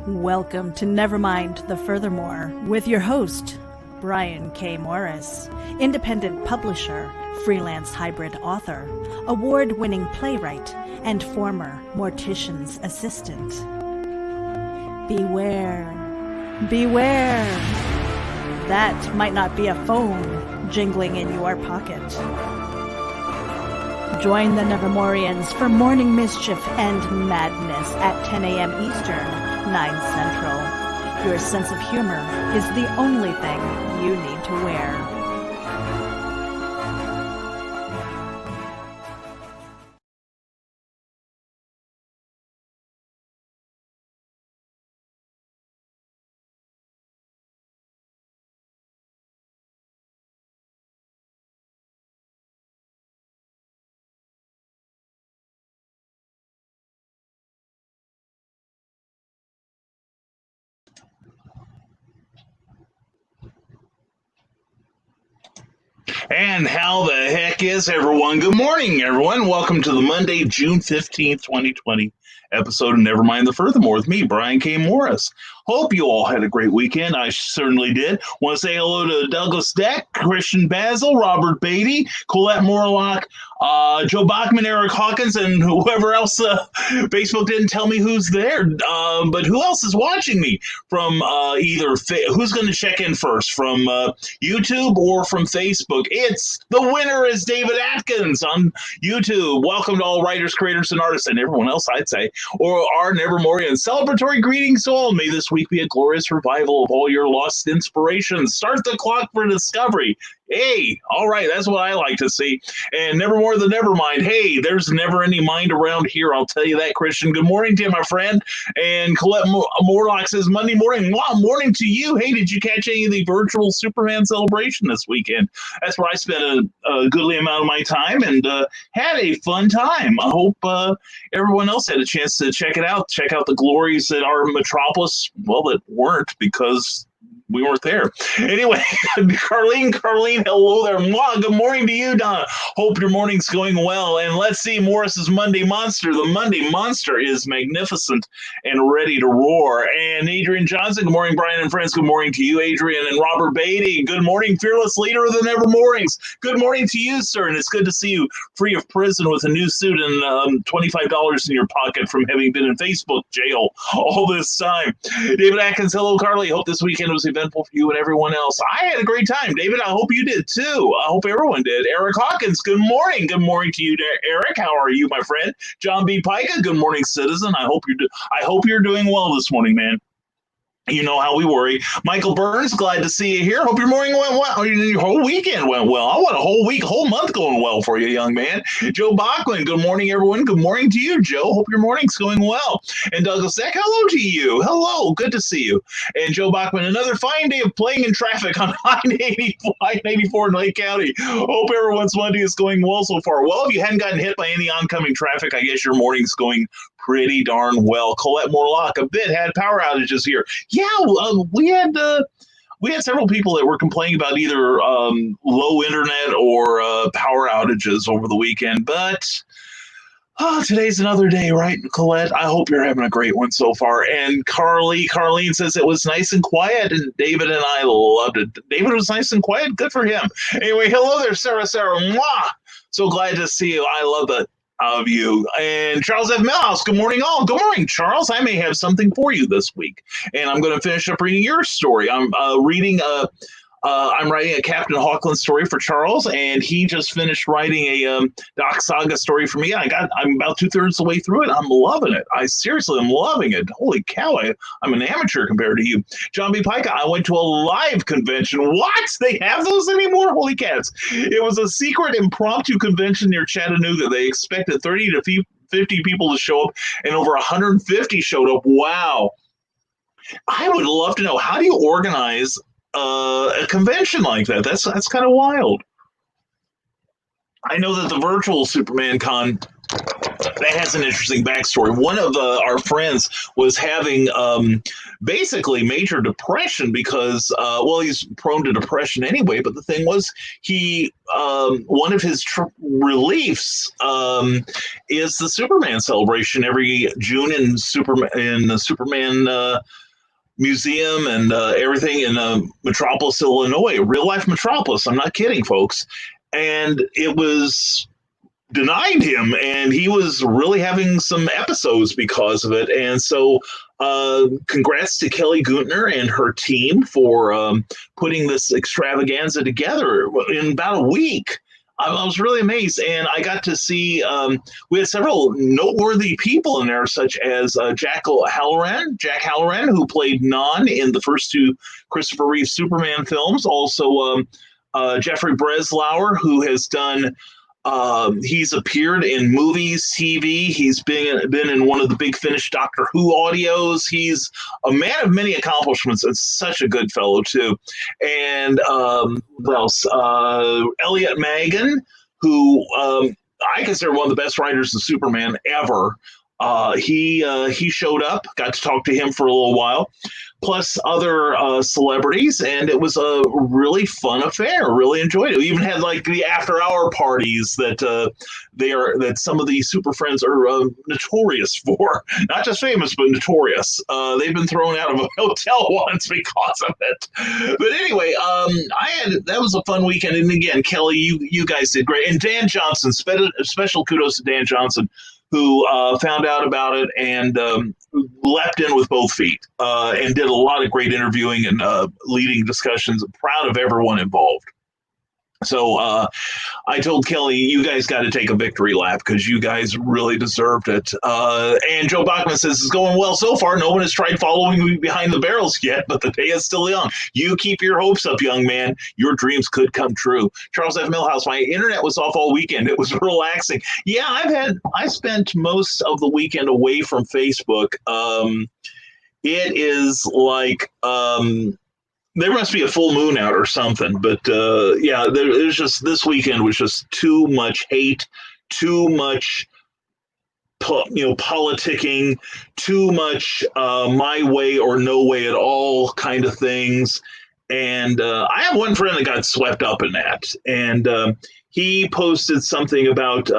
Welcome to Nevermind the Furthermore with your host, Brian K. Morris, independent publisher, freelance hybrid author, award-winning playwright, and former mortician's assistant. Beware, beware. That might not be a phone jingling in your pocket. Join the Nevermorians for morning mischief and madness at 10 a.m. Eastern, 9 Central. Your sense of humor is the only thing you need to wear. And how the heck is everyone? Good morning, everyone. Welcome to the Monday, June 15th, 2020 episode of Nevermind the Furthermore with me, Brian K. Morris. Hope you all had a great weekend. I certainly did. Want to say hello to Douglas Deck, Christian Basil, Robert Beatty, Colette Morlock, Joe Bachman, Eric Hawkins, and whoever else. Facebook didn't tell me who's there, but who else is watching me from who's going to check in first, from YouTube or from Facebook? It's the winner is David Atkins on YouTube. Welcome to all writers, creators, and artists, and everyone else, I'd say, or our Nevermorian. Celebratory greetings to all. May this week be a glorious revival of all your lost inspirations. Start the clock for discovery. Hey, all right, that's what I like to see. And nevermore than nevermind. Hey, there's never any mind around here, I'll tell you that, Christian. Good morning to you, my friend. And Colette Morlock says, Monday morning. Wow, morning to you. Hey, did you catch any of the virtual Superman celebration this weekend? That's where I spent a goodly amount of my time and had a fun time. I hope everyone else had a chance to check it out. Check out the glories that are Metropolis. Well, that weren't because we weren't there. Anyway, Carlene, hello there. Mwah, good morning to you, Donna. Hope your morning's going well. And let's see Morris's Monday Monster. The Monday Monster is magnificent and ready to roar. And Adrian Johnson, good morning, Brian and friends. Good morning to you, Adrian. And Robert Beatty, good morning, fearless leader of the Nevermornings. Good morning to you, sir. And it's good to see you free of prison with a new suit and $25 in your pocket from having been in Facebook jail all this time. David Atkins, hello, Carly. Hope this weekend was eventful for you and everyone else. I had a great time, David. I hope you did too. I hope everyone did. Eric Hawkins, good morning. Good morning to you, Eric. How are you, my friend? John B. Pica, good morning, citizen. I hope you're doing well this morning, man. You know how we worry. Michael Burns, glad to see you here. Hope your morning went well. Your whole weekend went well. I want a whole month going well for you, young man. Joe Bachman, good morning, everyone. Good morning to you, Joe. Hope your morning's going well. And Douglas Deck, hello to you. Hello, good to see you. And Joe Bachman, another fine day of playing in traffic on I-84 in Lake County. Hope everyone's Monday is going well so far. Well, if you hadn't gotten hit by any oncoming traffic, I guess your morning's going pretty darn well. Colette Morlock, a bit had power outages here. Yeah, we had several people that were complaining about either low internet or power outages over the weekend. But today's another day, right, Colette? I hope you're having a great one so far. And Carlene says it was nice and quiet, and David and I loved it. David was nice and quiet. Good for him. Anyway, hello there, Sarah. Mwah! So glad to see you. I love it. Of you. And Charles F. Milhouse, good morning all. Good morning, Charles. I may have something for you this week. And I'm going to finish up reading your story. I'm writing a Captain Hawkland story for Charles, and he just finished writing a Doc Saga story for me. I'm about 2/3 the way through it. I'm loving it. I seriously am loving it. Holy cow, I'm an amateur compared to you. John B. Pica, I went to a live convention. What? They have those anymore? Holy cats. It was a secret impromptu convention near Chattanooga. They expected 30 to 50 people to show up, and over 150 showed up. Wow. I would love to know, how do you organize a convention like that? That's kind of wild. I know that the virtual Superman Con that has an interesting backstory. One of our friends was having basically major depression because, well, he's prone to depression anyway. But the thing was, he one of his reliefs is the Superman celebration every June in the Superman museum and everything in Metropolis, Illinois, real life Metropolis. I'm not kidding, folks. And it was denied him, and he was really having some episodes because of it. And so congrats to Kelly Guntner and her team for putting this extravaganza together in about a week. I was really amazed, and I got to see we had several noteworthy people in there, such as Jack Halloran, who played Non in the first two Christopher Reeve Superman films. Also, Jeffrey Breslauer, who has done. He's appeared in movies, TV. He's been in one of the Big Finish Doctor Who audios. He's a man of many accomplishments and such a good fellow, too. And what else? Elliot Magan, who I consider one of the best writers of Superman ever. He showed up, got to talk to him for a little while, plus other celebrities, and it was a really fun affair. Really enjoyed it. We even had like the after-hour parties that that some of the Super Friends are notorious for. Not just famous, but notorious. They've been thrown out of a hotel once because of it. But anyway, that was a fun weekend. And again, Kelly, you guys did great. And Dan Johnson, special kudos to Dan Johnson, who found out about it and leapt in with both feet and did a lot of great interviewing and leading discussions. Proud of everyone involved. So I told Kelly, you guys got to take a victory lap because you guys really deserved it. And Joe Bachman says, it's going well so far. No one has tried following me behind the barrels yet, but the day is still young. You keep your hopes up, young man. Your dreams could come true. Charles F. Millhouse, my internet was off all weekend. It was relaxing. Yeah, I spent most of the weekend away from Facebook. It is like... there must be a full moon out or something, but yeah, there's just this weekend was just too much hate, too much, politicking, too much my way or no way at all kind of things. And I have one friend that got swept up in that, and he posted something about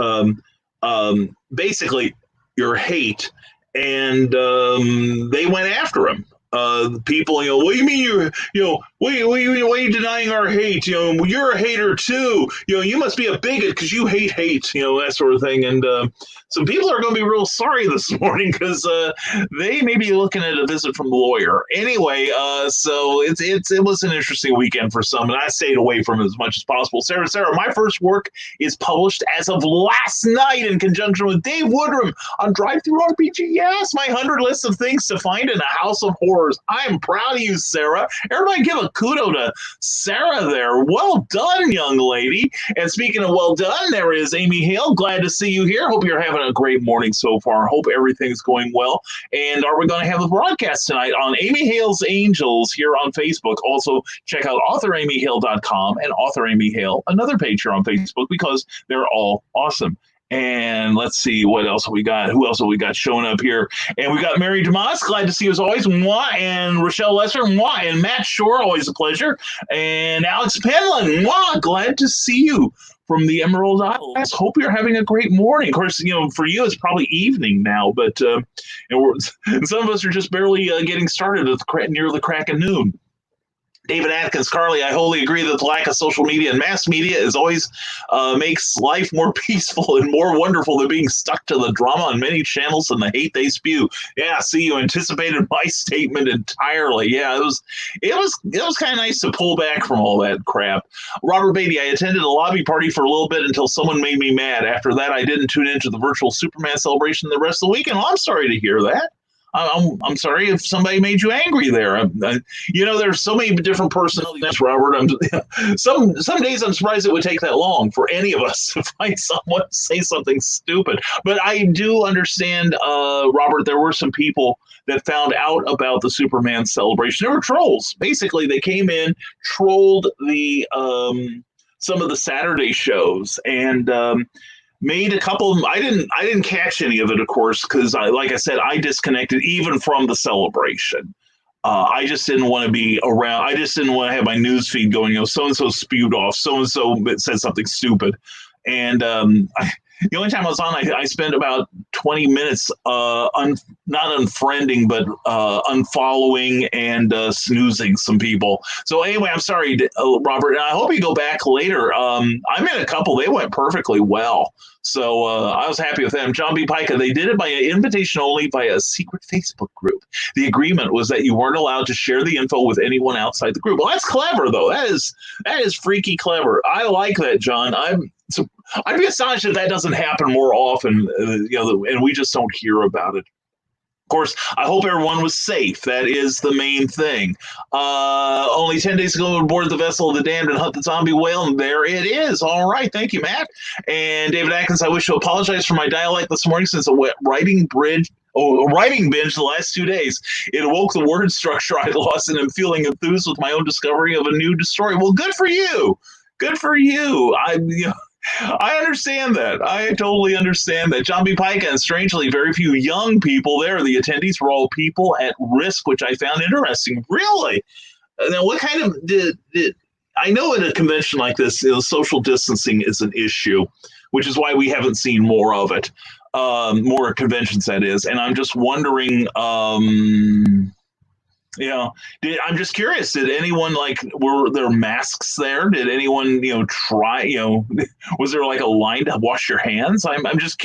basically your hate, and they went after him. People, what do you mean why are you denying our hate? You're a hater too. You must be a bigot because you hate, that sort of thing. And some people are going to be real sorry this morning because they may be looking at a visit from the lawyer. Anyway, so it was an interesting weekend for some, and I stayed away from it as much as possible. Sarah, my first work is published as of last night in conjunction with Dave Woodrum on Drive Through RPG. Yes, my 100 list of things to find in a house of horrors. I'm proud of you, Sarah. Everybody give a kudo to Sarah there. Well done, young lady. And speaking of well done, there is Amy Hale. Glad to see you here. Hope you're having a great morning so far. Hope everything's going well. And are we going to have a broadcast tonight on Amy Hale's Angels here on Facebook? Also, check out authoramyhale.com and Author Amy Hale, another page here on Facebook, because they're all awesome. And let's see what else we got. Who else have we got showing up here? And we got Mary DeMoss, glad to see you as always. Mwah. And Rochelle Lesser, mwah. And Matt Shore, always a pleasure. And Alex Penland, mwah. Glad to see you from the Emerald Isles. Hope you're having a great morning. Of course, for you it's probably evening now, but and some of us are just barely getting started at near the crack of noon. David Atkins, Carly, I wholly agree that the lack of social media and mass media is always makes life more peaceful and more wonderful than being stuck to the drama on many channels and the hate they spew. Yeah, see, you anticipated my statement entirely. Yeah, it was kind of nice to pull back from all that crap. Robert Beatty, I attended a lobby party for a little bit until someone made me mad. After that, I didn't tune into the virtual Superman celebration the rest of the weekend. Well, I'm sorry to hear that. I'm sorry if somebody made you angry there. There's so many different personalities, Robert. Some days I'm surprised it would take that long for any of us to find someone to say something stupid. But I do understand, Robert, there were some people that found out about the Superman celebration. There were trolls. Basically, they came in, trolled the some of the Saturday shows, and made a couple of, I didn't catch any of it, of course, because like I said, I disconnected even from the celebration. I just didn't want to be around. I just didn't want to have my news feed going, so and so spewed off, so and so said something stupid. And the only time I was on, I spent about 20 minutes not unfriending, but unfollowing and snoozing some people. So anyway, I'm sorry, Robert, and I hope you go back later. I'm in a couple. They went perfectly well. So I was happy with them. John B. Pica, they did it by invitation only by a secret Facebook group. The agreement was that you weren't allowed to share the info with anyone outside the group. Well, that's clever, though. That is freaky clever. I like that, John. I'd be astonished if that doesn't happen more often, and we just don't hear about it. Of course, I hope everyone was safe. That is the main thing. Only 10 days ago, we boarded the vessel of the damned and hunt the zombie whale, and there it is. All right. Thank you, Matt. And David Atkins, I wish to apologize for my dialect this morning since a writing binge the last 2 days. It awoke the word structure I lost, and I'm feeling enthused with my own discovery of a new story. Well, good for you. Good for you. I understand that. I totally understand that. John B. Pica, and strangely, very few young people there. The attendees were all people at risk, which I found interesting. Really? Now, what kind of I know in a convention like this, social distancing is an issue, which is why we haven't seen more of it, more conventions, that is. And I'm just wondering, I'm just curious. Did anyone were there masks there? Did anyone try? Was there like a line to wash your hands? I'm just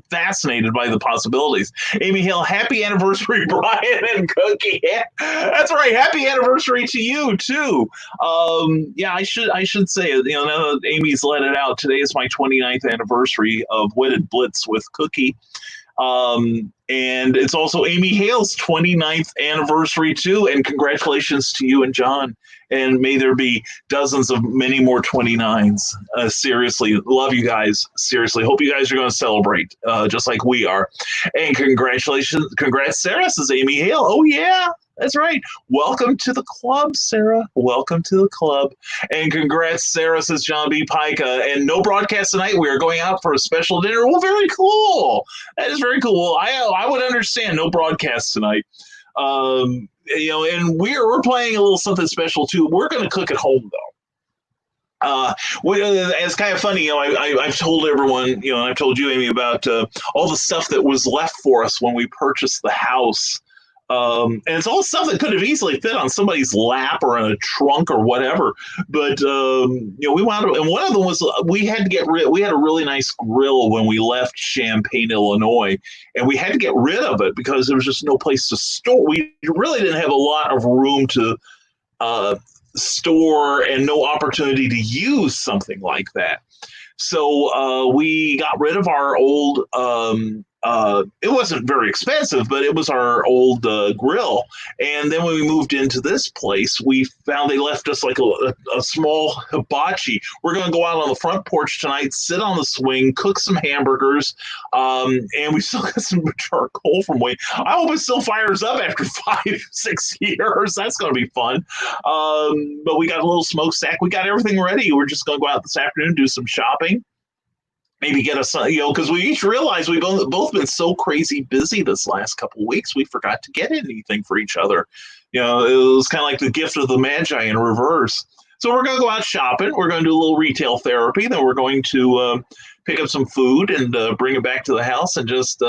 fascinated by the possibilities. Amy Hill, happy anniversary, Brian and Cookie. Yeah, that's right. Happy anniversary to you too. I should say it. Now that Amy's let it out, today is my 29th anniversary of Wedded Blitz with Cookie. And it's also Amy Hale's 29th anniversary too, and congratulations to you and John, and may there be dozens of many more 29s. Seriously, love you guys. Seriously, hope you guys are going to celebrate just like we are. And congrats, Sarah, says Amy Hale. Oh yeah, that's right. Welcome to the club, Sarah. Welcome to the club. And congrats, Sarah, says John B. Pica. And no broadcast tonight. We are going out for a special dinner. Well, very cool. That is very cool. I would understand no broadcast tonight. And we're playing a little something special too. We're going to cook at home though. It's kind of funny, I've told everyone, and I've told you, Amy, about all the stuff that was left for us when we purchased the house. And it's all stuff that could have easily fit on somebody's lap or in a trunk or whatever. But, we wound up, and one of them was we had a really nice grill when we left Champaign, Illinois, and we had to get rid of it because there was just no place to store. We really didn't have a lot of room to store and no opportunity to use something like that. So we got rid of our old it wasn't very expensive, but it was our old grill. And then when we moved into this place, we found they left us like a small hibachi. We're going to go out on the front porch tonight, sit on the swing, cook some hamburgers, and we still got some charcoal from way. I hope it still fires up after 5-6 years. That's going to be fun. But we got a little smokestack. We got everything ready. We're just going to go out this afternoon, do some shopping. Maybe get us, because we each realized we've both been so crazy busy this last couple of weeks, we forgot to get anything for each other. It was kind of like the gift of the Magi in reverse. So we're going to go out shopping. We're going to do a little retail therapy. Then we're going to pick up some food and bring it back to the house and just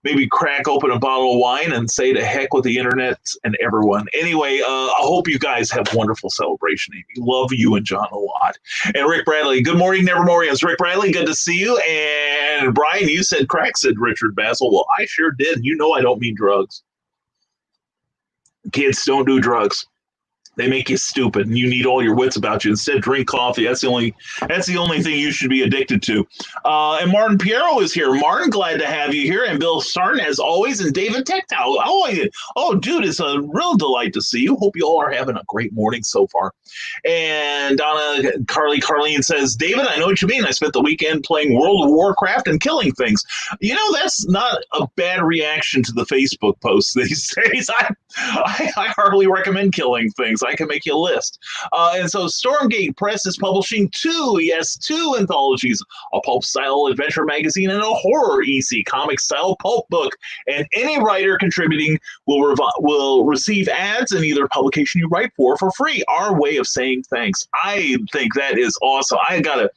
maybe crack open a bottle of wine and say to heck with the internet and everyone. Anyway, I hope you guys have a wonderful celebration, Amy. Love you and John a lot. And Rick Bradley, good morning, Nevermorians. Rick Bradley, good to see you. And Brian, you said crack, said Richard Basil. Well, I sure did. You know I don't mean drugs. Kids, don't do drugs. They make you stupid, and you need all your wits about you. Instead, drink coffee. That's the only thing you should be addicted to. And Martin Piero is here. Martin, glad to have you here. And Bill Sarton, as always, and David Techtow. Oh, dude, it's a real delight to see you. Hope you all are having a great morning so far. And Donna Carlene says, David, I know what you mean. I spent the weekend playing World of Warcraft and killing things. That's not a bad reaction to the Facebook posts these days. I hardly recommend killing things. I can make you a list. And so Stormgate Press is publishing two anthologies, a pulp-style adventure magazine and a horror EC comic-style pulp book. And any writer contributing will receive ads in either publication you write for free. Our way of saying thanks. I think that is awesome. I gotta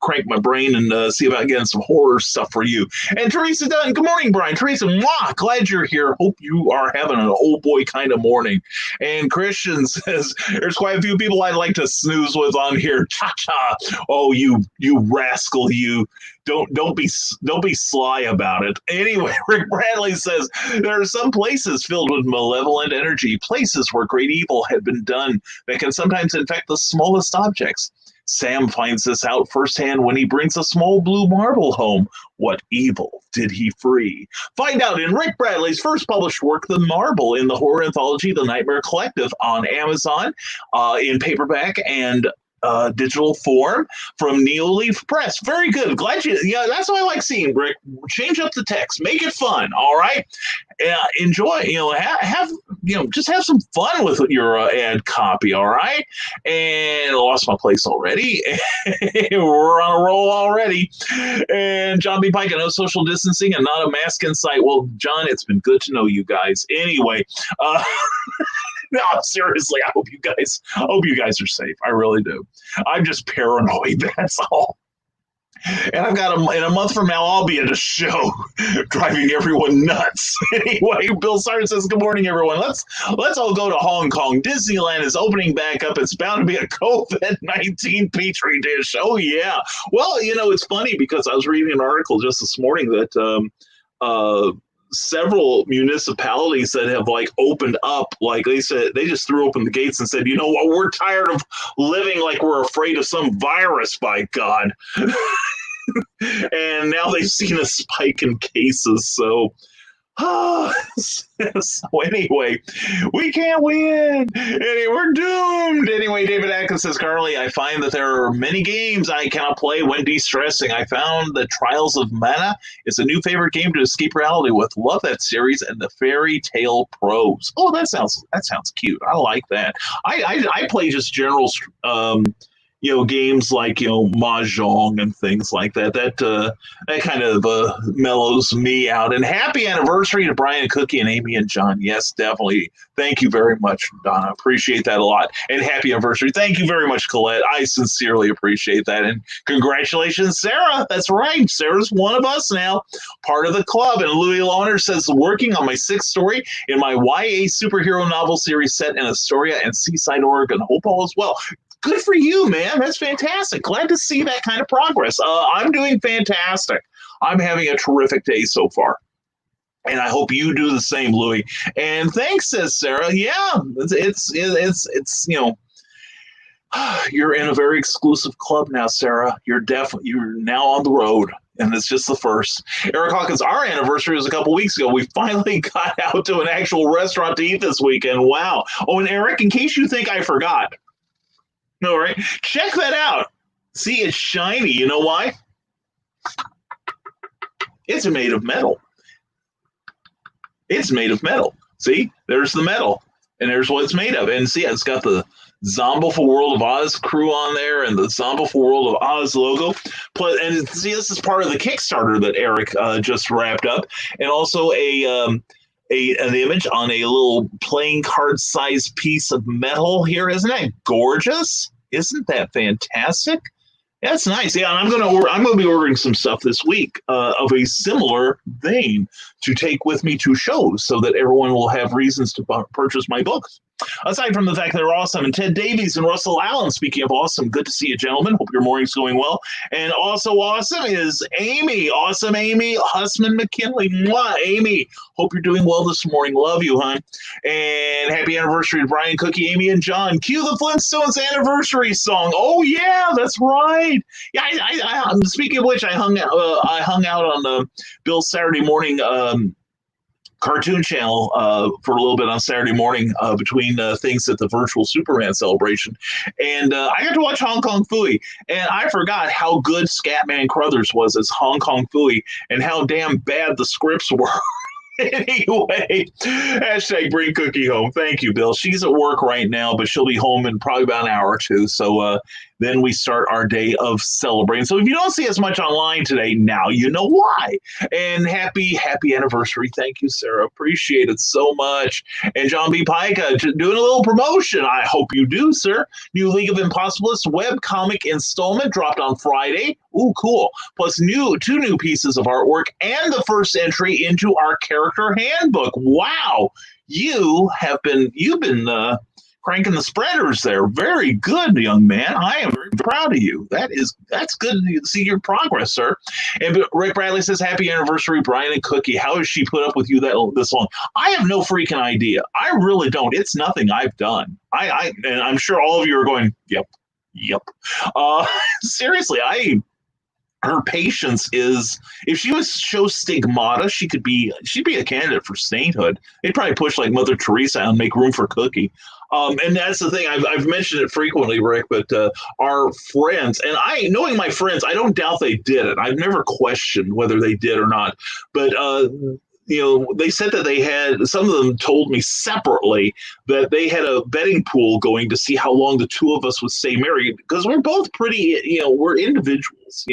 crank my brain and see about getting some horror stuff for you. And Teresa Dunn, good morning, Brian. Teresa, mwah, glad you're here. Hope you are having an old boy kind of morning. And Christian says, there's quite a few people I'd like to snooze with on here. Cha-cha. Oh, you rascal, you. Don't be sly about it. Anyway, Rick Bradley says there are some places filled with malevolent energy, places where great evil had been done that can sometimes infect the smallest objects. Sam finds this out firsthand when he brings a small blue marble home. What evil did he free? Find out in Rick Bradley's first published work, The Marble, in the horror anthology The Nightmare Collective on Amazon, in paperback and digital form from Neoleaf Press. Very good. Glad you. Yeah, that's what I like seeing, Rick. Change up the text, make it fun. All right. Enjoy. Have just have some fun with your ad copy. All right. And I lost my place already. We're on a roll already. And John B. Pike, no social distancing and not a mask in sight. Well, John, it's been good to know you guys. Anyway. No, seriously, I hope you guys are safe. I really do. I'm just paranoid, that's all. And I've got in a month from now, I'll be at a show driving everyone nuts. Anyway, Bill Sartre says, good morning, everyone. Let's all go to Hong Kong. Disneyland is opening back up. It's bound to be a COVID-19 petri dish. Oh, yeah. Well, it's funny because I was reading an article just this morning that several municipalities that have opened up, they said they just threw open the gates and said, you know what, we're tired of living like we're afraid of some virus, by God. And now they've seen a spike in cases. So anyway, we can't win. We're doomed. Anyway, David Atkins says, Carly, I find that there are many games I cannot play when de-stressing. I found that Trials of Mana is a new favorite game to escape reality with. Love that series and the Fairy Tale Pros. Oh, that sounds cute. I like that. I play just general games like mahjong and things like that. That kind of mellows me out. And happy anniversary to Brian, Cookie, and Amy and John. Yes, definitely. Thank you very much, Donna. Appreciate that a lot. And happy anniversary. Thank you very much, Colette. I sincerely appreciate that. And congratulations, Sarah. That's right. Sarah's one of us now, part of the club. And Louis Launer says, working on my 6th story in my YA superhero novel series set in Astoria and Seaside, Oregon. Hope all is well. Good for you, man. That's fantastic. Glad to see that kind of progress. I'm doing fantastic. I'm having a terrific day so far. And I hope you do the same, Louis. And thanks, says Sarah. Yeah, it's you're in a very exclusive club now, Sarah. You're now on the road. And it's just the first. Eric Hawkins, our anniversary was a couple weeks ago. We finally got out to an actual restaurant to eat this weekend. Wow. Oh, and Eric, in case you think I forgot, no, right? Check that out. See, it's shiny. You know why? It's made of metal. It's made of metal. See, there's the metal, and there's what it's made of. And see, it's got the Zombieful World of Oz crew on there, and the Zombieful World of Oz logo. And see, this is part of the Kickstarter that Eric just wrapped up, and also an image on a little playing card sized piece of metal here. Isn't that gorgeous? Isn't that fantastic? That's nice. Yeah, and I'm gonna be ordering some stuff this week of a similar vein to take with me to shows, so that everyone will have reasons to purchase my books. Aside from the fact they're awesome, and Ted Davies and Russell Allen, speaking of awesome, good to see you, gentlemen. Hope your morning's going well. And also awesome is Amy. Awesome Amy Hussman McKinley. Mwah, Amy. Hope you're doing well this morning. Love you, hon. And happy anniversary to Brian, Cookie, Amy, and John. Cue the Flintstones anniversary song. Oh, yeah, that's right. Yeah, I speaking of which, I hung out on Bill's Saturday morning cartoon channel for a little bit on Saturday morning between things at the virtual Superman celebration. And I got to watch Hong Kong Phooey, and I forgot how good Scatman Crothers was as Hong Kong Phooey and how damn bad the scripts were. Anyway, hashtag bring Cookie home. Thank you, Bill. She's at work right now, but she'll be home in probably about an hour or two. So then we start our day of celebrating. So if you don't see us much online today, now you know why. And happy anniversary. Thank you, Sarah. Appreciate it so much. And John B. Pica doing a little promotion. I hope you do, sir. New League of Impossibilists webcomic installment dropped on Friday. Ooh, cool. Plus two new pieces of artwork and the first entry into our character handbook. Wow. You've been cranking the spreaders there. Very good, young man. I am very proud of you. That's good to see your progress, sir. And Rick Bradley says, happy anniversary, Brian and Cookie. How has she put up with you this long? I have no freaking idea. I really don't. It's nothing I've done. And I'm sure all of you are going, yep. Seriously, her patience is, if she was show stigmata, she'd be a candidate for sainthood. They'd probably push like Mother Teresa and make room for Cookie. And that's the thing. I've mentioned it frequently, Rick, but our friends, and knowing my friends, I don't doubt they did it. I've never questioned whether they did or not. But they said that they had, some of them told me separately that they had a betting pool going to see how long the two of us would stay married, because we're both pretty, we're individuals,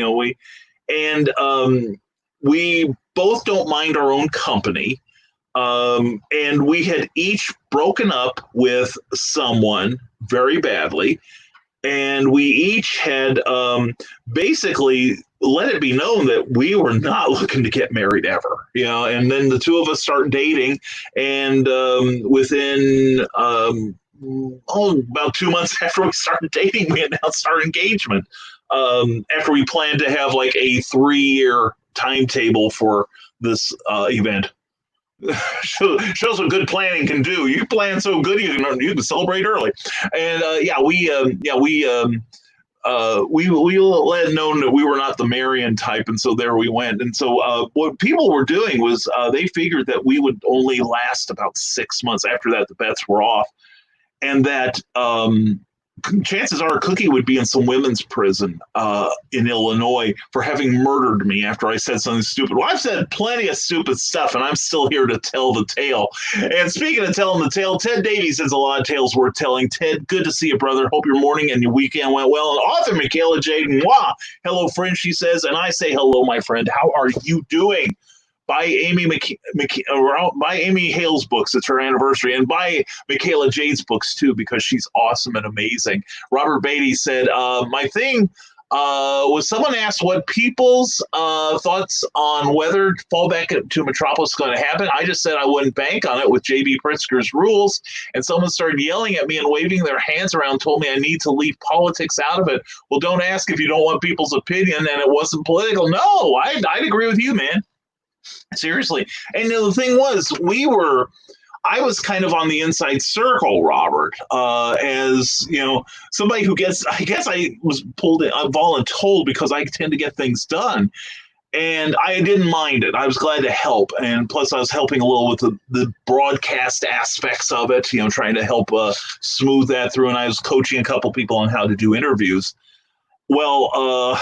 we both don't mind our own company. And we had each broken up with someone very badly, and we each had basically let it be known that we were not looking to get married ever, and then the two of us start dating, and within about 2 months after we started dating, we announced our engagement, after we planned to have like a 3-year timetable for this event. Shows what good planning can do. You plan so good, you can celebrate early. And we let it known that we were not the Marion type, and so there we went. And so what people were doing was they figured that we would only last about 6 months. After that, the bets were off, and that chances are Cookie would be in some women's prison in Illinois for having murdered me after I said something stupid. Well, I've said plenty of stupid stuff, and I'm still here to tell the tale. And speaking of telling the tale, Ted Davies says a lot of tales worth telling. Ted, good to see you, brother. Hope your morning and your weekend went well. And author Michaela Jade, mwah, hello, friend, she says. And I say hello, my friend. How are you doing? Buy Amy Hale's books. It's her anniversary. And buy Michaela Jade's books, too, because she's awesome and amazing. Robert Beatty said, my thing was someone asked what people's thoughts on whether fallback to Metropolis is going to happen. I just said I wouldn't bank on it with J.B. Pritzker's rules. And someone started yelling at me and waving their hands around, told me I need to leave politics out of it. Well, don't ask if you don't want people's opinion, and it wasn't political. No, I'd agree with you, man. Seriously. And the thing was, I was kind of on the inside circle, Robert, as, somebody who I guess I was pulled in, voluntold, because I tend to get things done. And I didn't mind it. I was glad to help. And plus I was helping a little with the broadcast aspects of it, trying to help smooth that through. And I was coaching a couple people on how to do interviews. Well,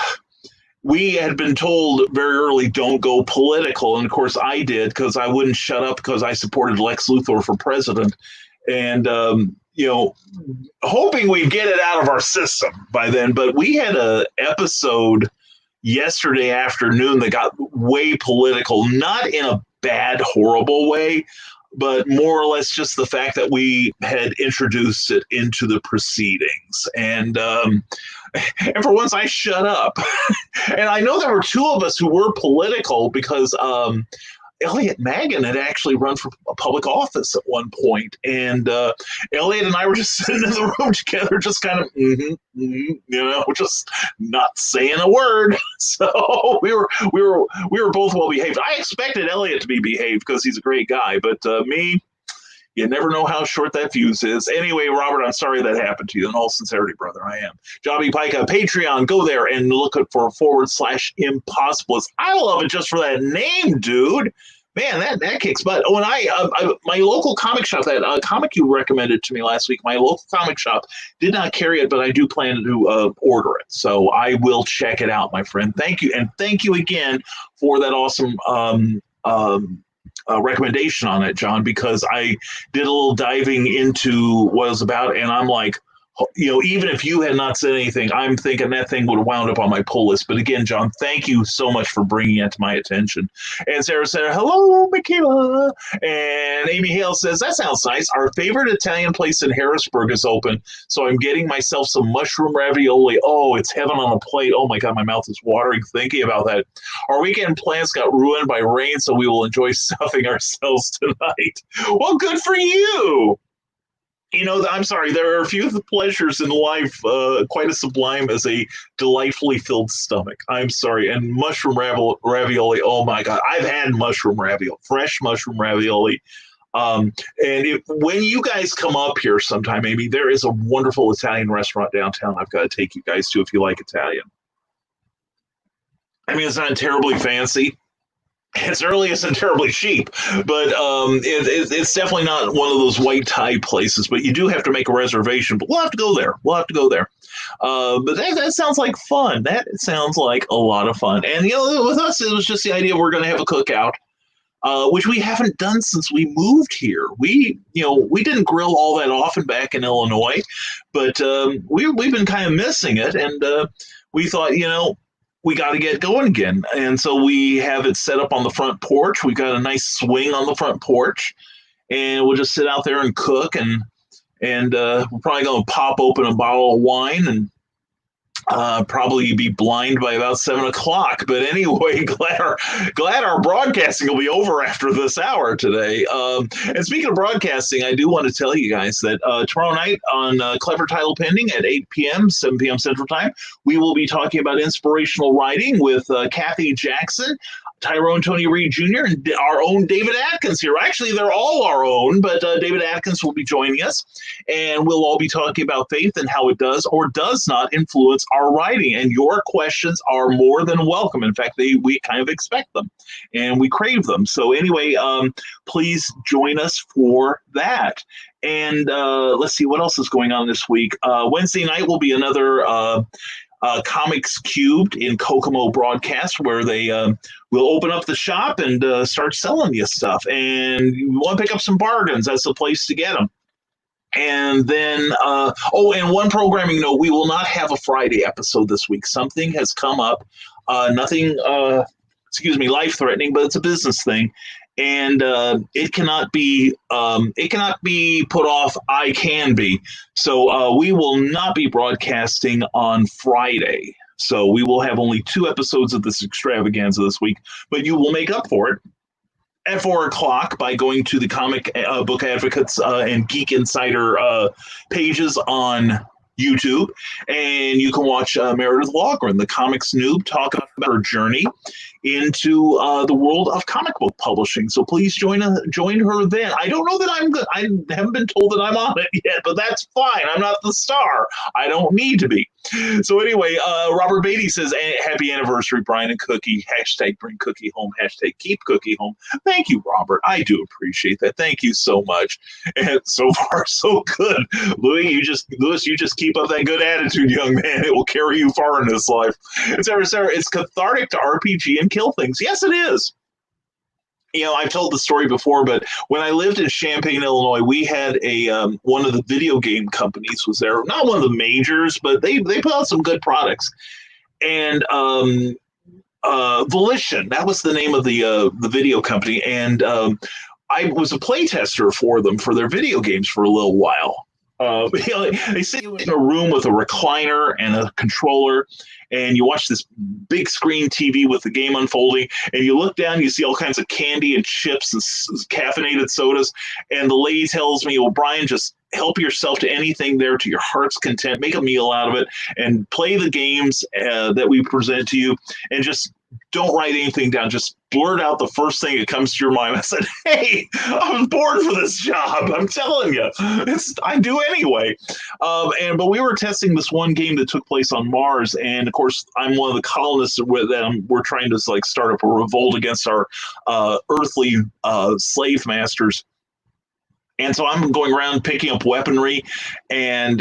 we had been told very early, don't go political. And of course I did, because I wouldn't shut up, because I supported Lex Luthor for president. And, hoping we'd get it out of our system by then. But we had an episode yesterday afternoon that got way political, not in a bad, horrible way, but more or less just the fact that we had introduced it into the proceedings. And for once I shut up. And I know there were two of us who were political, because Elliot Magan had actually run for public office at one point. And Elliot and I were just sitting in the room together, just kind of, just not saying a word. So we were both well behaved. I expected Elliot to be behaved, because he's a great guy, but me, you never know how short that fuse is. Anyway, Robert, I'm sorry that happened to you. In all sincerity, brother, I am. Jobby Pica, Patreon, go there and look for /Impossibilist. I love it just for that name, dude. Man, that kicks butt. Oh, and my local comic shop, that comic you recommended to me last week, my local comic shop did not carry it, but I do plan to order it. So I will check it out, my friend. Thank you. And thank you again for that awesome recommendation on it, John, because I did a little diving into what it was about, and I'm like, even if you had not said anything, I'm thinking that thing would have wound up on my pull list. But again, John, thank you so much for bringing it to my attention. And Sarah said, hello, Michaela. And Amy Hale says, that sounds nice. Our favorite Italian place in Harrisburg is open, so I'm getting myself some mushroom ravioli. Oh, it's heaven on a plate. Oh, my God, my mouth is watering thinking about that. Our weekend plans got ruined by rain, so we will enjoy stuffing ourselves tonight. Well, good for you. I'm sorry, there are few pleasures in life quite as sublime as a delightfully filled stomach. I'm sorry. And mushroom ravioli, oh my God, I've had mushroom ravioli, fresh mushroom ravioli. When you guys come up here sometime, maybe there is a wonderful Italian restaurant downtown I've got to take you guys to if you like Italian. I mean, it's not terribly fancy. It certainly isn't terribly cheap, but it's definitely not one of those white tie places. But you do have to make a reservation. But we'll have to go there. But that sounds like fun. That sounds like a lot of fun. And with us, it was just the idea we're going to have a cookout, which we haven't done since we moved here. We didn't grill all that often back in Illinois, but we've been kind of missing it, and we thought, we got to get going again. And so we have it set up on the front porch. We've got a nice swing on the front porch, and we'll just sit out there and cook. And we're probably going to pop open a bottle of wine and probably be blind by about 7 o'clock. But anyway, glad our broadcasting will be over after this hour today. And speaking of broadcasting, I do want to tell you guys that tomorrow night on Clever Title Pending at 8 p.m., 7 p.m. Central Time, we will be talking about inspirational writing with Kathy Jackson, Tyrone Tony Reed Jr., and our own David Atkins here. Actually, they're all our own, but David Atkins will be joining us, and we'll all be talking about faith and how it does or does not influence our writing. And your questions are more than welcome. In fact, we kind of expect them, and we crave them. So anyway, please join us for that. And let's see, what else is going on this week? Wednesday night will be another Comics Cubed in Kokomo broadcast, where they will open up the shop and start selling you stuff. And you want to pick up some bargains, that's the place to get them. And then, and one programming note, we will not have a Friday episode this week. Something has come up, nothing, life-threatening, but it's a business thing. And it cannot be put off. I can be. So we will not be broadcasting on Friday. So we will have only 2 episodes of this extravaganza this week, but you will make up for it at 4 o'clock by going to the Comic Book Advocates and Geek Insider pages on YouTube, and you can watch Meredith Logren, the comics noob, talk about her journey into the world of comic book publishing. So please join her then. I don't know that I'm good. I haven't been told that I'm on it yet, but that's fine. I'm not the star. I don't need to be. So anyway, Robert Beatty says, happy anniversary, Brian and Cookie. # bring Cookie home. # keep Cookie home. Thank you, Robert. I do appreciate that. Thank you so much. And so far, so good. Louis, you just keep up that good attitude, young man. It will carry you far in this life. And Sarah, it's cathartic to RPG and kill things. Yes, it is. I've told the story before, but when I lived in Champaign, Illinois, we had one of the video game companies was there. Not one of the majors, but they put out some good products. And Volition, that was the name of the video company. And I was a playtester for them for their video games for a little while. They sit in a room with a recliner and a controller, and you watch this big screen TV with the game unfolding, and you look down, you see all kinds of candy and chips and caffeinated sodas, and the lady tells me, well, Brian, just help yourself to anything there to your heart's content, make a meal out of it, and play the games that we present to you, and just don't write anything down. Just blurt out the first thing that comes to your mind. I said, hey, I was born for this job. I'm telling you. I do anyway. But we were testing this one game that took place on Mars. And, of course, I'm one of the colonists that we're trying to start up a revolt against our earthly slave masters. And so I'm going around picking up weaponry and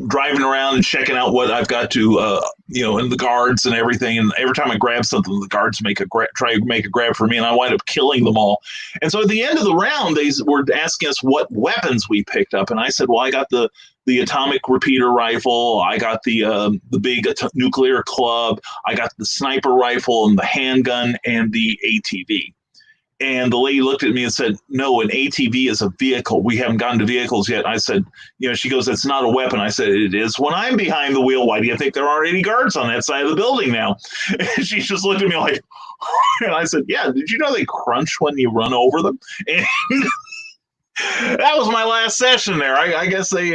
driving around and checking out what I've got to, in the guards and everything. And every time I grab something, the guards try to make a grab for me, and I wind up killing them all. And so at the end of the round, they were asking us what weapons we picked up, and I said, "Well, I got the atomic repeater rifle. I got the big nuclear club. I got the sniper rifle and the handgun and the ATV." And the lady looked at me and said, "No, an ATV is a vehicle. We haven't gotten to vehicles yet." I said, she goes, "It's not a weapon." I said, "It is when I'm behind the wheel. Why do you think there aren't any guards on that side of the building now?" And she just looked at me like, and I said, "Yeah, did you know they crunch when you run over them?" And that was my last session there. I guess I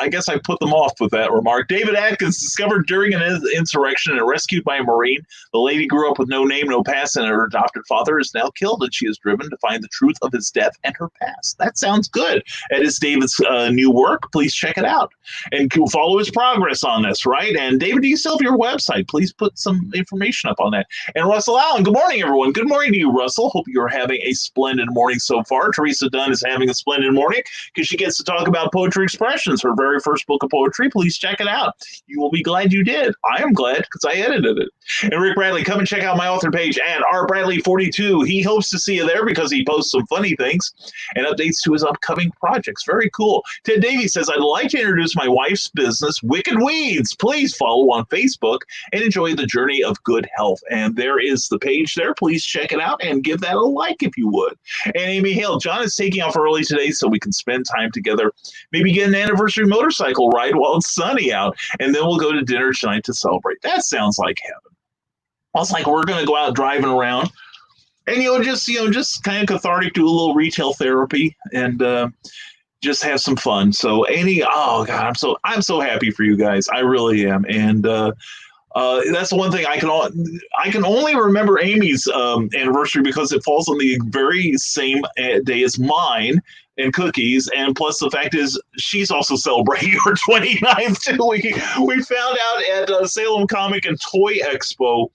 guess I put them off with that remark. David Atkins, discovered during an insurrection and rescued by a Marine. The lady grew up with no name, no past, and her adopted father is now killed, and she is driven to find the truth of his death and her past. That sounds good. That is David's new work. Please check it out and follow his progress on this, right? And David, do you still have your website? Please put some information up on that. And Russell Allen, good morning, everyone. Good morning to you, Russell. Hope you're having a splendid morning so far. Teresa Dunn is having a splendid morning because she gets to talk about Poetry Expressions, her very first book of poetry. Please check it out. You will be glad you did. I am glad because I edited it. And Rick Bradley, come and check out my author page at rbradley42. He hopes to see you there because he posts some funny things and updates to his upcoming projects. Very cool. Ted Davies says, "I'd like to introduce my wife's business, Wicked Weeds. Please follow on Facebook and enjoy the journey of good health." And there is the page there. Please check it out and give that a like if you would. And Amy Hale, John is taking off early today so we can spend time together, maybe get an anniversary motorcycle ride while it's sunny out, and then we'll go to dinner tonight to celebrate. That sounds like heaven. I was like, we're going to go out driving around and, just kind of cathartic, do a little retail therapy and just have some fun. So Amy, oh God, I'm so happy for you guys. I really am. And that's the one thing I can only remember Amy's anniversary because it falls on the very same day as mine and Cookies, and plus the fact is she's also celebrating her 29th too. We found out at Salem Comic and Toy Expo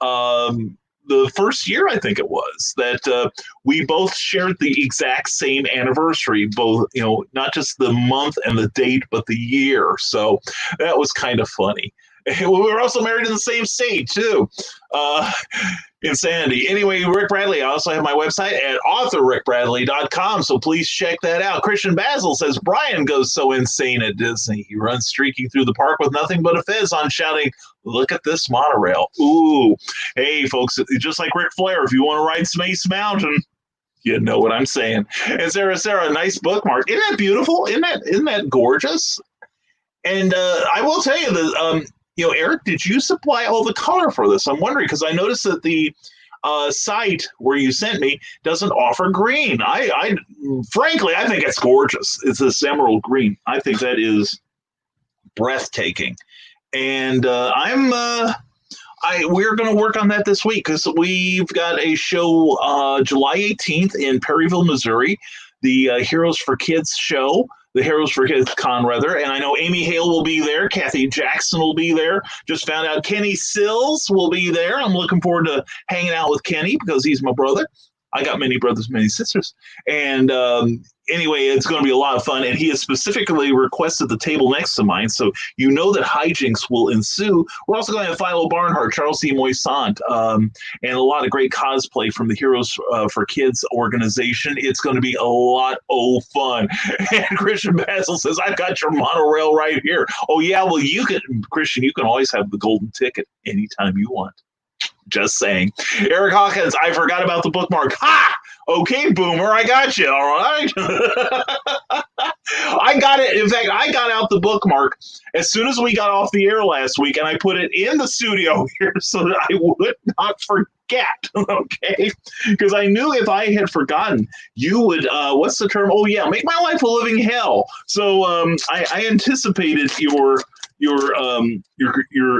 the first year, I think it was, that we both shared the exact same anniversary, both, not just the month and the date, but the year. So that was kind of funny. We were also married in the same state, too. Insanity. Anyway, Rick Bradley, I also have my website at authorrickbradley.com, so please check that out. Christian Basil says, "Brian goes so insane at Disney. He runs streaking through the park with nothing but a fizz on, shouting, 'Look at this monorail.'" Ooh. Hey, folks, just like Ric Flair, if you want to ride Space Mountain, you know what I'm saying. And Sarah, nice bookmark. Isn't that beautiful? Isn't that gorgeous? And I will tell you that, Eric, did you supply all the color for this? I'm wondering because I noticed that the site where you sent me doesn't offer green. I frankly, I think it's gorgeous. It's this emerald green. I think that is breathtaking. And we're going to work on that this week because we've got a show July 18th in Perryville, Missouri, the Heroes for Kids show. The Heroes for Kids Con, rather. And I know Amy Hale will be there. Kathy Jackson will be there. Just found out Kenny Sills will be there. I'm looking forward to hanging out with Kenny because he's my brother. I got many brothers, many sisters. And anyway, it's going to be a lot of fun. And he has specifically requested the table next to mine. So you know that hijinks will ensue. We're also going to have Philo Barnhart, Charles C. Moisant, and a lot of great cosplay from the Heroes for Kids organization. It's going to be a lot of fun. And Christian Basil says, "I've got your monorail right here." Oh, yeah. Well, Christian, you can always have the golden ticket anytime you want. Just saying. Eric Hawkins, "I forgot about the bookmark." Ha! Okay, Boomer, I got you. All right. I got it. In fact, I got out the bookmark as soon as we got off the air last week, and I put it in the studio here so that I would not forget. Okay? Because I knew if I had forgotten, you would, what's the term? Oh, yeah, make my life a living hell. So I anticipated your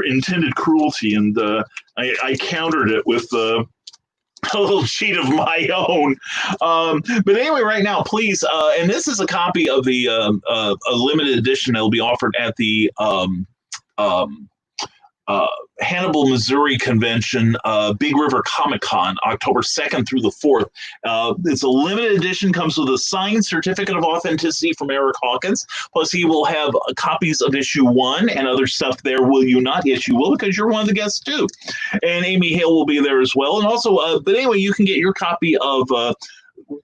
intended cruelty, and I countered it with a little sheet of my own. But anyway, right now, please, and this is a copy of the a limited edition that will be offered at the Hannibal, Missouri convention, Big River Comic Con, October 2nd through the 4th. It's a limited edition, comes with a signed certificate of authenticity from Eric Hawkins. Plus, he will have copies of issue 1 and other stuff there. Will you not? Yes, you will, because you're one of the guests too. And Amy Hale will be there as well. And also, but anyway, you can get your copy of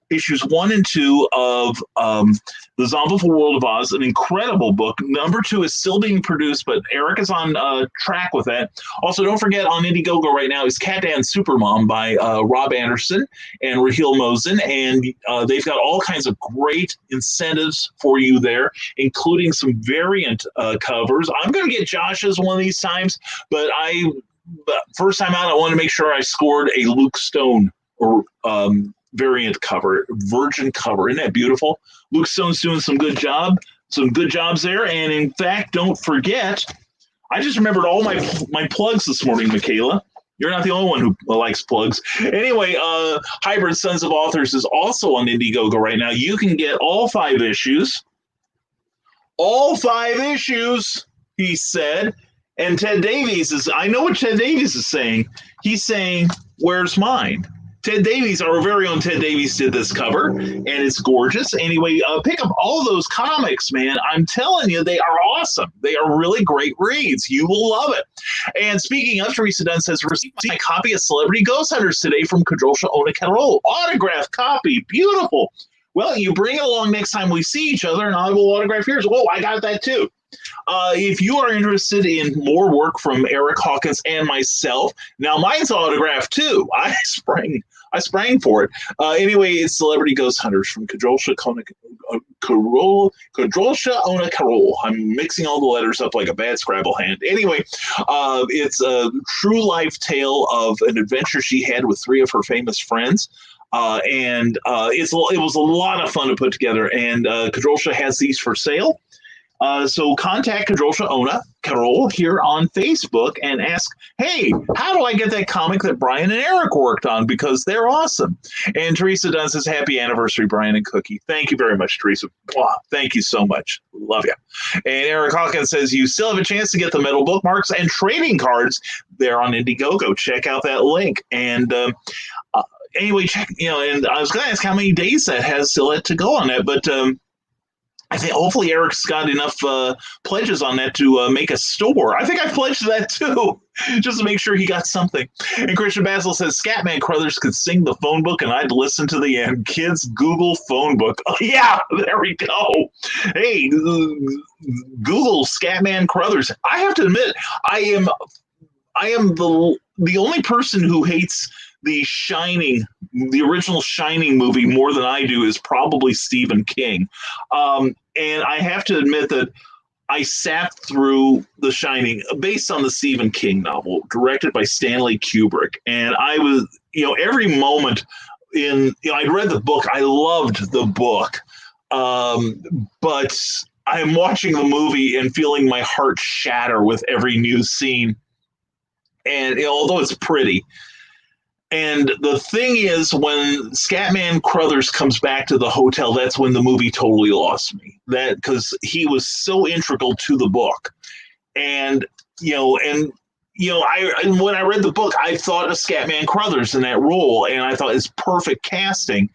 issues 1 and 2 of The Zombieful World of Oz, an incredible book. Number 2 is still being produced, but Eric is on track with that. Also, don't forget, on Indiegogo right now is Cat Dan Supermom by Rob Anderson and Raheel Mosen, and they've got all kinds of great incentives for you there, including some variant covers. I'm going to get Josh's one of these times, but first time out, I want to make sure I scored a Luke Stone or variant cover, virgin cover. Isn't that beautiful? Luke Stone's doing some good jobs there. And in fact, don't forget, I just remembered all my plugs this morning, Michaela. You're not the only one who likes plugs. Anyway, Hybrid Sons of Authors is also on Indiegogo right now. You can get all 5 issues. All 5 issues, he said. And Ted Davies I know what Ted Davies is saying. He's saying, where's mine? Ted Davies, our very own Ted Davies, did this cover, and it's gorgeous. Anyway, pick up all of those comics, man. I'm telling you, they are awesome. They are really great reads. You will love it. And speaking of, Teresa Dunn says, received my copy of Celebrity Ghost Hunters today from Kadrolsha Ona Carol. Autographed copy. Beautiful. Well, you bring it along next time we see each other, and I will autograph yours. Whoa, I got that too. If you are interested in more work from Eric Hawkins and myself, now mine's autographed too. I sprang for it. Anyway, it's Celebrity Ghost Hunters from Kadrolsha Ona Carol. I'm mixing all the letters up like a bad Scrabble hand. Anyway, it's a true life tale of an adventure she had with 3 of her famous friends. And it was a lot of fun to put together. And Kadrolsha has these for sale. So contact Kadrolsha Ona Carol here on Facebook and ask, hey, how do I get that comic that Brian and Eric worked on? Because they're awesome. And Teresa Dunn says, happy anniversary, Brian and Cookie. Thank you very much, Teresa. Wow, thank you so much. Love you. And Eric Hawkins says, you still have a chance to get the metal bookmarks and trading cards there on Indiegogo. Check out that link. And anyway, check, and I was going to ask how many days that has still to go on that, but I think hopefully Eric's got enough pledges on that to make a store. I think I pledged that too, just to make sure he got something. And Christian Basil says, Scatman Crothers could sing the phone book and I'd listen to the end. Kids Google phone book. Oh, yeah, there we go. Hey, Google Scatman Crothers. I have to admit, I am the only person who hates the original Shining movie more than I do is probably Stephen King. And I have to admit that I sat through The Shining based on the Stephen King novel, directed by Stanley Kubrick. And I was, every moment I'd read the book. I loved the book. But I'm watching the movie and feeling my heart shatter with every new scene. And although it's pretty. And the thing is, when Scatman Crothers comes back to the hotel, that's when the movie totally lost me. That because he was so integral to the book, and when I read the book, I thought of Scatman Crothers in that role, and I thought it's perfect casting.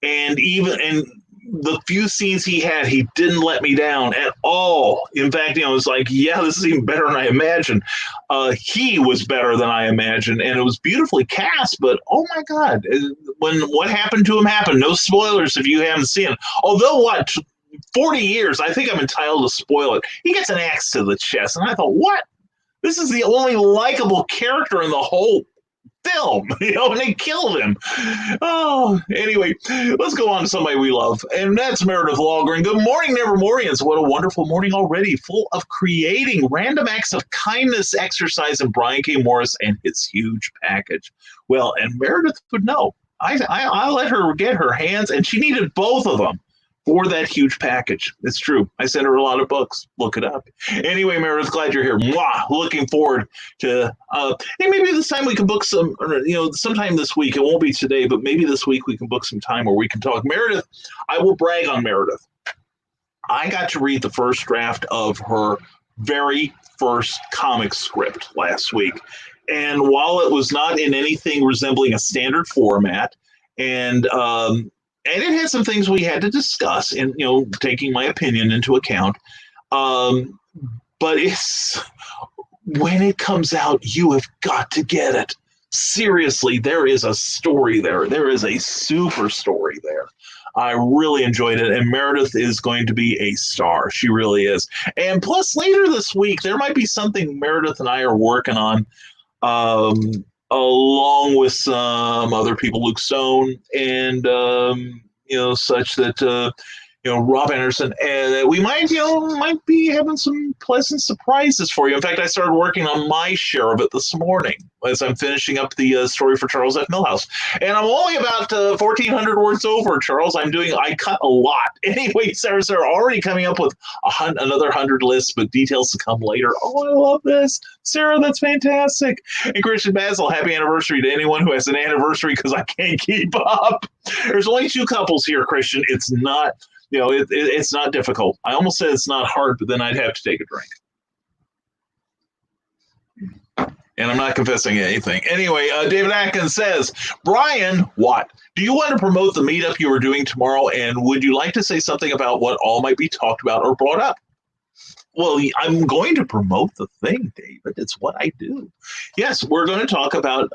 And the few scenes he had, he didn't let me down at all. In fact, it was like, yeah, this is even better than I imagined. He was better than I imagined, and it was beautifully cast, but oh my God, when what happened to him happened. No spoilers if you haven't seen it. Although, 40 years, I think I'm entitled to spoil it. He gets an axe to the chest, and I thought, what? This is the only likable character in the whole film, and they killed him. Oh, anyway, let's go on to somebody we love, and that's Meredith Lawgren. Good morning, Nevermorians. What a wonderful morning already, full of creating random acts of kindness exercise in Brian K. Morris and his huge package. Well, and Meredith would know. I let her get her hands, and she needed both of them for that huge package. It's true. I sent her a lot of books. Look it up. Anyway, Meredith, glad you're here. Mwah! Looking forward to, hey, maybe this time we can book some, sometime this week. It won't be today, but maybe this week we can book some time where we can talk. Meredith, I will brag on Meredith. I got to read the first draft of her very first comic script last week. And while it was not in anything resembling a standard format, and it had some things we had to discuss, and taking my opinion into account, but it's when it comes out, you have got to get it. Seriously, there is a story there. There is a super story there. I really enjoyed it, and Meredith is going to be a star. She really is. And plus, later this week, there might be something Meredith and I are working on, along with some other people, Luke Stone, and such that Rob Anderson, and we might be having some pleasant surprises for you. In fact, I started working on my share of it this morning as I'm finishing up the story for Charles F. Millhouse, and I'm only about 1,400 words over. Charles, I cut a lot. Anyway, Sarah's already coming up with another 100 lists, but details to come later. Oh, I love this, Sarah. That's fantastic. And Christian Basil, happy anniversary to anyone who has an anniversary, because I can't keep up. There's only 2 couples here, Christian. It's not. It's not difficult. I almost said it's not hard, but then I'd have to take a drink. And I'm not confessing anything. Anyway, David Atkins says, Brian, what? Do you want to promote the meetup you are doing tomorrow? And would you like to say something about what all might be talked about or brought up? Well, I'm going to promote the thing, David. It's what I do. Yes, we're going to talk about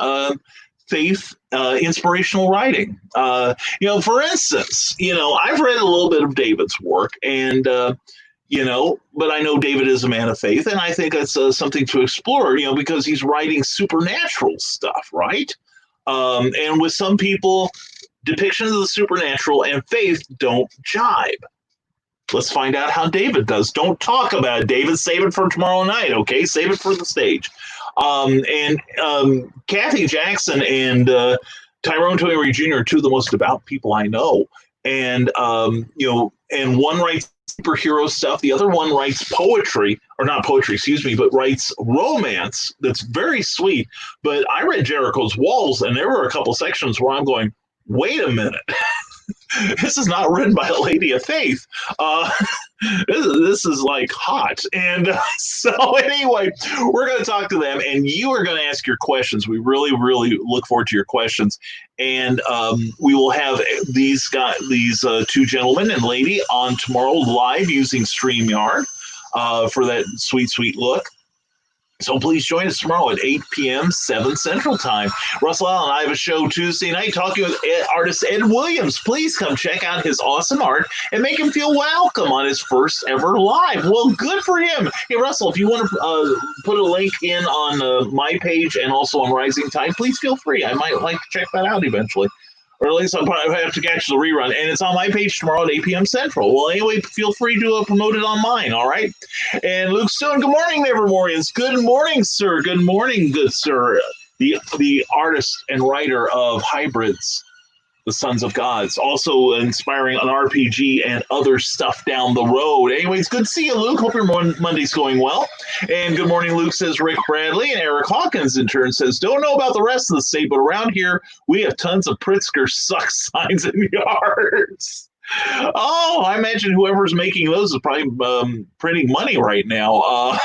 faith, inspirational writing. For instance, I've read a little bit of David's work, and but I know David is a man of faith, and I think that's something to explore. Because he's writing supernatural stuff, right? And with some people, depictions of the supernatural and faith don't jibe. Let's find out how David does. Don't talk about it, David. Save it for tomorrow night, okay? Save it for the stage. Kathy Jackson and Tyrone Tonery Jr. are 2 of the most devout people I know. And, and one writes superhero stuff. The other one writes poetry, or not poetry, excuse me, but writes romance that's very sweet. But I read Jericho's Walls, and there were a couple sections where I'm going, wait a minute. This is not written by a lady of faith. This is like hot. And so anyway, we're going to talk to them, and you are going to ask your questions. We really, really look forward to your questions. And we will have these 2 gentlemen and lady on tomorrow live using StreamYard for that sweet, sweet look. So please join us tomorrow at 8 p.m., 7 Central Time. Russell Allen and I have a show Tuesday night talking with artist Ed Williams. Please come check out his awesome art and make him feel welcome on his first ever live. Well, good for him. Hey, Russell, if you want to put a link in on my page and also on Rising Tide, please feel free. I might like to check that out eventually. Or at least I'll probably have to catch the rerun. And it's on my page tomorrow at 8 p.m. Central. Well, anyway, feel free to promote it on mine, all right? And Luke Stone, good morning, Nevermorians. Good morning, sir. Good morning, good sir. The artist and writer of Hybrids, the Sons of Gods, also inspiring an RPG and other stuff down the road. Anyways, good to see you, Luke. Hope your Monday's going well. And good morning, Luke, says Rick Bradley. And Eric Hawkins, in turn, says, don't know about the rest of the state, but around here, we have tons of Pritzker suck signs in yards. Oh, I imagine whoever's making those is probably printing money right now.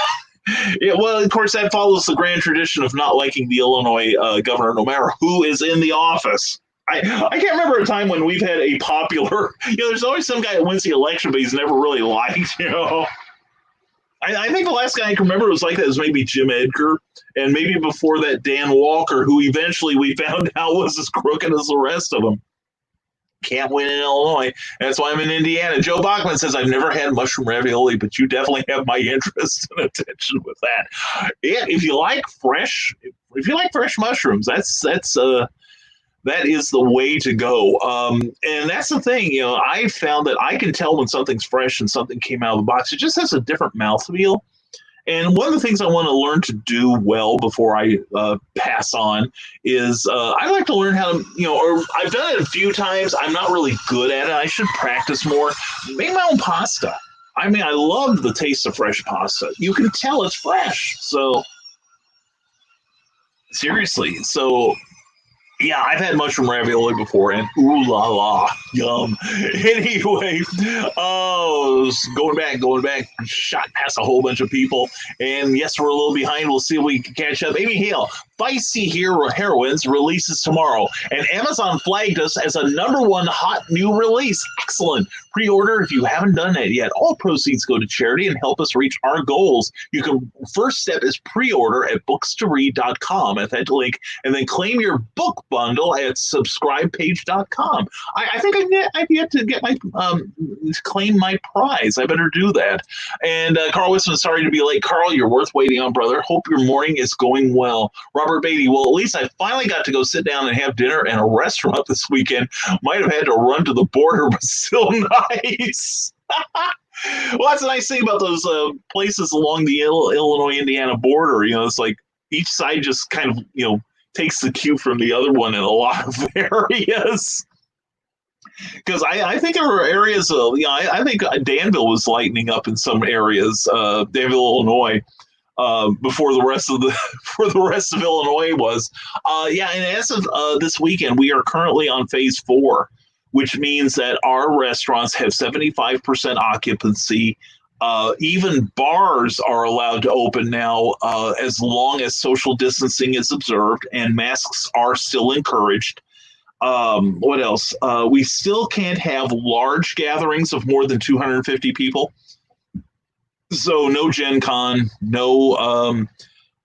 Well, of course, that follows the grand tradition of not liking the Illinois governor, no matter who is in the office. I can't remember a time when we've had a popular, there's always some guy that wins the election, but he's never really liked, I think the last guy I can remember was like that was maybe Jim Edgar, and maybe before that Dan Walker, who eventually we found out was as crooked as the rest of them. Can't win in Illinois. That's why I'm in Indiana. Joe Bachman says, I've never had mushroom ravioli, but you definitely have my interest and attention with that. Yeah, if you like fresh mushrooms, that is the way to go. And that's the thing, I found that I can tell when something's fresh and something came out of the box. It just has a different mouthfeel. And one of the things I want to learn to do well before I pass on is I like to learn how to, or I've done it a few times. I'm not really good at it. I should practice more. Make my own pasta. I mean, I love the taste of fresh pasta. You can tell it's fresh. So, seriously. So, Yeah, I've had mushroom ravioli before, and ooh la la, yum. Anyway, going back, shot past a whole bunch of people, and yes, we're a little behind. We'll see if we can catch up. Amy Hale, Feisty Hero Heroines releases tomorrow, and Amazon flagged us as a #1 hot new release. Excellent. Pre-order if you haven't done that yet. All proceeds go to charity and help us reach our goals. You can first step is pre-order at bookstoread.com at that link, and then claim your book bundle at subscribepage.com. I think I've yet to get my claim my prize. I better do that. And Carl Wisman, sorry to be late. Carl, you're worth waiting on, brother. Hope your morning is going well. Robert Beatty, well, at least I finally got to go sit down and have dinner in a restaurant this weekend. Might have had to run to the border, but still nice. Well, that's the nice thing about those places along the Illinois-Indiana border. You know, it's like each side just kind of, takes the cue from the other one in a lot of areas. Because I think there were areas, I think Danville was lightening up in some areas, Danville, Illinois, before the rest of Illinois was. And as of this weekend, we are currently on phase 4, which means that our restaurants have 75% occupancy. Even bars are allowed to open now as long as social distancing is observed and masks are still encouraged. What else? We still can't have large gatherings of more than 250 people. So no Gen Con, no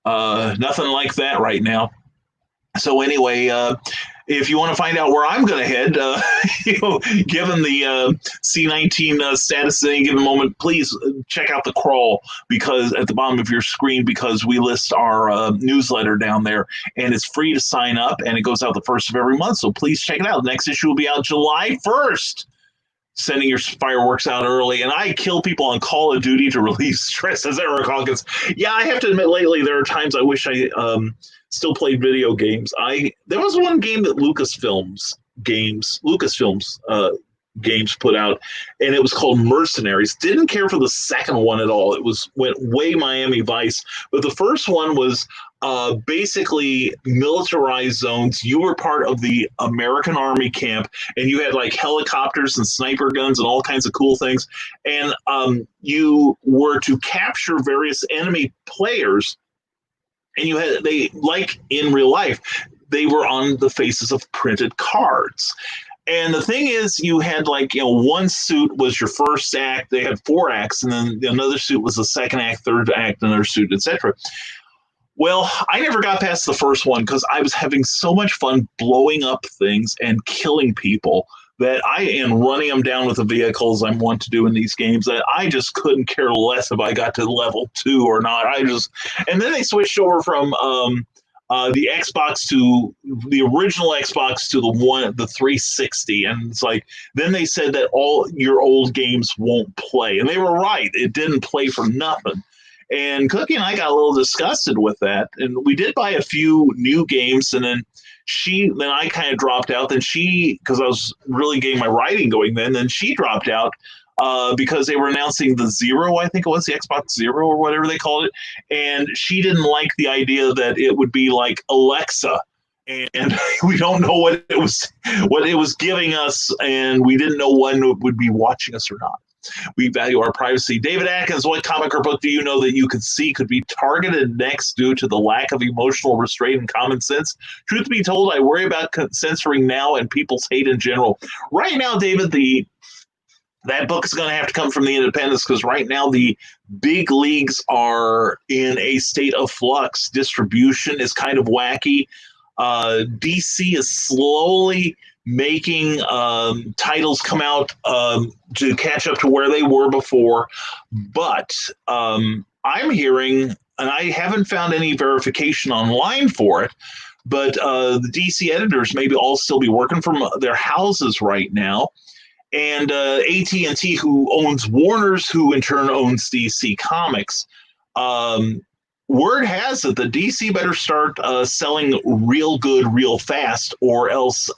nothing like that right now. So anyway, if you want to find out where I'm going to head, given the C-19 status at any given moment, please check out the crawl because at the bottom of your screen, because we list our newsletter down there, and it's free to sign up, and it goes out the first of every month. So please check it out. The next issue will be out July 1st. Sending your fireworks out early, and I kill people on Call of Duty to relieve stress, as Eric Hawkins. Yeah, I have to admit, lately there are times I wish I still played video games. There was one game that Lucasfilms games put out, and it was called Mercenaries. Didn't care for the second one at all. It went way Miami Vice, but the first one was basically militarized zones. You were part of the American Army camp, and you had like helicopters and sniper guns and all kinds of cool things. And you were to capture various enemy players, and they like in real life, they were on the faces of printed cards. And the thing is, you had one suit was your first act. They had 4 acts, and then another suit was the second act, third act, another suit, etc. Well, I never got past the first one because I was having so much fun blowing up things and killing people that and running them down with the vehicles I want to do in these games, that I just couldn't care less if I got to level 2 or not. And then they switched over from the Xbox to the original Xbox to the 360, and it's like then they said that all your old games won't play, and they were right. It didn't play for nothing. And Cookie and I got a little disgusted with that, and we did buy a few new games, and then I kind of dropped out. Then because I was really getting my writing going then she dropped out because they were announcing the Zero, I think it was the Xbox Zero or whatever they called it, and she didn't like the idea that it would be like Alexa, and we don't know what it was giving us, and we didn't know when it would be watching us or not. We value our privacy. David Atkins, what comic or book do you know that you could see could be targeted next due to the lack of emotional restraint and common sense? Truth be told, I worry about censoring now and people's hate in general. Right now, David, that book is going to have to come from the independents because right now the big leagues are in a state of flux. Distribution is kind of wacky. DC is slowly making titles come out to catch up to where they were before. But I'm hearing, and I haven't found any verification online for it, but the DC editors maybe all still be working from their houses right now. And AT&T, who owns Warner's, who in turn owns DC Comics, word has it that DC better start selling real good, real fast, or else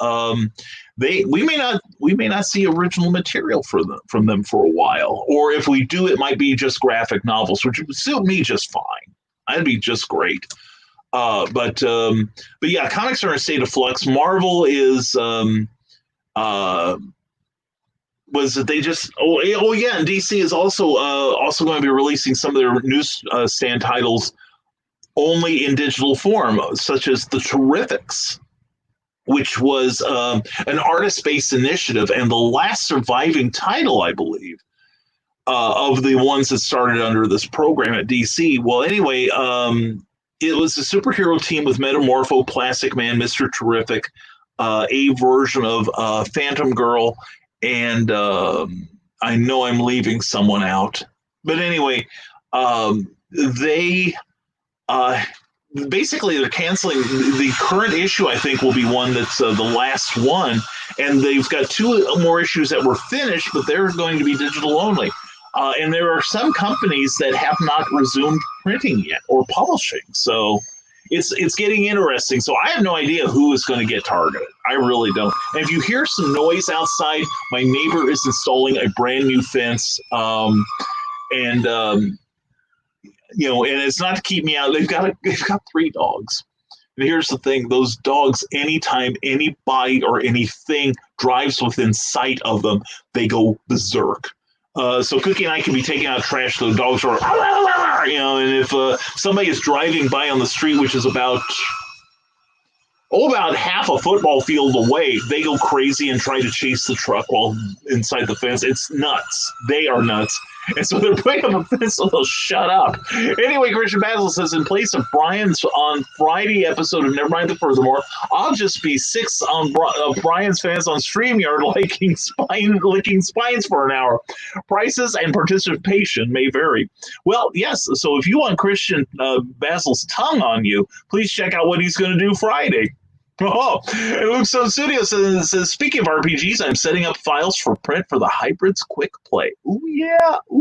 we may not see original material from them for a while. Or if we do, it might be just graphic novels, which would suit me just fine. I'd be just great. But yeah, comics are in a state of flux. Marvel is was that they just yeah, and DC is also going to be releasing some of their newsstand titles only in digital form, such as the Terrifics, which was an artist-based initiative and the last surviving title, I believe, of the ones that started under this program at DC. Well, anyway, it was a superhero team with Metamorpho, Plastic Man, Mr. Terrific, a version of Phantom Girl, and I know I'm leaving someone out. But anyway, they basically they're canceling the current issue. I think will be one that's the last one, and they've got two more issues that were finished, but they're going to be digital only. And there are some companies that have not resumed printing yet or publishing. So it's getting interesting. So I have no idea who is going to get targeted. I really don't. And if you hear some noise outside, my neighbor is installing a brand new fence. And it's not to keep me out. They've got 3 dogs. And here's the thing: those dogs, anytime anybody or anything drives within sight of them, they go berserk. So Cookie and I can be taking out trash. The dogs are, and if somebody is driving by on the street, which is about half a football field away, they go crazy and try to chase the truck while inside the fence. It's nuts. They are nuts. And so they're putting up a fence so they'll shut up. Anyway, Christian Basil says, in place of Brian's on Friday episode of Nevermind the Furthermore, I'll just be 6 on Brian's fans on StreamYard licking spines for an hour. Prices and participation may vary. Well, yes. So if you want Christian Basil's tongue on you, please check out what he's going to do Friday. Oh, and Luke So Studio says, speaking of RPGs, I'm setting up files for print for the Hybrids Quick Play. Ooh,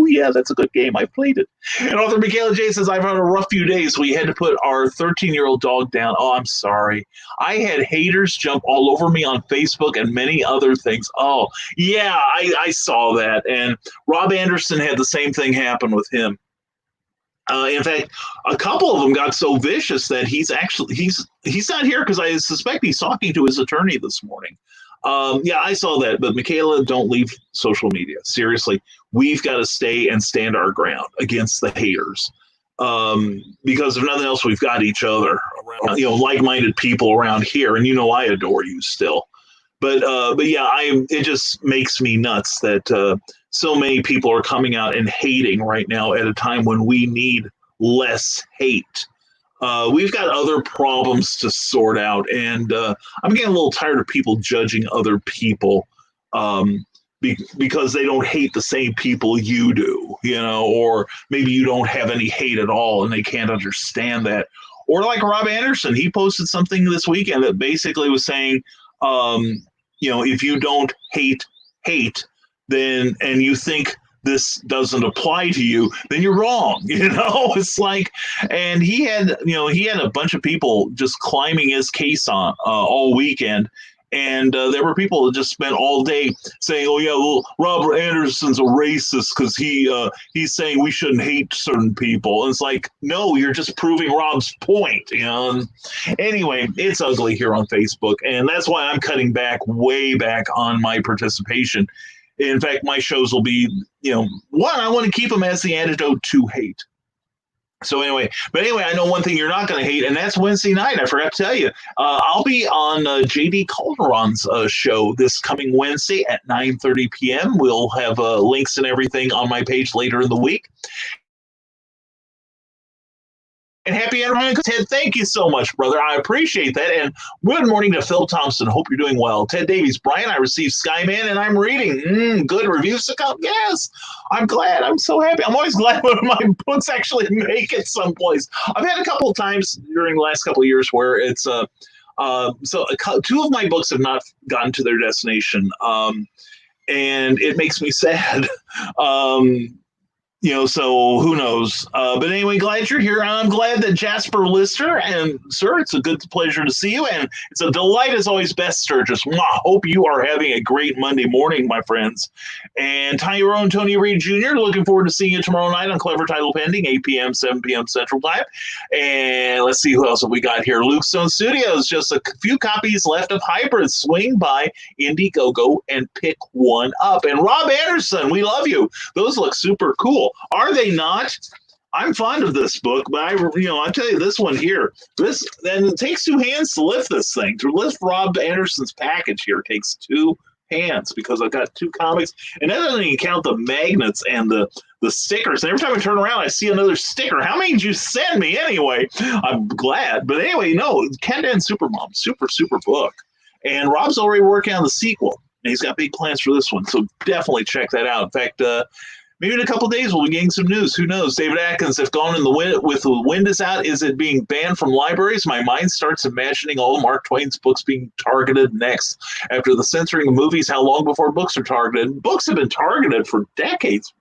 yeah, that's a good game. I played it. And author Michaela J says, I've had a rough few days. We had to put our 13-year-old dog down. Oh, I'm sorry. I had haters jump all over me on Facebook and many other things. Oh, yeah, I saw that. And Rob Anderson had the same thing happen with him. In fact, a couple of them got so vicious that he's not here because I suspect he's talking to his attorney this morning. Yeah, I saw that. But Michaela, don't leave social media. Seriously, we've got to stay and stand our ground against the haters. Because if nothing else, we've got each other around, like-minded people around here. And I adore you still. But yeah, it just makes me nuts that so many people are coming out and hating right now at a time when we need less hate. We've got other problems to sort out, and I'm getting a little tired of people judging other people because they don't hate the same people you do, or maybe you don't have any hate at all and they can't understand that. Or like Rob Anderson, he posted something this weekend that basically was saying, if you don't hate, then, and you think this doesn't apply to you, then you're wrong. It's like, and he had a bunch of people just climbing his case on all weekend. And there were people that just spent all day saying, "Oh yeah, well, Robert Anderson's a racist because he's saying we shouldn't hate certain people." And it's like, no, you're just proving Rob's point. And anyway, it's ugly here on Facebook, and that's why I'm cutting way back on my participation. In fact, my shows will be, one, I want to keep them as the antidote to hate. So anyway, I know one thing you're not going to hate, and that's Wednesday night. I forgot to tell you, I'll be on JD Calderon's show this coming Wednesday at 9:30 p.m. We'll have links and everything on my page later in the week. And happy anniversary, Ted. Thank you so much, brother. I appreciate that. And good morning to Phil Thompson. Hope you're doing well. Ted Davies, Brian, I received Skyman and I'm reading. Good reviews to come. Yes, I'm glad. I'm so happy. I'm always glad when my books actually make it someplace. I've had a couple of times during the last couple of years where it's two of my books have not gotten to their destination. And it makes me sad. So who knows? But anyway, glad you're here. I'm glad that Jasper Lister, and sir, it's a good pleasure to see you. And it's a delight as always, Best Sturgis. Hope you are having a great Monday morning, my friends. And Tyrone Tony Reed Jr., looking forward to seeing you tomorrow night on Clever Title Pending, 8 p.m., 7 p.m. Central Time. And let's see who else have we got here. Luke Stone Studios, just a few copies left of Hybrid. Swing by Indiegogo and pick one up. And Rob Anderson, we love you. Those look super cool. Are they not? I'm fond of this book, but I tell you, this one here, and it takes two hands to lift this thing. To lift Rob Anderson's package here takes two hands because I've got two comics, and that doesn't even count the magnets and the stickers. And every time I turn around, I see another sticker. How many did you send me anyway? I'm glad, but anyway, Kenda and Supermom, super book, and Rob's already working on the sequel, and he's got big plans for this one, so definitely check that out. In fact, maybe in a couple of days we'll be getting some news. Who knows? David Atkins, if Gone in the Wind with the Wind is out, is it being banned from libraries? My mind starts imagining all of Mark Twain's books being targeted next. After the censoring of movies, how long before books are targeted? Books have been targeted for decades.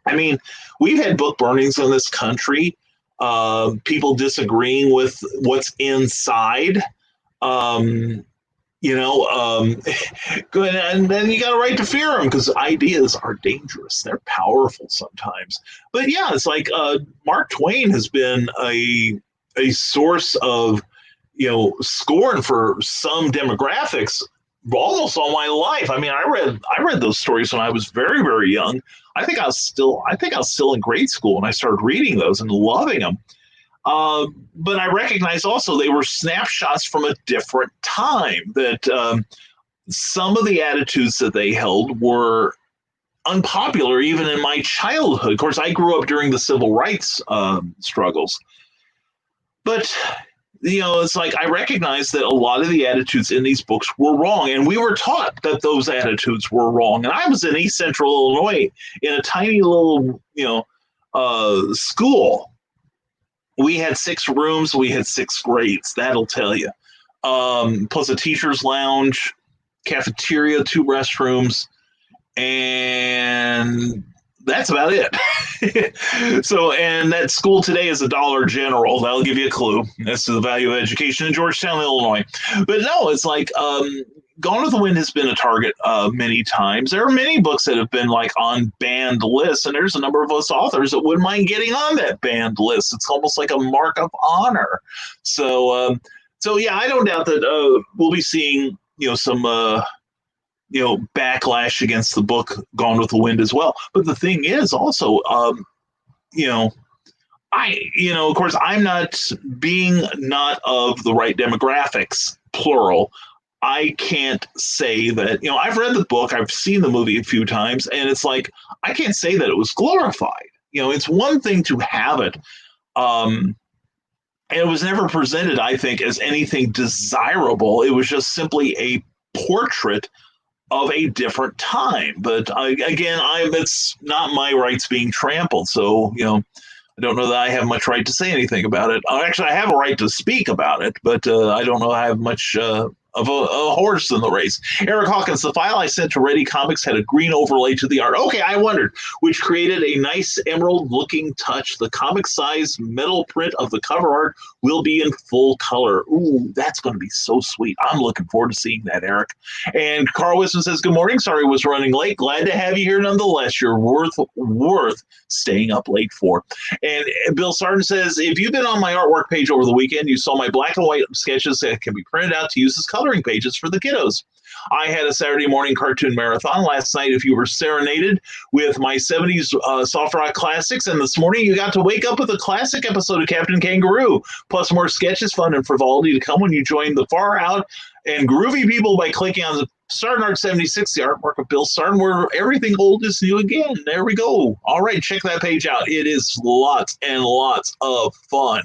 I mean, we've had book burnings in this country, people disagreeing with what's inside. Good, and then you got a right to fear them because ideas are dangerous. They're powerful sometimes. But yeah, it's like Mark Twain has been a source of scorn for some demographics almost all my life. I mean, I read those stories when I was very, very young. I think I was still in grade school when I started reading those and loving them. But I recognize also they were snapshots from a different time, that some of the attitudes that they held were unpopular even in my childhood. Of course, I grew up during the civil rights struggles. But, it's like I recognize that a lot of the attitudes in these books were wrong. And we were taught that those attitudes were wrong. And I was in East Central Illinois in a tiny little, school. We had 6 rooms. We had 6 grades. That'll tell you. Plus a teacher's lounge, cafeteria, 2 restrooms, and that's about it. So, and that school today is a Dollar General. That'll give you a clue as to the value of education in Georgetown, Illinois. But no, it's like Gone with the Wind has been a target many times. There are many books that have been like on banned lists, and there's a number of us authors that wouldn't mind getting on that banned list. It's almost like a mark of honor. So yeah, I don't doubt that we'll be seeing some backlash against the book Gone with the Wind as well. But the thing is also, of course, I'm not of the right demographics, plural. I can't say that, I've read the book, I've seen the movie a few times, and it's like, I can't say that it was glorified. It's one thing to have it. And it was never presented, I think, as anything desirable. It was just simply a portrait of a different time. But it's not my rights being trampled. So, I don't know that I have much right to say anything about it. Actually, I have a right to speak about it, but I don't know I have much of a horse in the race. Eric Hawkins, the file I sent to Ready Comics had a green overlay to the art. Okay, I wondered, which created a nice emerald-looking touch. The comic-size metal print of the cover art will be in full color. Ooh, that's going to be so sweet. I'm looking forward to seeing that, Eric. And Carl Wisman says, good morning. Sorry I was running late. Glad to have you here nonetheless. You're worth staying up late for. And Bill Sarton says, if you've been on my artwork page over the weekend, you saw my black and white sketches that can be printed out to use as coloring pages for the kiddos. I had a Saturday morning cartoon marathon last night. If you were serenaded with my 70s soft rock classics, and this morning you got to wake up with a classic episode of Captain Kangaroo, plus more sketches, fun, and frivolity to come when you join the far out and groovy people by clicking on the Sarton Art 76, the artwork of Bill Sarton, where everything old is new again. There we go. All right, check that page out. It is lots and lots of fun,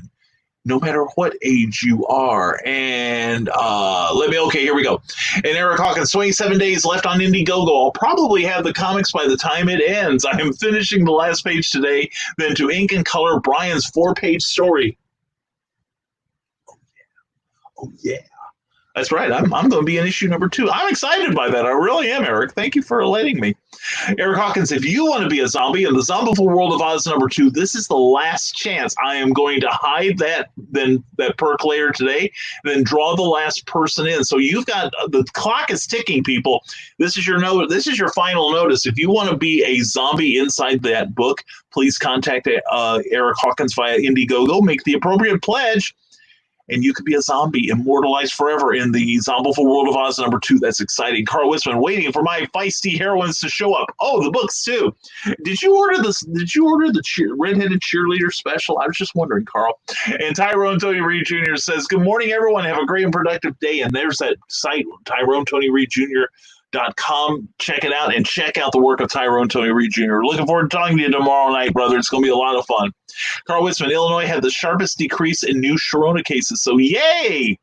no matter what age you are. And here we go. And Eric Hawkins, 27 days left on Indiegogo. I'll probably have the comics by the time it ends. I am finishing the last page today, then to ink and color Brian's 4-page story. Oh, yeah. That's right. I'm going to be in issue number 2. I'm excited by that. I really am, Eric. Thank you for letting me. Eric Hawkins, if you want to be a zombie in the Zombieful World of Oz number 2, this is the last chance. I am going to hide that percolator today, then draw the last person in. So you've got the clock is ticking, people. This is your note. This is your final notice. If you want to be a zombie inside that book, please contact Eric Hawkins via Indiegogo. Make the appropriate pledge, and you could be a zombie immortalized forever in the Zombieful World of Oz number 2. That's exciting. Carl Wisman, waiting for my feisty heroines to show up. Oh, the books too. Did you order this? Did you order the redheaded cheerleader special? I was just wondering, Carl. And Tyrone Tony Reed Jr. says, "Good morning, everyone. Have a great and productive day." And there's that site, TyroneTonyReedJr.com. Check it out and check out the work of Tyrone Tony Reed Jr. Looking forward to talking to you tomorrow night, brother. It's going to be a lot of fun. Carl Witzman, Illinois had the sharpest decrease in new Sharona cases. So yay!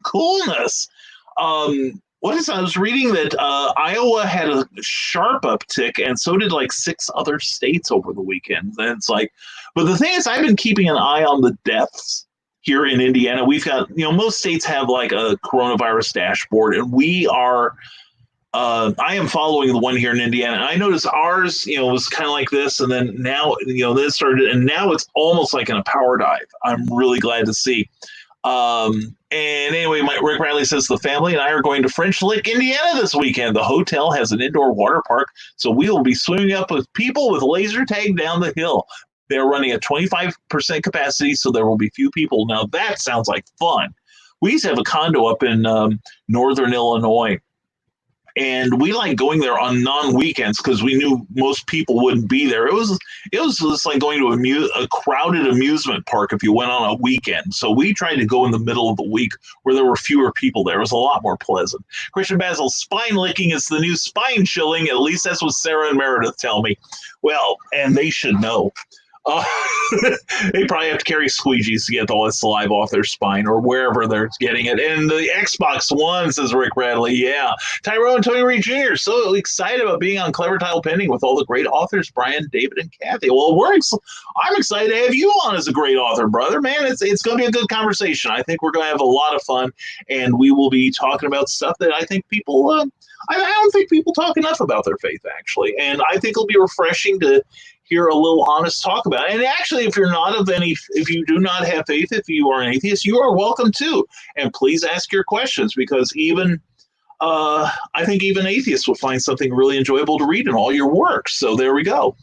Coolness. I was reading that Iowa had a sharp uptick, and so did like 6 other states over the weekend. And it's like, but the thing is, I've been keeping an eye on the deaths here in Indiana. We've got, most states have like a coronavirus dashboard, and we are. I am following the one here in Indiana, and I noticed ours, was kind of like this, and then now, this started, and now it's almost like in a power dive. I'm really glad to see. And anyway, Rick Riley says the family and I are going to French Lick, Indiana this weekend. The hotel has an indoor water park, so we will be swimming up with people with laser tag down the hill. They're running at 25% capacity, so there will be few people. Now that sounds like fun. We used to have a condo up in northern Illinois, and we like going there on non-weekends because we knew most people wouldn't be there. It was just like going to a crowded amusement park if you went on a weekend. So we tried to go in the middle of the week where there were fewer people there. It was a lot more pleasant. Christian Basil, spine licking is the new spine chilling. At least that's what Sarah and Meredith tell me. Well, and they should know. They probably have to carry squeegees to get all the saliva off their spine or wherever they're getting it. And the Xbox One, says Rick Bradley. Yeah. Tyrone Tony Reed Jr. So excited about being on Clever Tile Pending with all the great authors, Brian, David, and Kathy. Well, I'm excited to have you on as a great author, brother. Man, it's going to be a good conversation. I think we're going to have a lot of fun, and we will be talking about stuff that I think people I don't think people talk enough about their faith, actually. And I think it'll be refreshing to hear a little honest talk about it. And actually, if you do not have faith, if you are an atheist, you are welcome too. And please ask your questions, because I think even atheists will find something really enjoyable to read in all your work. So there we go.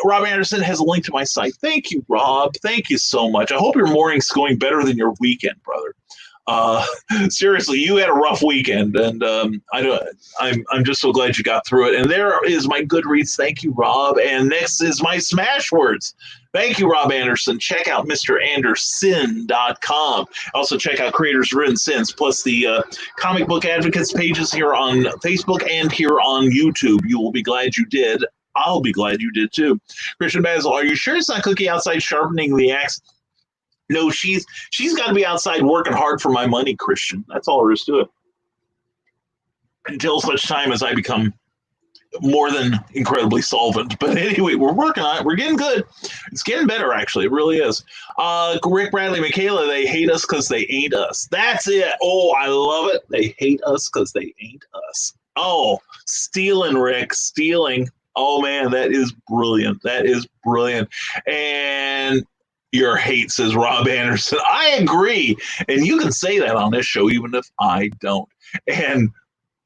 Rob Anderson has a link to my site. Thank you, Rob. Thank you so much. I hope your morning's going better than your weekend, brother. Seriously, you had a rough weekend, and I'm just so glad you got through it. And there is my Goodreads. Thank you, Rob. And next is my Smashwords. Thank you, Rob Anderson. Check out MrAnderson.com. Also check out Creators Written Sins, plus the comic book advocates pages here on Facebook and here on YouTube. You will be glad you did. I'll be glad you did too. Christian Basil, are you sure it's not Cookie outside sharpening the axe? No, she's got to be outside working hard for my money, Christian. That's all there is to it. Until such time as I become more than incredibly solvent. But anyway, we're working on it. We're getting good. It's getting better, actually. It really is. Rick, Bradley, Michaela, they hate us because they ain't us. That's it. Oh, I love it. They hate us because they ain't us. Oh, stealing, Rick. Stealing. Oh, man, that is brilliant. That is brilliant. And your hate, says Rob Anderson. I agree. And you can say that on this show, even if I don't. And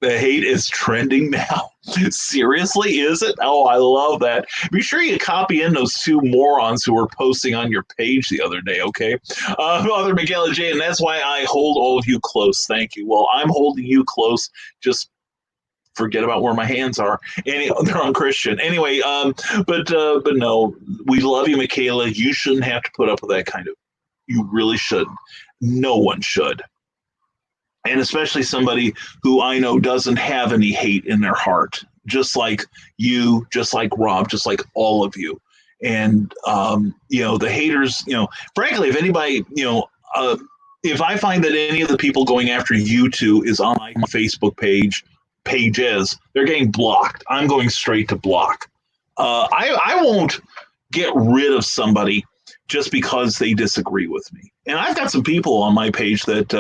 the hate is trending now. Seriously, is it? Oh, I love that. Be sure you copy in those 2 morons who were posting on your page the other day, okay? Mother Michaela J., and that's why I hold all of you close. Thank you. Well, I'm holding you close. Just forget about where my hands are. They're on Christian. Anyway, but no, we love you, Michaela. You shouldn't have to put up with that kind of. You really shouldn't. No one should. And especially somebody who I know doesn't have any hate in their heart, just like you, just like Rob, just like all of you. And, the haters, frankly, if anybody, if I find that any of the people going after you two is on my Facebook pages, they're getting blocked. I'm going straight to block. I won't get rid of somebody just because they disagree with me. And I've got some people on my page that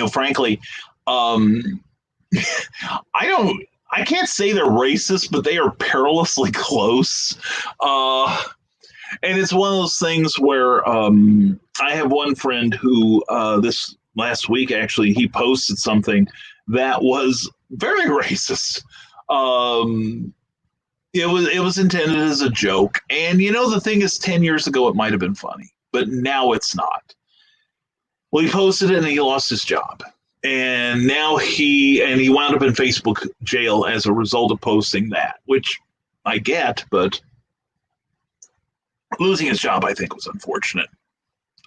frankly, um, I can't say they're racist, but they are perilously close. And it's one of those things where I have one friend who this last week actually he posted something that was very racist. Um, it was intended as a joke, and the thing is, 10 years ago it might have been funny, but now it's not. Well, he posted it and he lost his job, and now he wound up in Facebook jail as a result of posting that, which I get, but losing his job, I think, was unfortunate.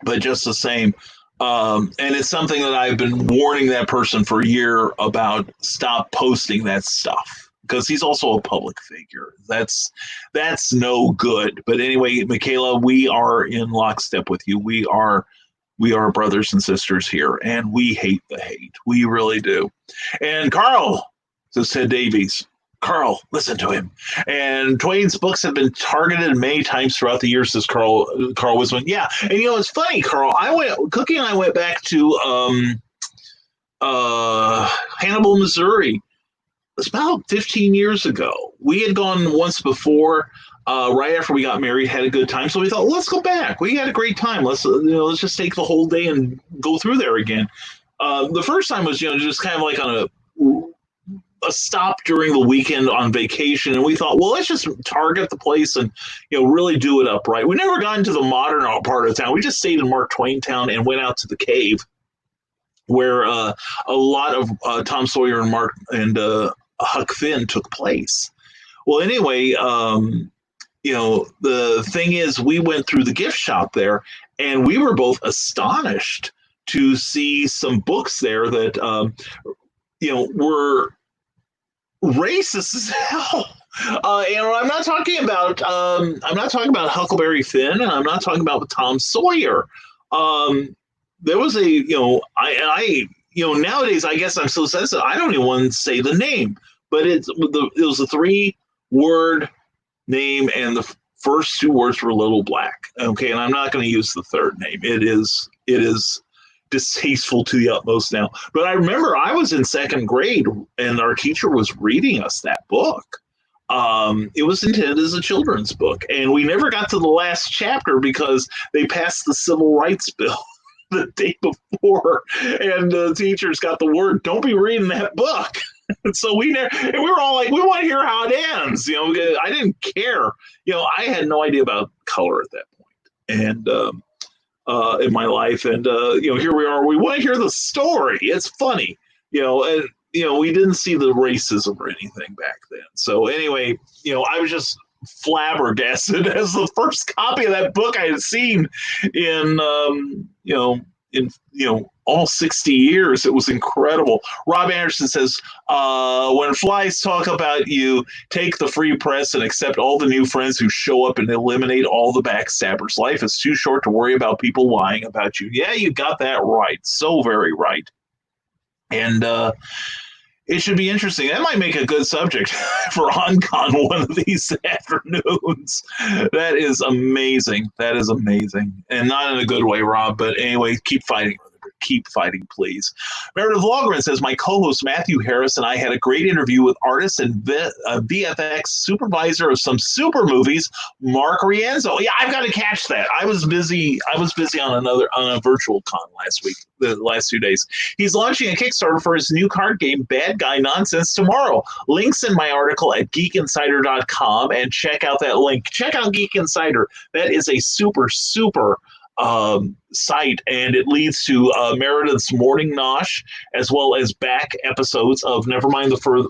But just the same, and it's something that I've been warning that person for a year about. Stop posting that stuff because he's also a public figure. That's no good. But anyway, Michaela, we are in lockstep with you. We are brothers and sisters here, and we hate the hate. We really do. And Carl, says Ted Davies. Carl, listen to him. And Twain's books have been targeted many times throughout the years, says Carl Wisman. Yeah, and it's funny, Carl. Cookie and I went back to Hannibal, Missouri. It's about 15 years ago. We had gone once before, right after we got married, had a good time. So we thought, let's go back. We had a great time. Let's just take the whole day and go through there again. The first time was just kind of like on a stop during the weekend on vacation, and we thought, well, let's just target the place and really do it up right. We never got into the modern part of town. We just stayed in Mark Twain Town and went out to the cave where a lot of Tom Sawyer and Mark and Huck Finn took place. Well, anyway, the thing is, we went through the gift shop there, and we were both astonished to see some books there that were racist as hell. And I'm not talking about Huckleberry Finn, and I'm not talking about Tom Sawyer. There was nowadays I guess I'm so sensitive I don't even want to say the name, but it was a 3-word name, and the first 2 words were Little Black. Okay, and I'm not going to use the third name. It is distasteful to the utmost now. But I remember I was in 2nd grade and our teacher was reading us that book. It was intended as a children's book, and we never got to the last chapter because they passed the Civil Rights Bill the day before, and the teachers got the word, don't be reading that book. And so we were all like, we want to hear how it ends. I didn't care. I had no idea about color at that point. And in my life, and here we are. We want to hear the story. It's funny, and we didn't see the racism or anything back then. So anyway, I was just flabbergasted as the first copy of that book I had seen in all 60 years. It was incredible. Rob Anderson says, when flies talk about you, take the free press and accept all the new friends who show up and eliminate all the backstabbers. Life is too short to worry about people lying about you. Yeah, you got that right. So very right. And it should be interesting. That might make a good subject for OnCon one of these afternoons. That is amazing. That is amazing. And not in a good way, Rob, but anyway, keep fighting. Keep fighting, please. Meredith Logren says, my co-host Matthew Harris and I had a great interview with artist and VFX supervisor of some super movies, Mark Rienzo. Yeah, I've got to catch that. I was busy on a virtual con the last 2 days. He's launching a Kickstarter for his new card game, Bad Guy Nonsense, tomorrow. Links in my article at geekinsider.com, and check out that link. Check out Geek Insider. That is a super site, and it leads to Meredith's Morning Nosh, as well as back episodes of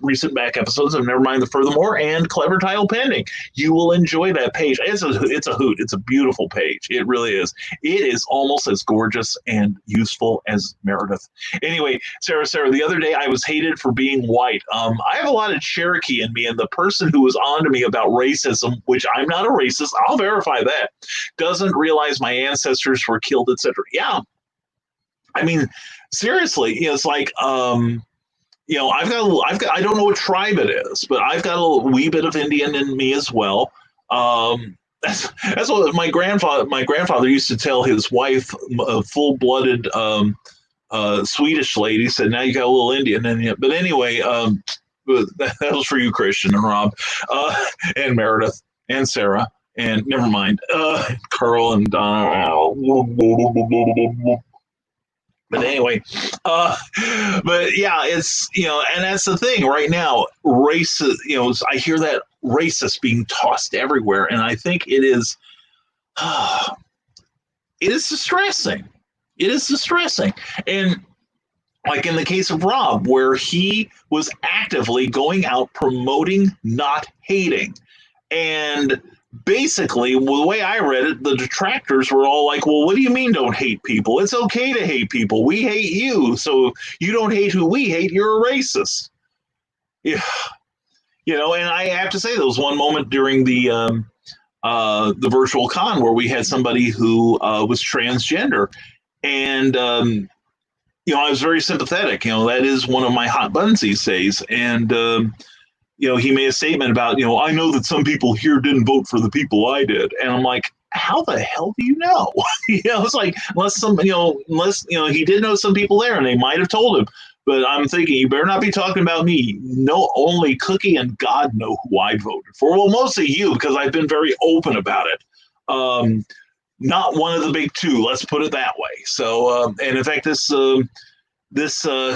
recent back episodes of Nevermind the Furthermore, and Clever Title Pending. You will enjoy that page. It's a hoot. It's a beautiful page. It really is. It is almost as gorgeous and useful as Meredith. Anyway, Sarah, the other day I was hated for being white. I have a lot of Cherokee in me, and the person who was on to me about racism, which I'm not a racist, I'll verify that, doesn't realize my ancestors were killed, etc. Yeah, I mean, seriously, it's like I've got I don't know what tribe it is, but I've got a wee bit of Indian in me as well. That's what my grandfather used to tell his wife, full-blooded Swedish lady said, "Now you got a little Indian in you." But anyway, but that was for you, Christian and Rob, and Meredith and Sarah, and never mind, Carl and Donna. But anyway, but yeah, it's, and that's the thing right now. Race, I hear that racist being tossed everywhere, and I think it is distressing. It is distressing, and like in the case of Rob, where he was actively going out promoting not hating. And basically, the way I read it, the detractors were all like, well, what do you mean don't hate people? It's okay to hate people. We hate you. So you don't hate who we hate. You're a racist. Yeah. And I have to say, there was one moment during the virtual con where we had somebody who was transgender. And, I was very sympathetic. That is one of my hot buttons these days. And, he made a statement about, I know that some people here didn't vote for the people I did. And I'm like, how the hell do you know? It's like, unless he did know some people there and they might have told him. But I'm thinking, you better not be talking about me. No, only Cookie and God know who I voted for. Well, mostly you, because I've been very open about it. Not one of the big two, let's put it that way. So, and in fact, this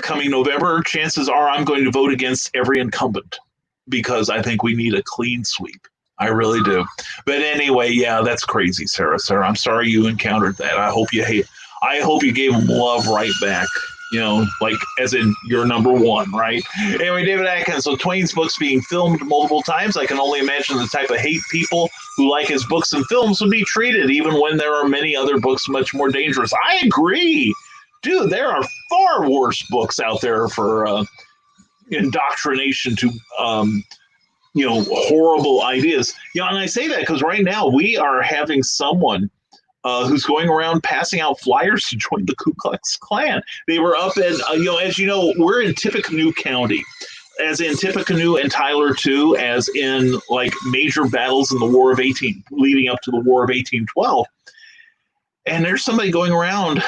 coming November, chances are I'm going to vote against every incumbent because I think we need a clean sweep. I really do. But anyway, yeah, that's crazy, Sarah. Sarah, I'm sorry you encountered that. I hope you gave them love right back. Like as in you're number one, right? Anyway, David Atkins. So Twain's books being filmed multiple times. I can only imagine the type of hate people who like his books and films would be treated, even when there are many other books much more dangerous. I agree. Dude, there are far worse books out there for indoctrination to, horrible ideas. And I say that because right now we are having someone who's going around passing out flyers to join the Ku Klux Klan. They were up at, as you know, we're in Tippecanoe County, as in Tippecanoe and Tyler too, as in like major battles in the leading up to the War of 1812. And there's somebody going around,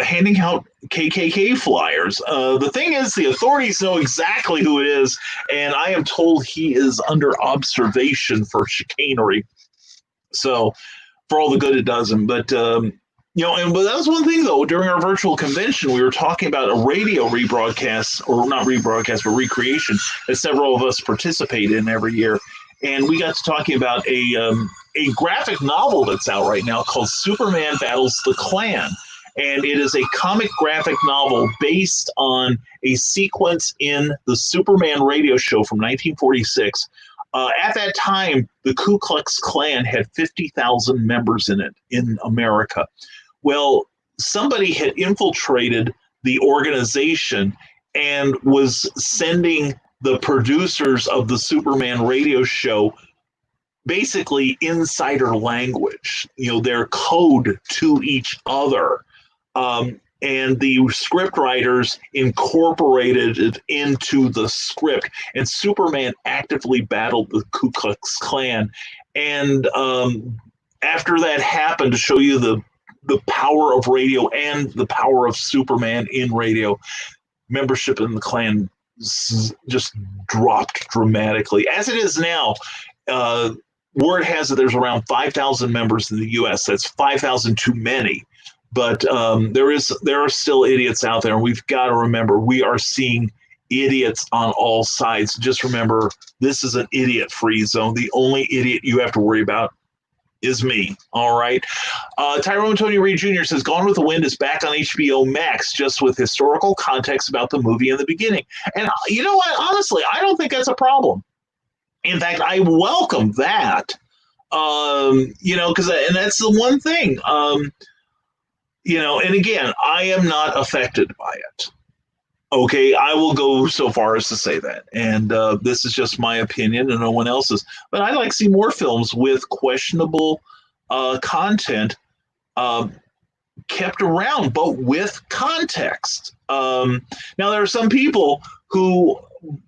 handing out KKK flyers. The thing is, the authorities know exactly who it is, and I am told he is under observation for chicanery. So, for all the good it does him. But, but that was one thing, though, during our virtual convention, we were talking about a radio rebroadcast, or not rebroadcast, but recreation, that several of us participate in every year. And we got to talking about a graphic novel that's out right now called Superman Battles the Klan. And it is a comic graphic novel based on a sequence in the Superman radio show from 1946. At that time, the Ku Klux Klan had 50,000 members in it in America. Well, somebody had infiltrated the organization and was sending the producers of the Superman radio show basically insider language, their code to each other. And the script writers incorporated it into the script. And Superman actively battled the Ku Klux Klan. And after that happened, to show you the power of radio and the power of Superman in radio, membership in the Klan just dropped dramatically. As it is now, word has it there's around 5,000 members in the U.S. That's 5,000 too many. But there are still idiots out there, and we've got to remember we are seeing idiots on all sides. Just remember, this is an idiot-free zone. The only idiot you have to worry about is me. All right. Tyrone Tony Reed Jr. says Gone with the Wind is back on HBO Max, just with historical context about the movie in the beginning. And you know what? Honestly, I don't think that's a problem. In fact, I welcome that. Because and that's the one thing. And again, I am not affected by it. Okay, I will go so far as to say that. And this is just my opinion and no one else's. But I like to see more films with questionable content kept around, but with context. Now, there are some people who,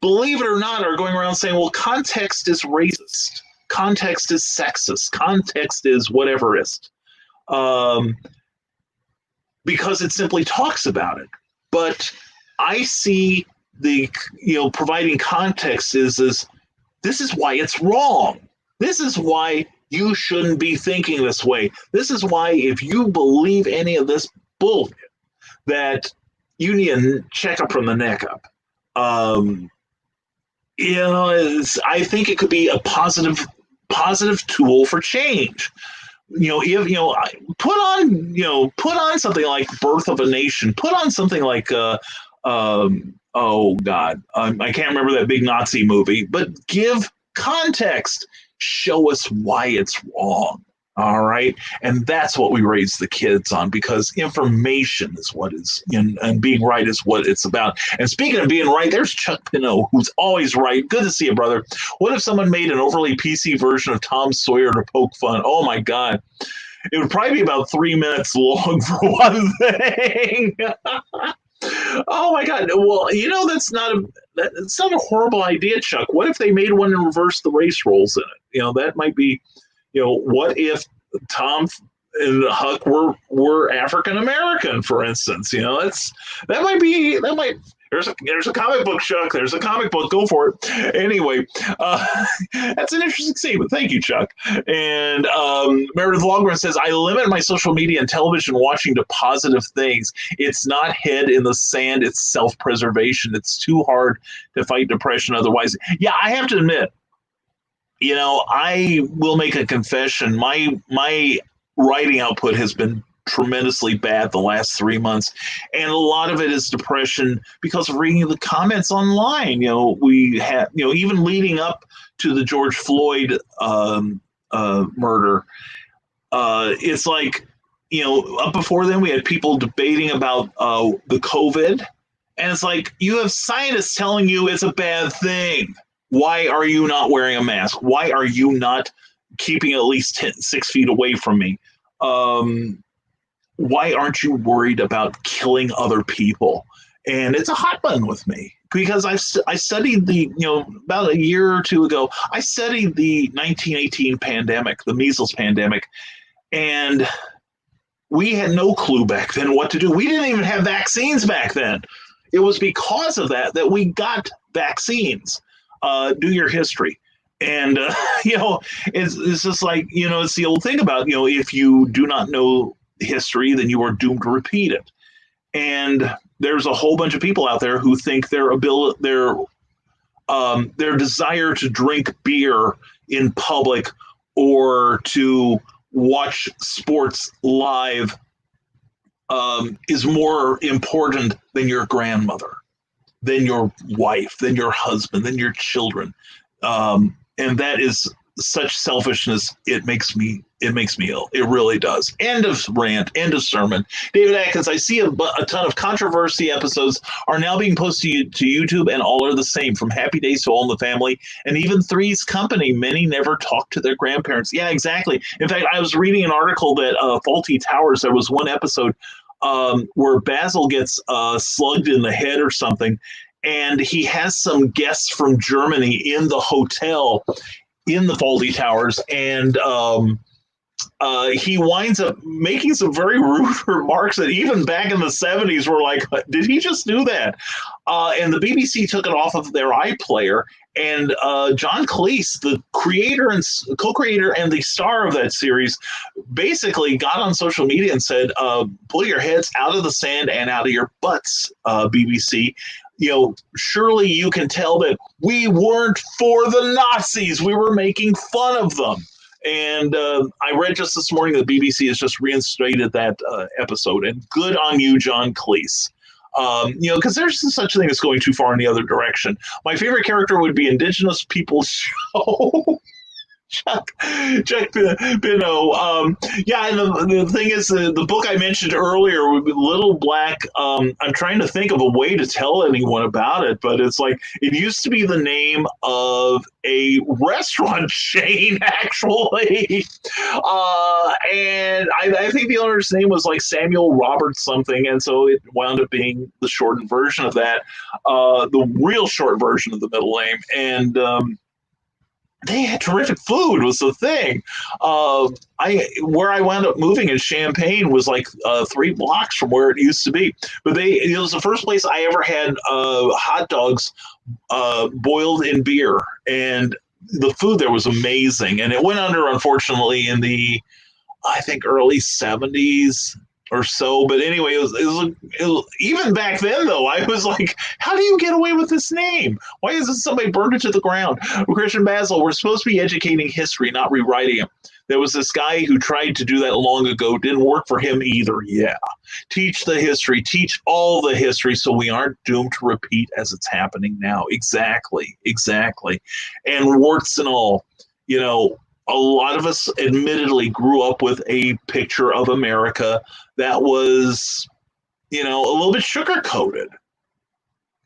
believe it or not, are going around saying, well, context is racist. Context is sexist. Context is whateverist. because it simply talks about it. But I see the, providing context is this is why it's wrong. This is why you shouldn't be thinking this way. This is why if you believe any of this bull, that you need a checkup from the neck up. I think it could be a positive tool for change. If put on something like Birth of a Nation, put on something like oh God, I can't remember that big Nazi movie, but give context, show us why it's wrong. All right. And that's what we raise the kids on, because information is what is, and being right is what it's about. And speaking of being right, there's Chuck Pinot, who's always right. Good to see you, brother. What if someone made an overly PC version of Tom Sawyer to poke fun? Oh my God. It would probably be about 3 minutes long for one thing. Oh my God. Well, that's not a horrible idea, Chuck. What if they made one and reversed the race roles in it? That might be, what if Tom and Huck were African American, for instance? That might. There's a comic book, Chuck. There's a comic book. Go for it. Anyway, that's an interesting statement. Thank you, Chuck. And Meredith Longren says, I limit my social media and television watching to positive things. It's not head in the sand. It's self-preservation. It's too hard to fight depression otherwise. Yeah, I have to admit, I will make a confession. My writing output has been tremendously bad the last 3 months, and a lot of it is depression because of reading the comments online. We had, even leading up to the George Floyd murder, it's like, up before then we had people debating about the COVID, and it's like, you have scientists telling you it's a bad thing. Why are you not wearing a mask? Why are you not keeping at least 6 feet away from me? Why aren't you worried about killing other people? And it's a hot button with me because I studied the, about a year or two ago, I studied the 1918 pandemic, the measles pandemic, and we had no clue back then what to do. We didn't even have vaccines back then. It was because of that we got vaccines. Do your history. And, it's just like, it's the old thing about, if you do not know history, then you are doomed to repeat it. And there's a whole bunch of people out there who think their desire to drink beer in public or to watch sports live is more important than your grandmother, than your wife, than your husband, than your children. And that is such selfishness. It makes me ill. It really does. End of rant. End of sermon. David Atkins, I see a ton of controversy episodes are now being posted to YouTube, and all are the same, from Happy Days to All in the Family, and even Three's Company. Many never talk to their grandparents. Yeah, exactly. In fact, I was reading an article that Faulty Towers, there was one episode where Basil gets slugged in the head or something, and he has some guests from Germany in the hotel in the Faulty Towers, and he winds up making some very rude remarks that even back in the 70s were like, did he just do that? And the BBC took it off of their iPlayer, and John Cleese, the creator and co-creator and the star of that series, basically got on social media and said, pull your heads out of the sand and out of your butts, BBC. Surely you can tell that we weren't for the Nazis. We were making fun of them. And I read just this morning that the BBC has just reinstated that episode. And good on you, John Cleese. Because there's such a thing as going too far in the other direction. My favorite character would be Indigenous Peoples Show. Chuck Pinot. Yeah, and the thing is, the book I mentioned earlier, Little Black, I'm trying to think of a way to tell anyone about it, but it's like, it used to be the name of a restaurant chain, actually. And I think the owner's name was like Samuel Robert something, and so it wound up being the shortened version of that, the real short version of the middle name. And they had terrific food was the thing. Where I wound up moving in Champaign was like 3 blocks from where it used to be. But it was the first place I ever had hot dogs boiled in beer, and the food there was amazing. And it went under, unfortunately, in the I think early '70s or so. But anyway, it was even back then though. I was like, how do you get away with this name? Why isn't somebody burned it to the ground? Well, Christian Basil, we're supposed to be educating history, not rewriting it. There was this guy who tried to do that long ago. Didn't work for him either. Yeah. Teach the history, teach all the history so we aren't doomed to repeat as it's happening now. Exactly. Exactly. And warts and all, you know, a lot of us admittedly grew up with a picture of America that was, you know, a little bit sugar coated,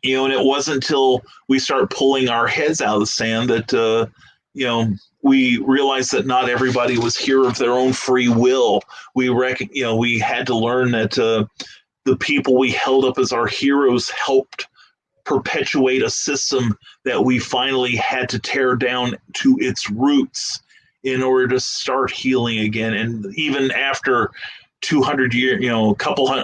you know, and it wasn't until we start pulling our heads out of the sand that, you know, we realized that not everybody was here of their own free will. You know, we had to learn that the people we held up as our heroes helped perpetuate a system that we finally had to tear down to its roots in order to start healing again. And even after 200 years, you know,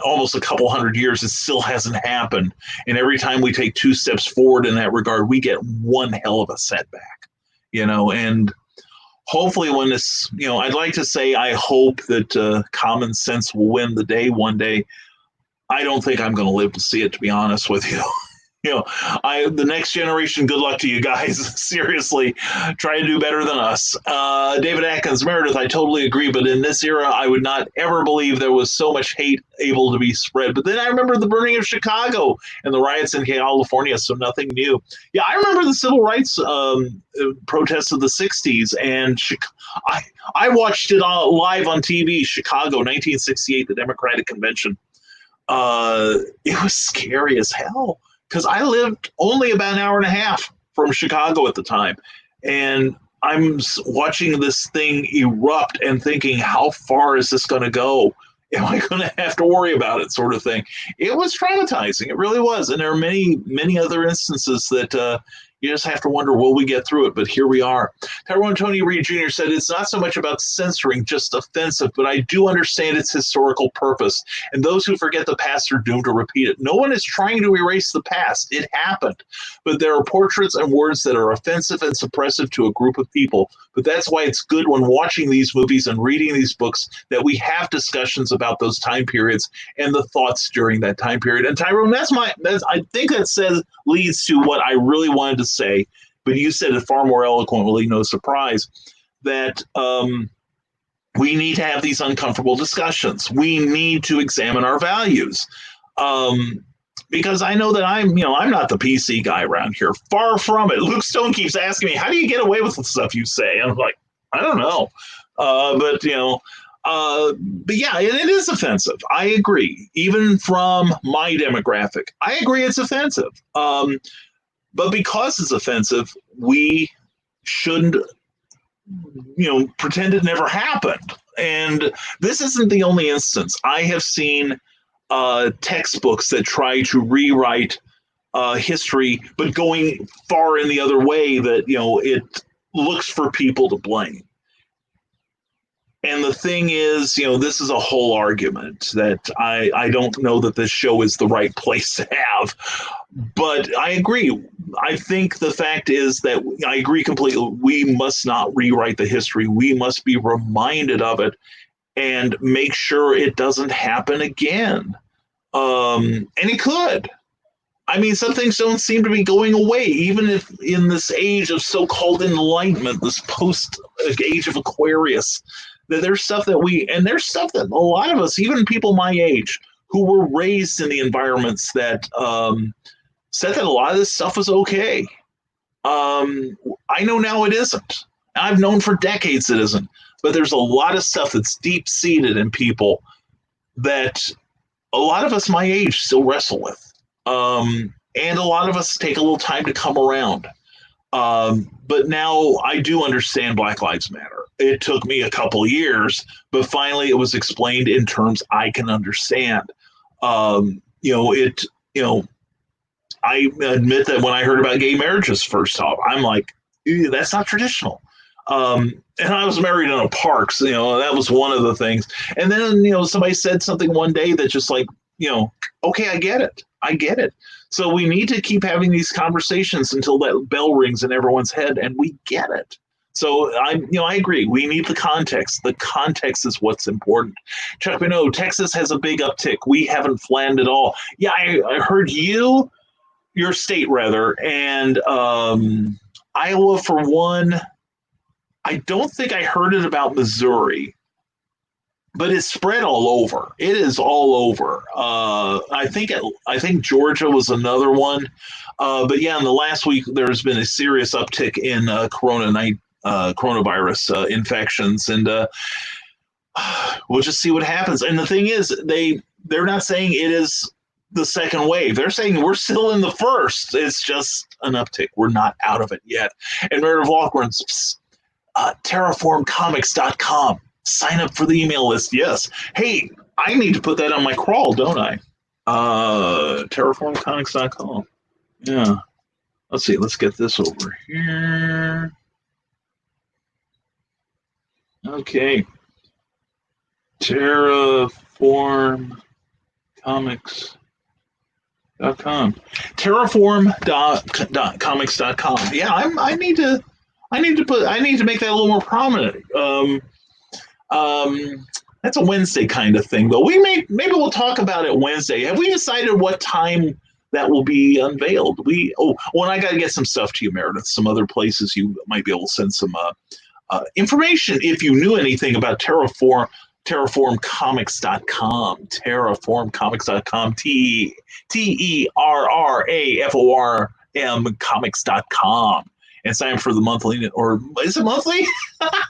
almost a couple hundred years, it still hasn't happened. And every time we take 2 steps forward in that regard, we get one hell of a setback, you know. And hopefully when this, you know, I'd like to say I hope that common sense will win the day one day. I don't think I'm going to live to see it, to be honest with you. You know, the next generation, good luck to you guys. Seriously, try to do better than us. David Atkins, Meredith, I totally agree. But in this era, I would not ever believe there was so much hate able to be spread. But then I remember the burning of Chicago and the riots in California, so nothing new. Yeah, I remember the civil rights protests of the 60s, and I watched it live on TV, Chicago, 1968, the Democratic Convention. It was scary as hell, because I lived only about an hour and a half from Chicago at the time. And I'm watching this thing erupt and thinking, how far is this going to go? Am I going to have to worry about it, sort of thing? It was traumatizing. It really was. And there are many, many other instances that you just have to wonder, will we get through it? But here we are. Tyrone Tony Reed Jr. said, it's not so much about censoring, just offensive, but I do understand its historical purpose. And those who forget the past are doomed to repeat it. No one is trying to erase the past. It happened. But there are portraits and words that are offensive and suppressive to a group of people. But that's why it's good when watching these movies and reading these books that we have discussions about those time periods and the thoughts during that time period. And Tyrone, I think that leads to what I really wanted to say, but you said it far more eloquently, no surprise, that we need to have these uncomfortable discussions. We need to examine our values. Because I know that I'm not the PC guy around here. Far from it. Luke Stone keeps asking me, how do you get away with the stuff you say? And I'm like, I don't know. But yeah, it is offensive. I agree. Even from my demographic, I agree it's offensive. But because it's offensive, we shouldn't, pretend it never happened. And this isn't the only instance. I have seen textbooks that try to rewrite history, but going far in the other way, that, it looks for people to blame. And the thing is, this is a whole argument that I don't know that this show is the right place to have. But I agree. I think the fact is that I agree completely. We must not rewrite the history. We must be reminded of it and make sure it doesn't happen again. And it could. I mean, some things don't seem to be going away, even if in this age of so-called enlightenment, this post-age of Aquarius, that there's stuff there's stuff that a lot of us, even people my age, who were raised in the environments that said that a lot of this stuff was okay. I know now it isn't. I've known for decades it isn't. But there's a lot of stuff that's deep-seated in people that a lot of us my age still wrestle with. And a lot of us take a little time to come around. But now I do understand Black Lives Matter. It took me a couple years, but finally it was explained in terms I can understand. I admit that when I heard about gay marriages first off, I'm like, That's not traditional. And I was married in a park, so, that was one of the things. And then, somebody said something one day that just like, okay, I get it. I get it. So we need to keep having these conversations until that bell rings in everyone's head and we get it. So I agree. We need the context. The context is what's important. Chuck Pino, Texas has a big uptick. We haven't flattened at all. Yeah, I heard your state rather, and Iowa for one. I don't think I heard it about Missouri, but it's spread all over. It is all over. I think Georgia was another one, but yeah, in the last week there's been a serious uptick in coronavirus infections, and we'll just see what happens. And the thing is, they're not saying it is the second wave. They're saying we're still in the first. It's just an uptick. We're not out of it yet. And Meredith Loughran's terraformcomics.com. Sign up for the email list. Yes. Hey, I need to put that on my crawl, don't I? Terraformcomics.com. Yeah. Let's see. Let's get this over here. Okay. Terraformcomics.com. Terraform.comics.com. Yeah, I need to make that a little more prominent. That's a Wednesday kind of thing, though. Maybe we'll talk about it Wednesday. Have we decided what time that will be unveiled? And I got to get some stuff to you, Meredith. Some other places you might be able to send some information if you knew anything about terraformcomics.com. Terraformcomics.com. TERRAFORM comics.com. And sign for the monthly, or is it monthly?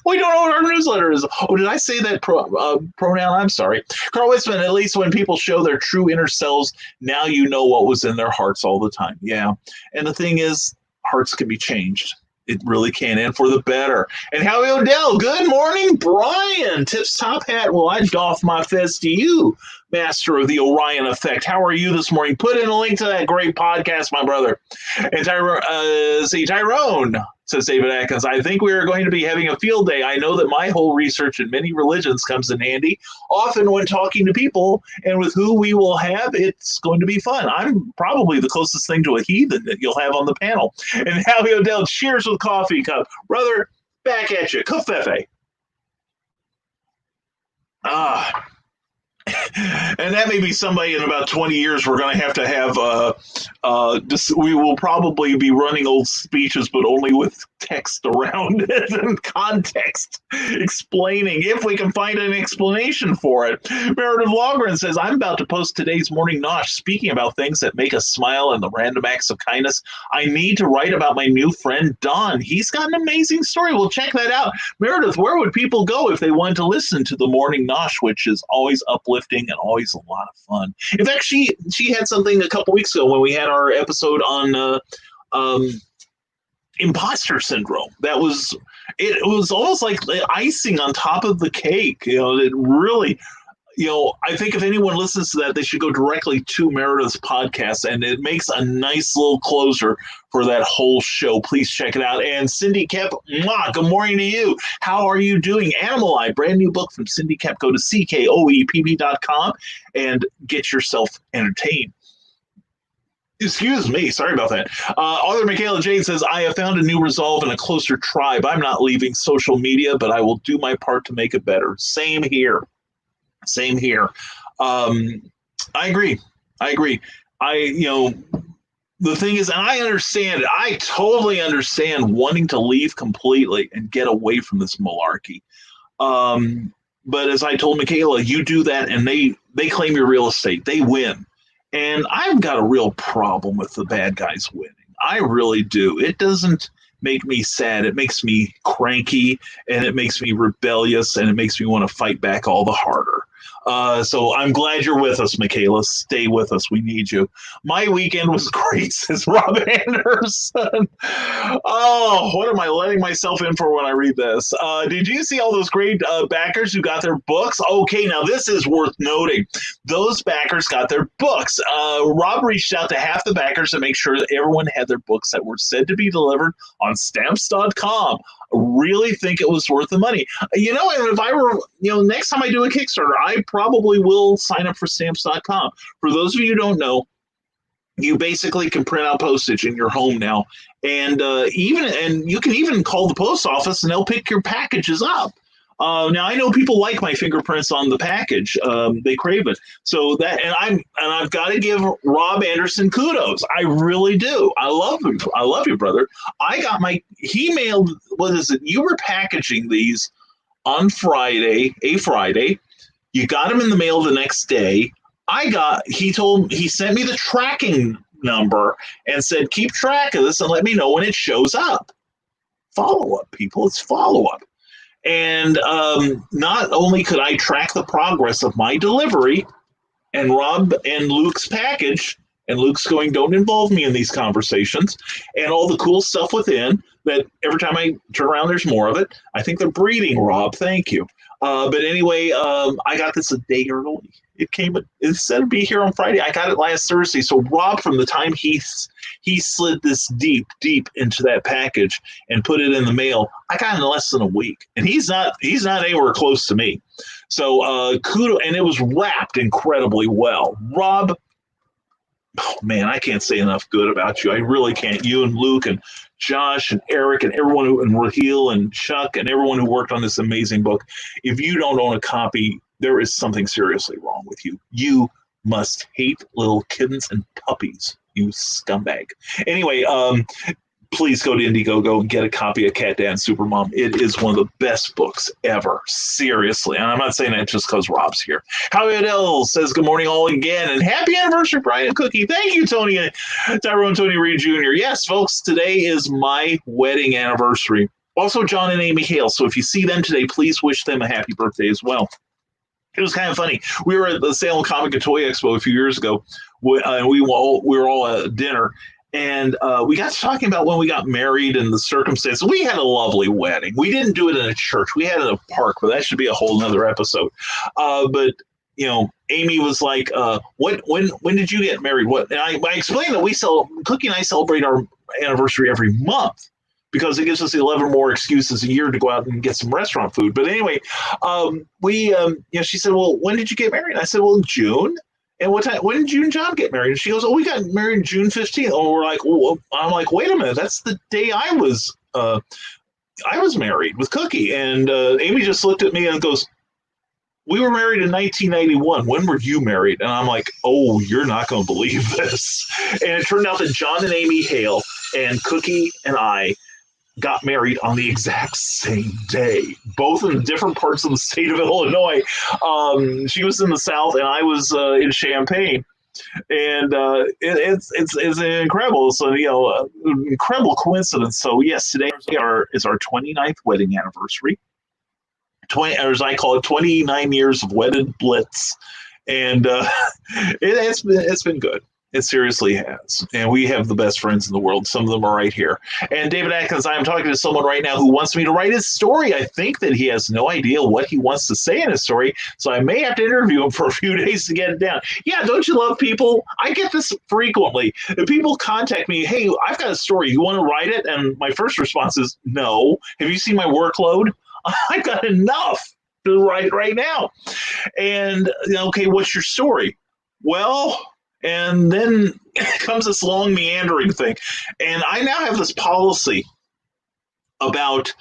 We don't know what our newsletter is. Oh, did I say that pronoun? I'm sorry. Carl Witzman, at least when people show their true inner selves, now you know what was in their hearts all the time. Yeah. And the thing is, hearts can be changed. It really can, and for the better. And Howie Odell, good morning, Brian. Tips top hat. Well, I doff my fez to you, master of the Orion effect. How are you this morning? Put in a link to that great podcast, my brother. And Tyrone, says David Atkins, I think we are going to be having a field day. I know that my whole research in many religions comes in handy. Often when talking to people and with who we will have, it's going to be fun. I'm probably the closest thing to a heathen that you'll have on the panel. And Howie Odell, cheers with coffee cup. Brother, back at you. Kofefe. And that may be somebody in about 20 years we're going to have we will probably be running old speeches, but only with text around it and context explaining, if we can find an explanation for it. Meredith Longren says, I'm about to post today's morning nosh speaking about things that make us smile and the random acts of kindness. I need to write about my new friend, Don. He's got an amazing story. We'll check that out. Meredith, where would people go if they wanted to listen to the morning nosh, which is always uplifting and always a lot of fun? In fact, she had something a couple weeks ago when we had our episode on imposter syndrome. It was almost like icing on top of the cake. It really, I think if anyone listens to that, they should go directly to Meredith's podcast, and it makes a nice little closer for that whole show. Please check it out. And Cindy Kemp, good morning to you. How are you doing? Animal Eye, brand new book from Cindy Kemp. Go to CKOEPB.com and get yourself entertained. Excuse me. Sorry about that. Author Michaela Jade says, I have found a new resolve and a closer tribe. I'm not leaving social media, but I will do my part to make it better. Same here. I agree. The thing is, and I understand it. I totally understand wanting to leave completely and get away from this malarkey. But as I told Michaela, you do that and they claim your real estate. They win. And I've got a real problem with the bad guys winning. I really do. It doesn't make me sad. It makes me cranky, and it makes me rebellious, and it makes me want to fight back all the harder. So I'm glad you're with us, Michaela. Stay with us. We need you. My weekend was great, says Rob Anderson. Oh, what am I letting myself in for when I read this? Did you see all those great backers who got their books? Okay, now this is worth noting. Those backers got their books. Rob reached out to half the backers to make sure that everyone had their books that were said to be delivered on stamps.com. Really think it was worth the money. You know, and if I were, next time I do a Kickstarter, I probably will sign up for stamps.com. For those of you who don't know, you basically can print out postage in your home now, and you can even call the post office and they'll pick your packages up. Now I know people like my fingerprints on the package; they crave it. So that, and I've got to give Rob Anderson kudos. I really do. I love him. I love you, brother. He mailed. What is it? You were packaging these on Friday, You got them in the mail the next day. He sent me the tracking number and said, keep track of this and let me know when it shows up. Follow up, people. It's follow up. And not only could I track the progress of my delivery and Rob and Luke's package, and Luke's going, don't involve me in these conversations, and all the cool stuff within that every time I turn around, there's more of it. I think they're breeding, Rob. Thank you. But anyway, I got this a day early. It said to be here on Friday. I got it last Thursday. So Rob, from the time he slid this deep into that package and put it in the mail, I got it in less than a week. And he's not anywhere close to me. So kudos, and it was wrapped incredibly well. Rob, oh man, I can't say enough good about you. I really can't. You and Luke and Josh and Eric and everyone and Raheel and Chuck and everyone who worked on this amazing book. If you don't own a copy, there is something seriously wrong with you. You must hate little kittens and puppies, you scumbag. Anyway, please go to Indiegogo and get a copy of Cat Dad and Supermom. It is one of the best books ever. Seriously. And I'm not saying that just because Rob's here. Howard L says, good morning all again. And happy anniversary, Brian and Cookie. Thank you, Tony. Tyrone Tony Reed Jr. Yes, folks, today is my wedding anniversary. Also, John and Amy Hale. So if you see them today, please wish them a happy birthday as well. It was kind of funny. We were at the Salem Comic and Toy Expo a few years ago, and we were all at dinner. And we got to talking about when we got married and the circumstances. We had a lovely wedding. We didn't do it in a church. We had it in a park, but that should be a whole nother episode. But Amy was like, when did you get married? What? And I explained that Cookie and I celebrate our anniversary every month because it gives us 11 more excuses a year to go out and get some restaurant food. But anyway, she said, well, when did you get married? And I said, well, in June. And what time? When did you and John get married? And she goes, "Oh, we got married June 15th." Oh, we're like, well, I'm like, wait a minute, that's the day I was married with Cookie. And Amy just looked at me and goes, "We were married in 1991. When were you married?" And I'm like, "Oh, you're not going to believe this." And it turned out that John and Amy Hale and Cookie and I got married on the exact same day, both in different parts of the state of Illinois. She was in the South and I was in Champaign, and it's incredible. So incredible coincidence. So yes, today is our 29th wedding anniversary. 20, or as I call it, 29 years of wedded blitz, and it's been good. It seriously has. And we have the best friends in the world. Some of them are right here. And David Atkins, I am talking to someone right now who wants me to write his story. I think that he has no idea what he wants to say in his story, so I may have to interview him for a few days to get it down. Yeah, don't you love people? I get this frequently. If people contact me, hey, I've got a story. You want to write it? And my first response is, no. Have you seen my workload? I've got enough to write right now. And, okay, what's your story? Well... And then comes this long meandering thing. And I now have this policy about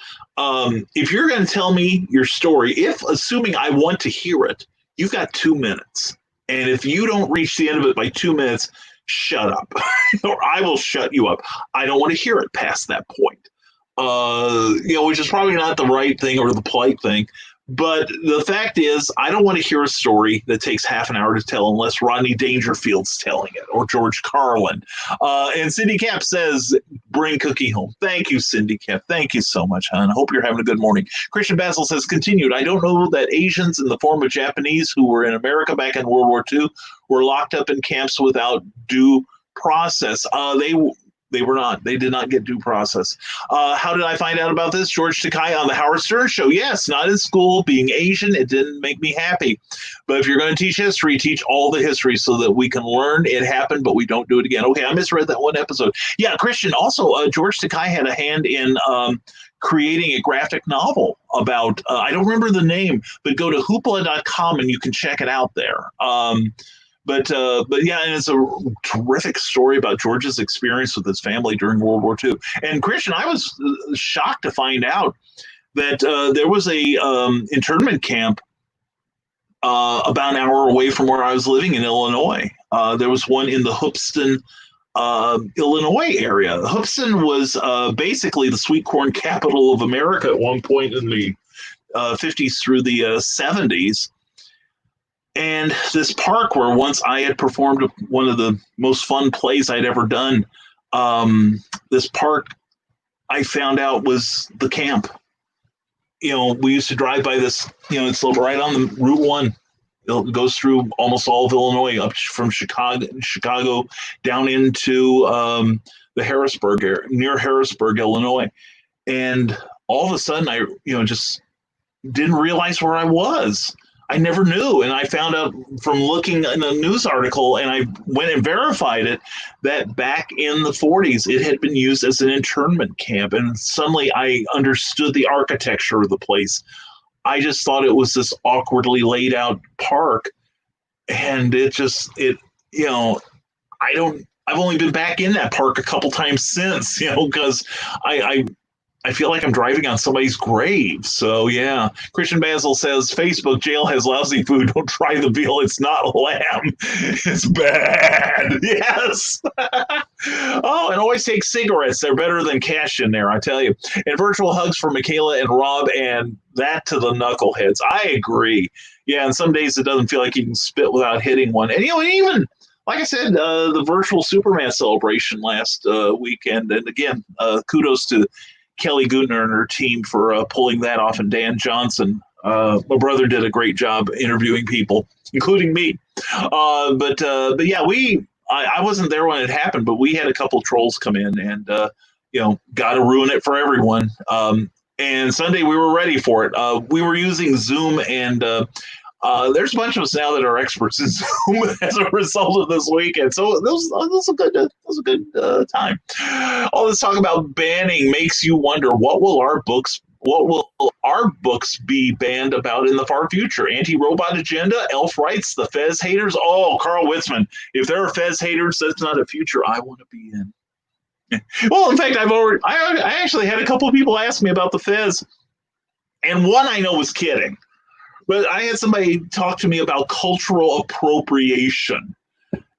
if you're going to tell me your story, assuming I want to hear it, you've got 2 minutes. And if you don't reach the end of it by 2 minutes, shut up. Or I will shut you up. I don't want to hear it past that point. Which is probably not the right thing or the polite thing. But the fact is, I don't want to hear a story that takes half an hour to tell unless Rodney Dangerfield's telling it or George Carlin. And Cindy Cap says, bring Cookie home. Thank you, Cindy Cap. Thank you so much, hon. I hope you're having a good morning. Christian Basil says, continued. I don't know that Asians in the form of Japanese who were in America back in World War II were locked up in camps without due process. They were not. They did not get due process. How did I find out about this? George Takei on the Howard Stern show. Yes, not in school. Being Asian, it didn't make me happy. But if you're going to teach history, teach all the history so that we can learn it happened, but we don't do it again. Okay, I misread that one episode. Yeah, Christian, also, George Takei had a hand in creating a graphic novel about, I don't remember the name, but go to hoopla.com and you can check it out there. But yeah, and it's a terrific story about George's experience with his family during World War II. And Christian, I was shocked to find out that there was a internment camp about an hour away from where I was living in Illinois. There was one in the Hoopeston, Illinois area. Hoopeston was basically the sweet corn capital of America at one point in the 50s through the 70s. And this park where once I had performed one of the most fun plays I'd ever done, this park I found out was the camp. You know, we used to drive by this, you know, it's right on the Route 1. It goes through almost all of Illinois, up from Chicago down into the Harrisburg area, near Harrisburg, Illinois. And all of a sudden, I, just didn't realize where I was. I never knew. And I found out from looking in a news article, and I went and verified it, that back in the 40s, it had been used as an internment camp. And suddenly I understood the architecture of the place. I just thought it was this awkwardly laid out park. And I've only been back in that park a couple times since, because I feel like I'm driving on somebody's grave. So, yeah. Christian Basil says, Facebook, jail has lousy food. Don't try the veal. It's not lamb. It's bad. Yes. Oh, and always take cigarettes. They're better than cash in there, I tell you. And virtual hugs for Michaela and Rob, and that to the knuckleheads. I agree. Yeah, and some days it doesn't feel like you can spit without hitting one. And, even like I said, the virtual Superman celebration last weekend. And again, kudos to Kelly Gutner and her team for pulling that off, and Dan Johnson. My brother did a great job interviewing people, including me. But yeah, I wasn't there when it happened, but we had a couple trolls come in and, got to ruin it for everyone. And Sunday we were ready for it. We were using Zoom, and there's a bunch of us now that are experts in Zoom as a result of this weekend. So that was a good time. All this talk about banning makes you wonder, what will our books be banned about in the far future? Anti-robot agenda, elf rights, the Fez haters. Oh, Carl Witzman, if there are Fez haters, that's not a future I want to be in. Well, in fact, I actually had a couple of people ask me about the Fez, and one I know was kidding. But I had somebody talk to me about cultural appropriation.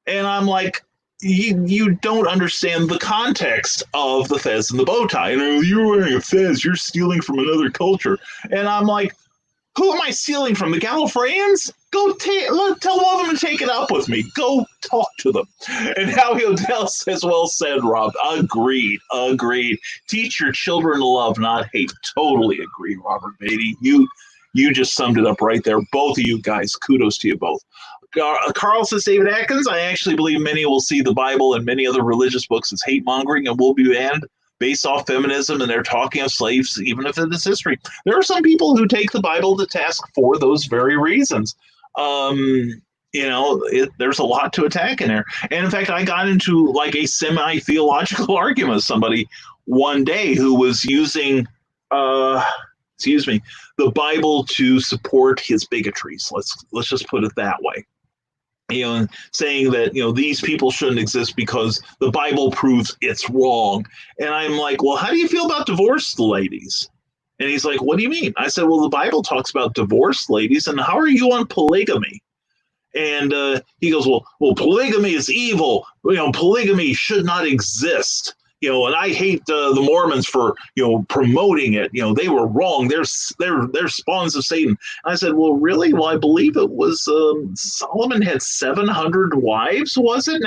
And I'm like, you don't understand the context of the fez and the bow tie. And you're wearing a fez, you're stealing from another culture. And I'm like, who am I stealing from? The Gallifreyans? Go tell one of them to take it up with me. Go talk to them. And Howie Odell says, well said, Rob. Agreed. Teach your children love, not hate. Totally agree, Robert Beatty. You just summed it up right there. Both of you guys, kudos to you both. Carl says, David Atkins, I actually believe many will see the Bible and many other religious books as hate mongering and will be banned based off feminism, and they're talking of slaves, even if it is history. There are some people who take the Bible to task for those very reasons. There's a lot to attack in there. And in fact, I got into like a semi-theological argument with somebody one day who was using the Bible to support his bigotries. Let's just put it that way. Saying that, these people shouldn't exist because the Bible proves it's wrong. And I'm like, well, how do you feel about divorced ladies? And he's like, what do you mean? I said, well, the Bible talks about divorced ladies, and how are you on polygamy? And he goes, well, polygamy is evil. Polygamy should not exist. and I hate the Mormons for promoting it. They were wrong. They're spawns of Satan. And I said, well, really? Well, I believe it was Solomon had 700 wives. Was it?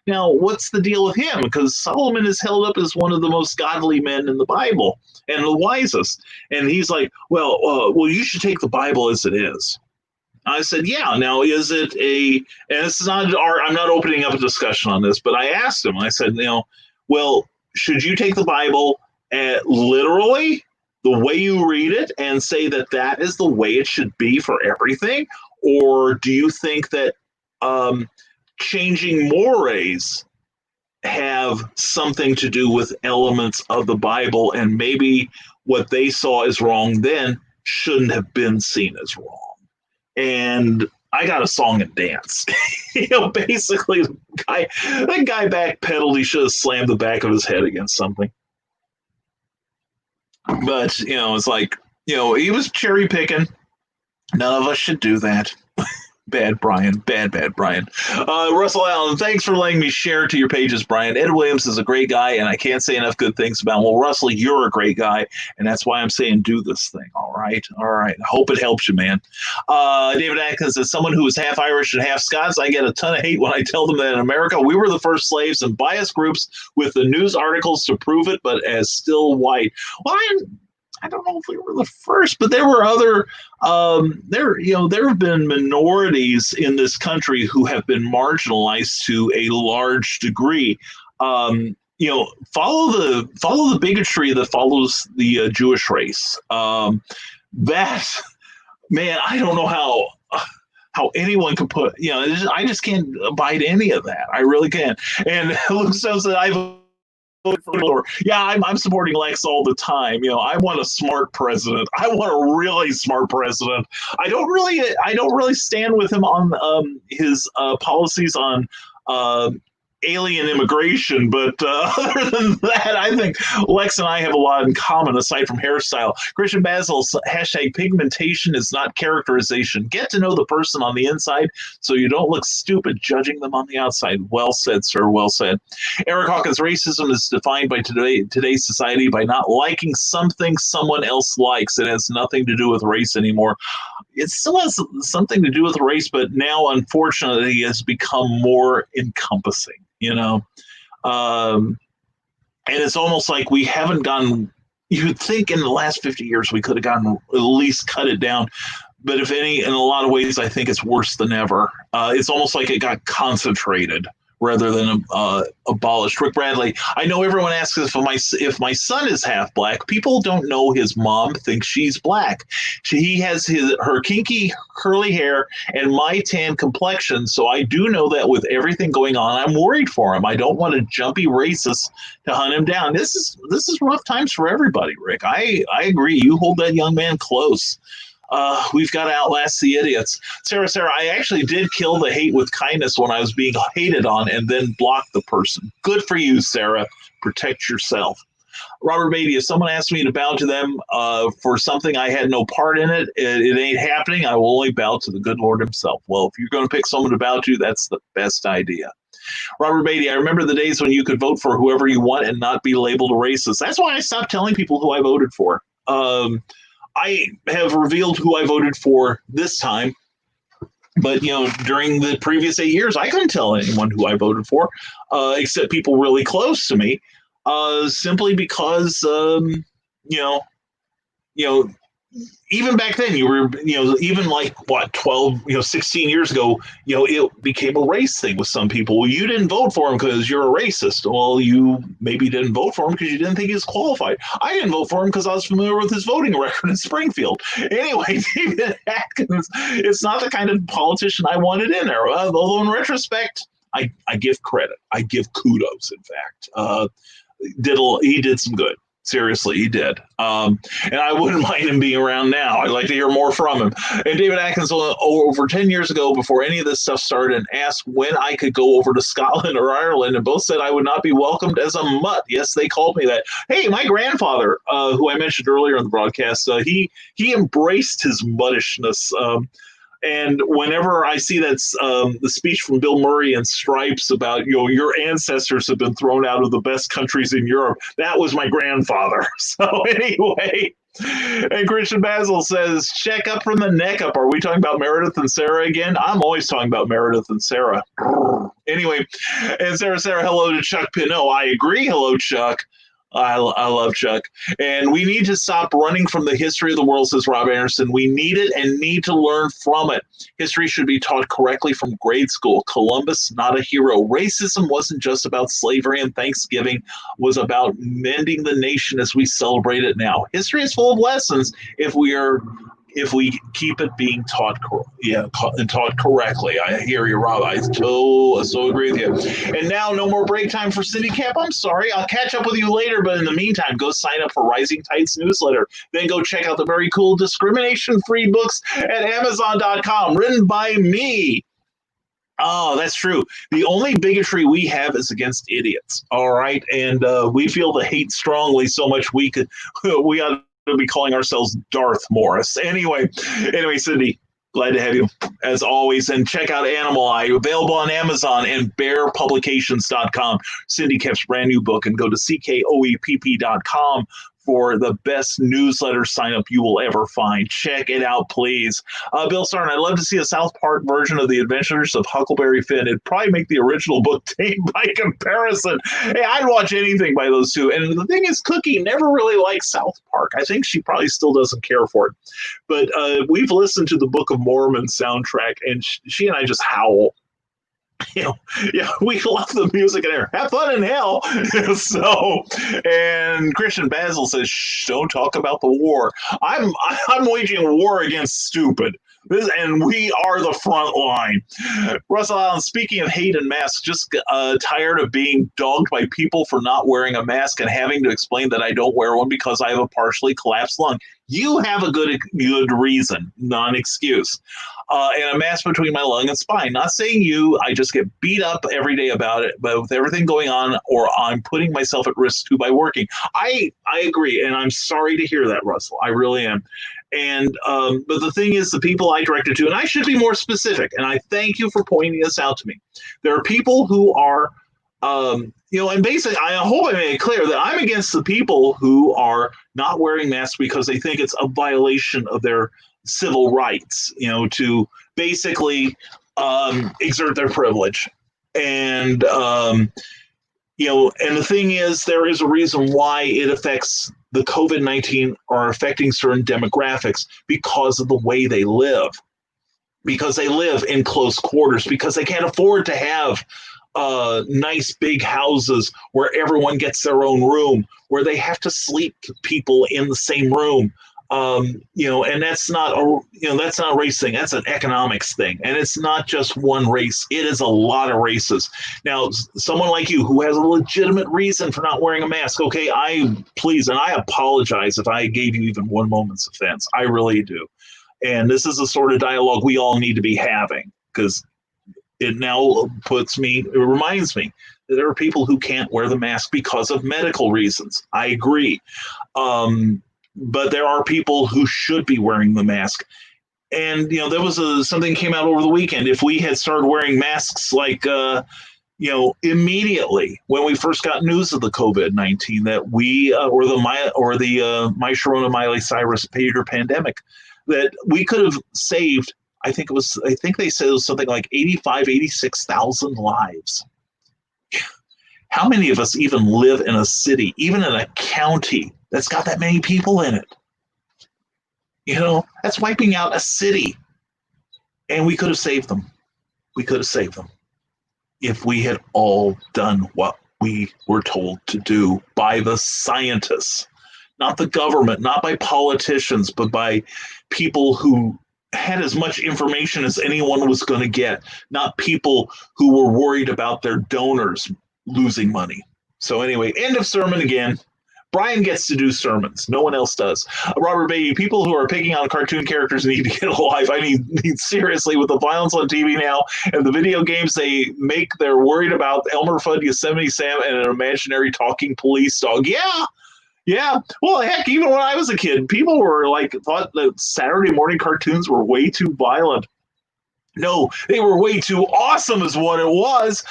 Now what's the deal with him? Because Solomon is held up as one of the most godly men in the Bible and the wisest. And he's like, well, you should take the Bible as it is. I said, yeah. Now, is it and this is not I'm not opening up a discussion on this, but I asked him, I said, well, should you take the Bible literally the way you read it and say that that is the way it should be for everything? Or do you think that changing mores have something to do with elements of the Bible, and maybe what they saw as wrong then shouldn't have been seen as wrong? And I got a song and dance. Basically, the guy backpedaled. He should have slammed the back of his head against something. But, it's like, he was cherry picking. None of us should do that. Bad Brian. Bad Brian. Russell Allen, thanks for letting me share to your pages, Brian. Ed Williams is a great guy, and I can't say enough good things about him. Well, Russell, you're a great guy, and that's why I'm saying do this thing, all right? All right. I hope it helps you, man. David Atkins, as someone who is half Irish and half Scots, I get a ton of hate when I tell them that in America we were the first slaves, and bias groups with the news articles to prove it, but as still white. Well, I don't know if we were the first, but there were other there have been minorities in this country who have been marginalized to a large degree. Follow the bigotry that follows the Jewish race. That, man, I don't know how anyone could put, I just can't abide any of that. I really can't. And Luke says that I've I'm supporting Lex all the time. I want a smart president. I want a really smart president. I don't really stand with him on his policies on alien immigration, but other than that, I think Lex and I have a lot in common aside from hairstyle. Christian Basil's hashtag pigmentation is not characterization. Get to know the person on the inside so you don't look stupid judging them on the outside. Well said, sir. Well said. Eric Hawkins, racism is defined by today's society by not liking something someone else likes. It has nothing to do with race anymore. It still has something to do with race, but now, unfortunately, it's become more encompassing. And it's almost like we haven't gotten, you'd think in the last 50 years we could have gotten at least cut it down. But if any, in a lot of ways, I think it's worse than ever. It's almost like it got concentrated rather than abolished. Rick Bradley, I know everyone asks if my son is half black. People don't know his mom thinks she's black. He has her kinky curly hair and my tan complexion, so I do know that with everything going on, I'm worried for him. I don't want a jumpy racist to hunt him down. This is rough times for everybody, Rick. I agree. You hold that young man close. We've got to outlast the idiots. Sarah, I actually did kill the hate with kindness when I was being hated on and then blocked the person. Good for you, Sarah. Protect yourself. Robert Beatty, if someone asked me to bow to them for something I had no part in it ain't happening. I will only bow to the good Lord himself. Well, if you're going to pick someone to bow to, that's the best idea. Robert Beatty, I remember the days when you could vote for whoever you want and not be labeled a racist. That's why I stopped telling people who I voted for. I have revealed who I voted for this time, but during the previous 8 years, I couldn't tell anyone who I voted for, except people really close to me, simply because even back then, you were, even like 12, 16 years ago, it became a race thing with some people. Well, you didn't vote for him because you're a racist. Well, you maybe didn't vote for him because you didn't think he was qualified. I didn't vote for him because I was familiar with his voting record in Springfield. Anyway, David Atkins, it's not the kind of politician I wanted in there. Although in retrospect, I give credit. I give kudos, in fact. He did some good. Seriously, he did. And I wouldn't mind him being around now. I'd like to hear more from him. And David Atkins, over 10 years ago, before any of this stuff started, asked when I could go over to Scotland or Ireland, and both said I would not be welcomed as a mutt. Yes, they called me that. Hey, my grandfather, who I mentioned earlier in the broadcast, he embraced his muttishness. And whenever I see that's the speech from Bill Murray and Stripes about, your ancestors have been thrown out of the best countries in Europe, that was my grandfather. So anyway, and Christian Basil says, check up from the neck up. Are we talking about Meredith and Sarah again? I'm always talking about Meredith and Sarah. Anyway, and Sarah, hello to Chuck Pinot. I agree. Hello, Chuck. I love Chuck. And we need to stop running from the history of the world, says Rob Anderson. We need it and need to learn from it. History should be taught correctly from grade school. Columbus, not a hero. Racism wasn't just about slavery, and Thanksgiving was about mending the nation as we celebrate it now. History is full of lessons if we keep it being taught, taught correctly. I hear you, Rob. I so agree with you. And now, no more break time for Cindy Cap. I'm sorry. I'll catch up with you later, but in the meantime, go sign up for Rising Tides newsletter. Then go check out the very cool discrimination-free books at Amazon.com, written by me. Oh, that's true. The only bigotry we have is against idiots. All right, and we feel the hate strongly so much we ought to be calling ourselves Darth Morris. Anyway, Cindy, glad to have you as always. And check out Animal Eye, available on Amazon and bearpublications.com. Cindy Kemp's brand new book, and go to CKOEPP.com for the best newsletter sign up you will ever find. Check it out, please. Bill Sarn, I'd love to see a South Park version of The Adventures of Huckleberry Finn. It'd probably make the original book tame by comparison. Hey, I'd watch anything by those two. And the thing is, Cookie never really liked South Park. I think she probably still doesn't care for it. But we've listened to the Book of Mormon soundtrack, and she and I just howl. We love the music in there. Have fun in hell. So, and Christian Basil says, shh, don't talk about the war. I'm waging war against stupid. And we are the front line. Russell Allen, speaking of hate and masks, just tired of being dogged by people for not wearing a mask and having to explain that I don't wear one because I have a partially collapsed lung. You have a good reason, non-excuse. And a mask between my lung and spine. Not saying you, I just get beat up every day about it, but with everything going on, or I'm putting myself at risk too by working. I agree, and I'm sorry to hear that, Russell. I really am. And but the thing is, the people I directed to, and I should be more specific, and I thank you for pointing this out to me. There are people who are, and basically, I hope I made it clear that I'm against the people who are not wearing masks because they think it's a violation of their civil rights, to basically exert their privilege. And, and the thing is, there is a reason why it affects the COVID-19 are affecting certain demographics because of the way they live, because they live in close quarters, because they can't afford to have nice big houses where everyone gets their own room, where they have to sleep people in the same room. And that's not a race thing. That's an economics thing. And it's not just one race. It is a lot of races. Now, someone like you who has a legitimate reason for not wearing a mask. Okay, I apologize if I gave you even one moment's offense. I really do. And this is the sort of dialogue we all need to be having, because it now reminds me that there are people who can't wear the mask because of medical reasons. I agree. But there are people who should be wearing the mask. And, there was something came out over the weekend. If we had started wearing masks like, immediately when we first got news of the COVID-19, that we, or the Myshorona Miley-Cyrus-Pager pandemic, that we could have saved, I think they said it was something like 86,000 lives. How many of us even live in a city, even in a county, that's got that many people in it? That's wiping out a city. And we could have saved them. We could have saved them if we had all done what we were told to do by the scientists, not the government, not by politicians, but by people who had as much information as anyone was going to get, not people who were worried about their donors losing money. So anyway, end of sermon again. Brian gets to do sermons. No one else does. Robert Beatty, people who are picking on cartoon characters need to get a life. I mean, seriously, with the violence on TV now and the video games they make, they're worried about Elmer Fudd, Yosemite Sam, and an imaginary talking police dog. Yeah. Well, heck, even when I was a kid, people were thought that Saturday morning cartoons were way too violent. No, they were way too awesome, is what it was.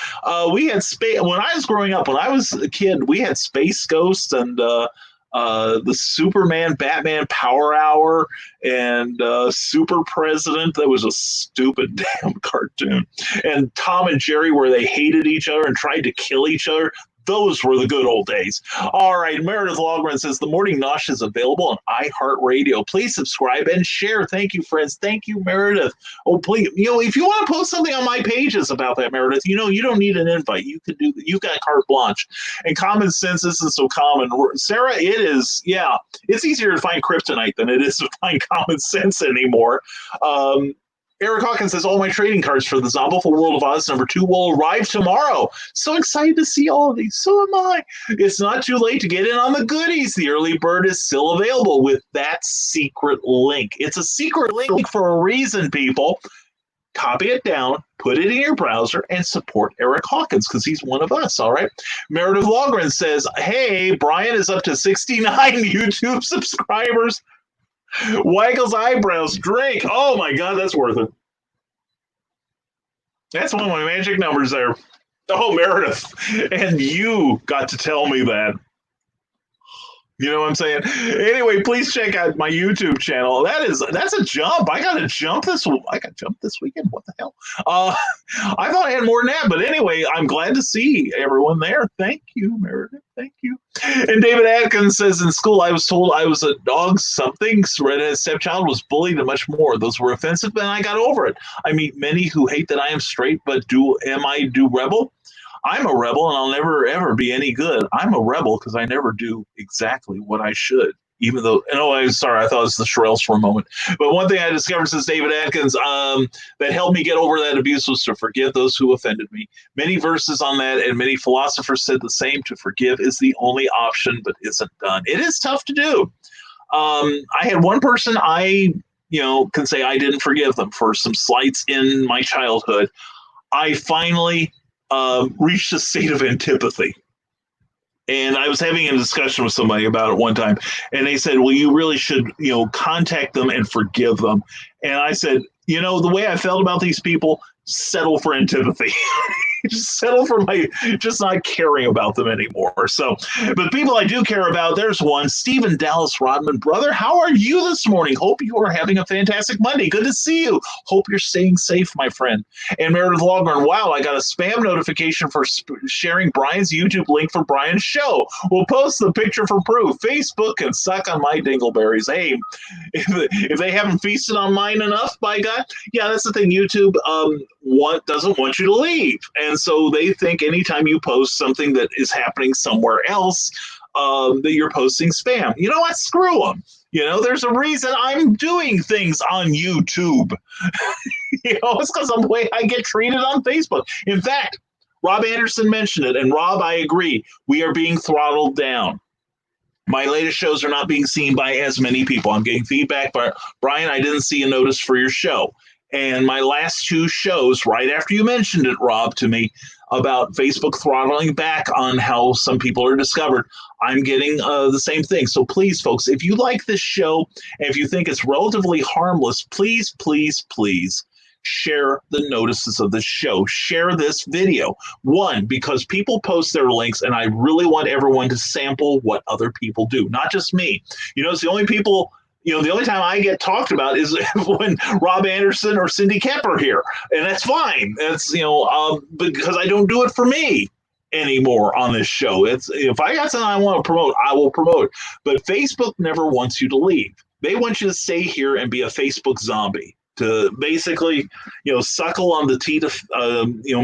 We had space when I was growing up. When I was a kid, we had Space Ghost and the Superman, Batman Power Hour, and Super President. That was a stupid damn cartoon. And Tom and Jerry, where they hated each other and tried to kill each other. Those were the good old days. All right, Meredith Logren says the Morning Nosh is available on iHeartRadio. Please subscribe and share. Thank you, friends. Thank you, Meredith. Oh, please, if you want to post something on my pages about that, Meredith, you don't need an invite. You can do. You've got carte blanche. And common sense isn't so common. Sarah, it is. Yeah, it's easier to find kryptonite than it is to find common sense anymore. Eric Hawkins says, all my trading cards for the Zombie World of Oz #2 will arrive tomorrow. So excited to see all of these. So am I. It's not too late to get in on the goodies. The early bird is still available with that secret link. It's a secret link for a reason, people. Copy it down, put it in your browser, and support Eric Hawkins because he's one of us, all right? Meredith Logren says, hey, Brian is up to 69 YouTube subscribers. Waggles eyebrows, drink. Oh my God, that's worth it. That's one of my magic numbers there. Oh, Meredith. And you got to tell me that. You know what I'm saying? Anyway, please check out my YouTube channel. That's a jump. I got jump this weekend. What the hell? I thought I had more than that, but anyway, I'm glad to see everyone there. Thank you, Meredith. Thank you. And David Atkins says, in school, I was told I was a dog something. Redheaded stepchild was bullied and much more. Those were offensive, and I got over it. I meet many who hate that I am straight, but am I rebel? I'm a rebel, and I'll never, ever be any good. I'm a rebel because I never do exactly what I should, even though, I'm sorry, I thought it was the Shirelles for a moment. But one thing I discovered, says David Atkins, that helped me get over that abuse was to forgive those who offended me. Many verses on that, and many philosophers said the same. To forgive is the only option, but isn't done. It is tough to do. I had one person I can say I didn't forgive them for some slights in my childhood. I finally reached a state of antipathy. And I was having a discussion with somebody about it one time, and they said, well, you really should, contact them and forgive them. And I said, the way I felt about these people, settle for antipathy. Just settle for just not caring about them anymore. So, but people I do care about, there's one, Stephen Dallas Rodman. Brother, how are you this morning? Hope you are having a fantastic Monday. Good to see you. Hope you're staying safe, my friend. And Meredith Logren, wow, I got a spam notification for sharing Brian's YouTube link for Brian's show. We'll post the picture for proof. Facebook can suck on my dingleberries. Hey, if they haven't feasted on mine enough, by God, yeah, that's the thing. YouTube doesn't want you to leave. And so they think anytime you post something that is happening somewhere else, that you're posting spam. You know what? Screw them. There's a reason I'm doing things on YouTube. It's because of the way I get treated on Facebook. In fact, Rob Anderson mentioned it. And Rob, I agree. We are being throttled down. My latest shows are not being seen by as many people. I'm getting feedback, but Brian, I didn't see a notice for your show. And my last two shows, right after you mentioned it, Rob, to me, about Facebook throttling back on how some people are discovered, I'm getting the same thing. So please, folks, if you like this show, and if you think it's relatively harmless, please, please, please share the notices of the show. Share this video. One, because people post their links, and I really want everyone to sample what other people do, not just me. It's the only people... the only time I get talked about is when Rob Anderson or Cindy Kemp are here, and that's fine. That's because I don't do it for me anymore on this show. It's if I got something I want to promote, I will promote it. But Facebook never wants you to leave. They want you to stay here and be a Facebook zombie, to basically, suckle on the teat of,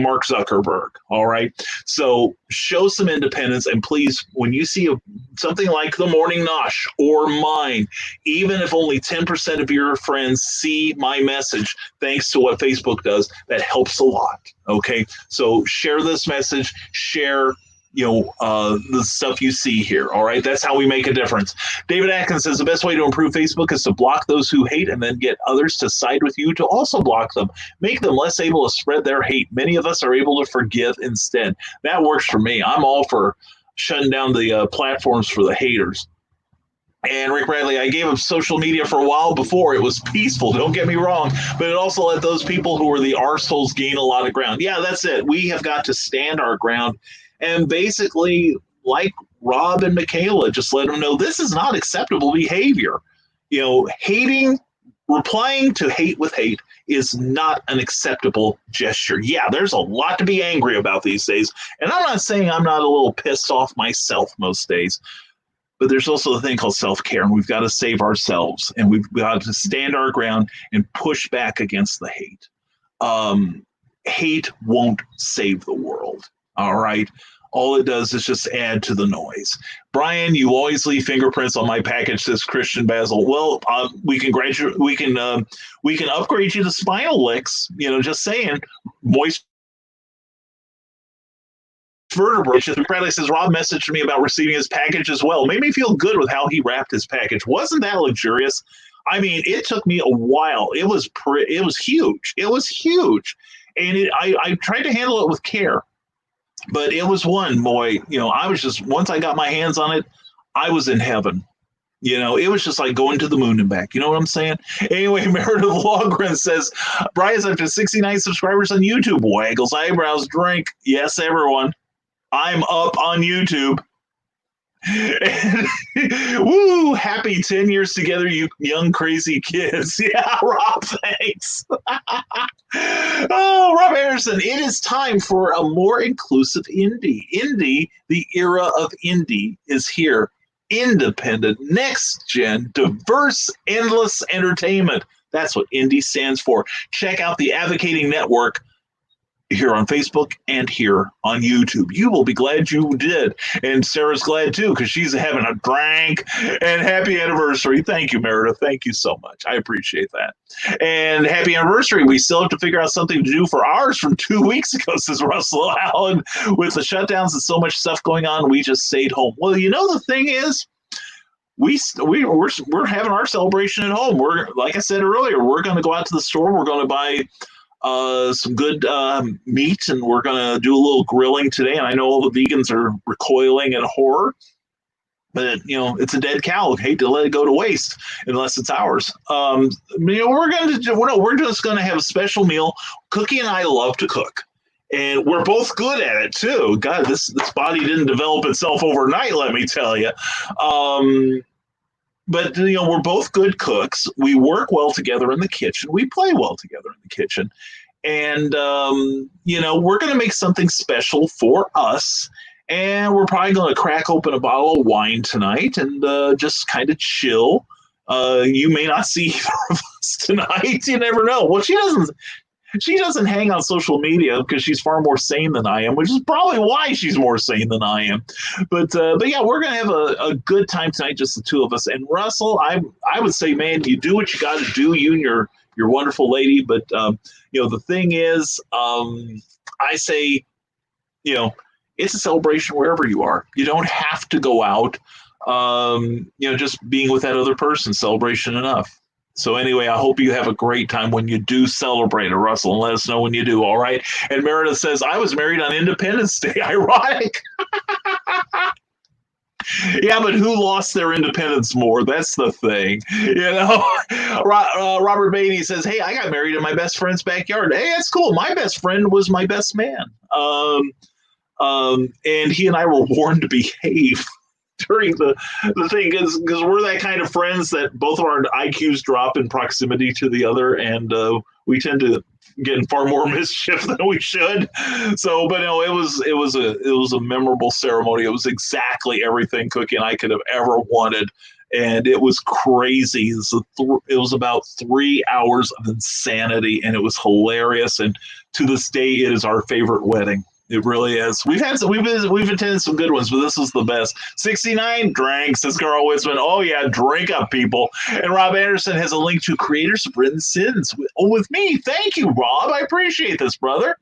Mark Zuckerberg. All right. So show some independence. And please, when you see something like the Morning Nosh or mine, even if only 10% of your friends see my message, thanks to what Facebook does, that helps a lot. Okay. So share this message, share the stuff you see here. All right. That's how we make a difference. David Atkins says the best way to improve Facebook is to block those who hate and then get others to side with you to also block them. Make them less able to spread their hate. Many of us are able to forgive instead. That works for me. I'm all for shutting down the platforms for the haters. And Rick Bradley, I gave up social media for a while before. It was peaceful, don't get me wrong, but it also let those people who were the arseholes gain a lot of ground. Yeah, that's it. We have got to stand our ground and basically, like Rob and Michaela, just let them know this is not acceptable behavior. Hating, replying to hate with hate is not an acceptable gesture. Yeah, there's a lot to be angry about these days. And I'm not saying I'm not a little pissed off myself most days. But there's also a thing called self-care, and we've got to save ourselves, and we've got to stand our ground and push back against the hate. Hate won't save the world, all right? All it does is just add to the noise. Brian, you always leave fingerprints on my package, says Christian Basil. Well, we can upgrade you to spinal licks. Just saying, moist vertebrae. Bradley says Rob messaged me about receiving his package as well. Made me feel good with how he wrapped his package. Wasn't that luxurious? I mean, it took me a while. It was huge. It was huge, and I tried to handle it with care. But it was one, boy. I was just, once I got my hands on it, I was in heaven. It was just like going to the moon and back. You know what I'm saying? Anyway, Meredith Logren says, Brian's up to 69 subscribers on YouTube. Waggles eyebrows, drink. Yes, everyone. I'm up on YouTube. And, woo! Happy 10 years together, you young crazy kids. Yeah, Rob, thanks. Oh, Rob Anderson, it is time for a more inclusive indie. Indie, the era of indie, is here. Independent, next gen, diverse, endless entertainment. That's what indie stands for. Check out the Advocating Network here on Facebook and here on YouTube. You will be glad you did. And Sarah's glad too, because she's having a drink. And happy anniversary. Thank you, Meredith. Thank you so much. I appreciate that. And happy anniversary. We still have to figure out something to do for ours from 2 weeks ago, says Russell Allen. With the shutdowns and so much stuff going on, we just stayed home. Well, the thing is, we're having our celebration at home. We're, like I said earlier, we're going to go out to the store. We're going to buy some good meat, and we're going to do a little grilling today. And I know all the vegans are recoiling in horror, but it's a dead cow. Hate to let it go to waste unless it's ours. We're just going to have a special meal. Cookie and I love to cook, and we're both good at it too. God, this body didn't develop itself overnight, let me tell you. But we're both good cooks. We work well together in the kitchen. We play well together in the kitchen. And, we're going to make something special for us. And we're probably going to crack open a bottle of wine tonight and just kind of chill. You may not see either of us tonight. You never know. Well, she doesn't hang on social media because she's far more sane than I am, which is probably why she's more sane than I am. But yeah, we're going to have a good time tonight, just the two of us. And Russell, I would say, man, you do what you got to do, you and your wonderful lady. But, the thing is, I say, it's a celebration wherever you are. You don't have to go out. Just being with that other person, celebration enough. So anyway, I hope you have a great time when you do celebrate it, Russell, and let us know when you do, all right? And Meredith says, I was married on Independence Day. Ironic. Yeah, but who lost their independence more? That's the thing. Robert Beatty says, hey, I got married in my best friend's backyard. Hey, that's cool. My best friend was my best man. And he and I were warned to behave during the thing, because we're that kind of friends that both of our IQs drop in proximity to the other, and we tend to get in far more mischief than we should. So, but no, it was a memorable ceremony. It was exactly everything Cookie and I could have ever wanted, and it was crazy. It was about 3 hours of insanity, and it was hilarious. And to this day, it is our favorite wedding. It really is. We've attended some good ones, but this was the best. 69 drinks, says Carl Witzman. Oh yeah, drink up, people. And Rob Anderson has a link to Creators of Written Sins with me. Thank you, Rob. I appreciate this, brother.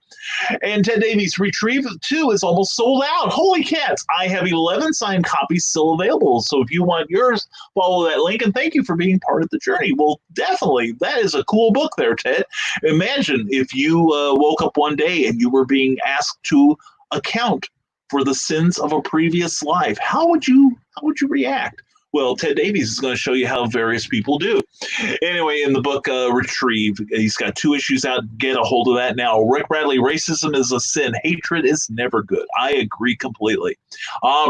And Ted Davies, Retrieve 2 is almost sold out. Holy cats. I have 11 signed copies still available. So if you want yours, follow that link. And thank you for being part of the journey. Well, definitely. That is a cool book there, Ted. Imagine if you woke up one day and you were being asked to account for the sins of a previous life. How would you react? Well, Ted Davies is going to show you how various people do. Anyway, in the book Retrieve, he's got 2 issues out. Get a hold of that now. Rick Bradley, Racism is a Sin. Hatred is never good. I agree completely.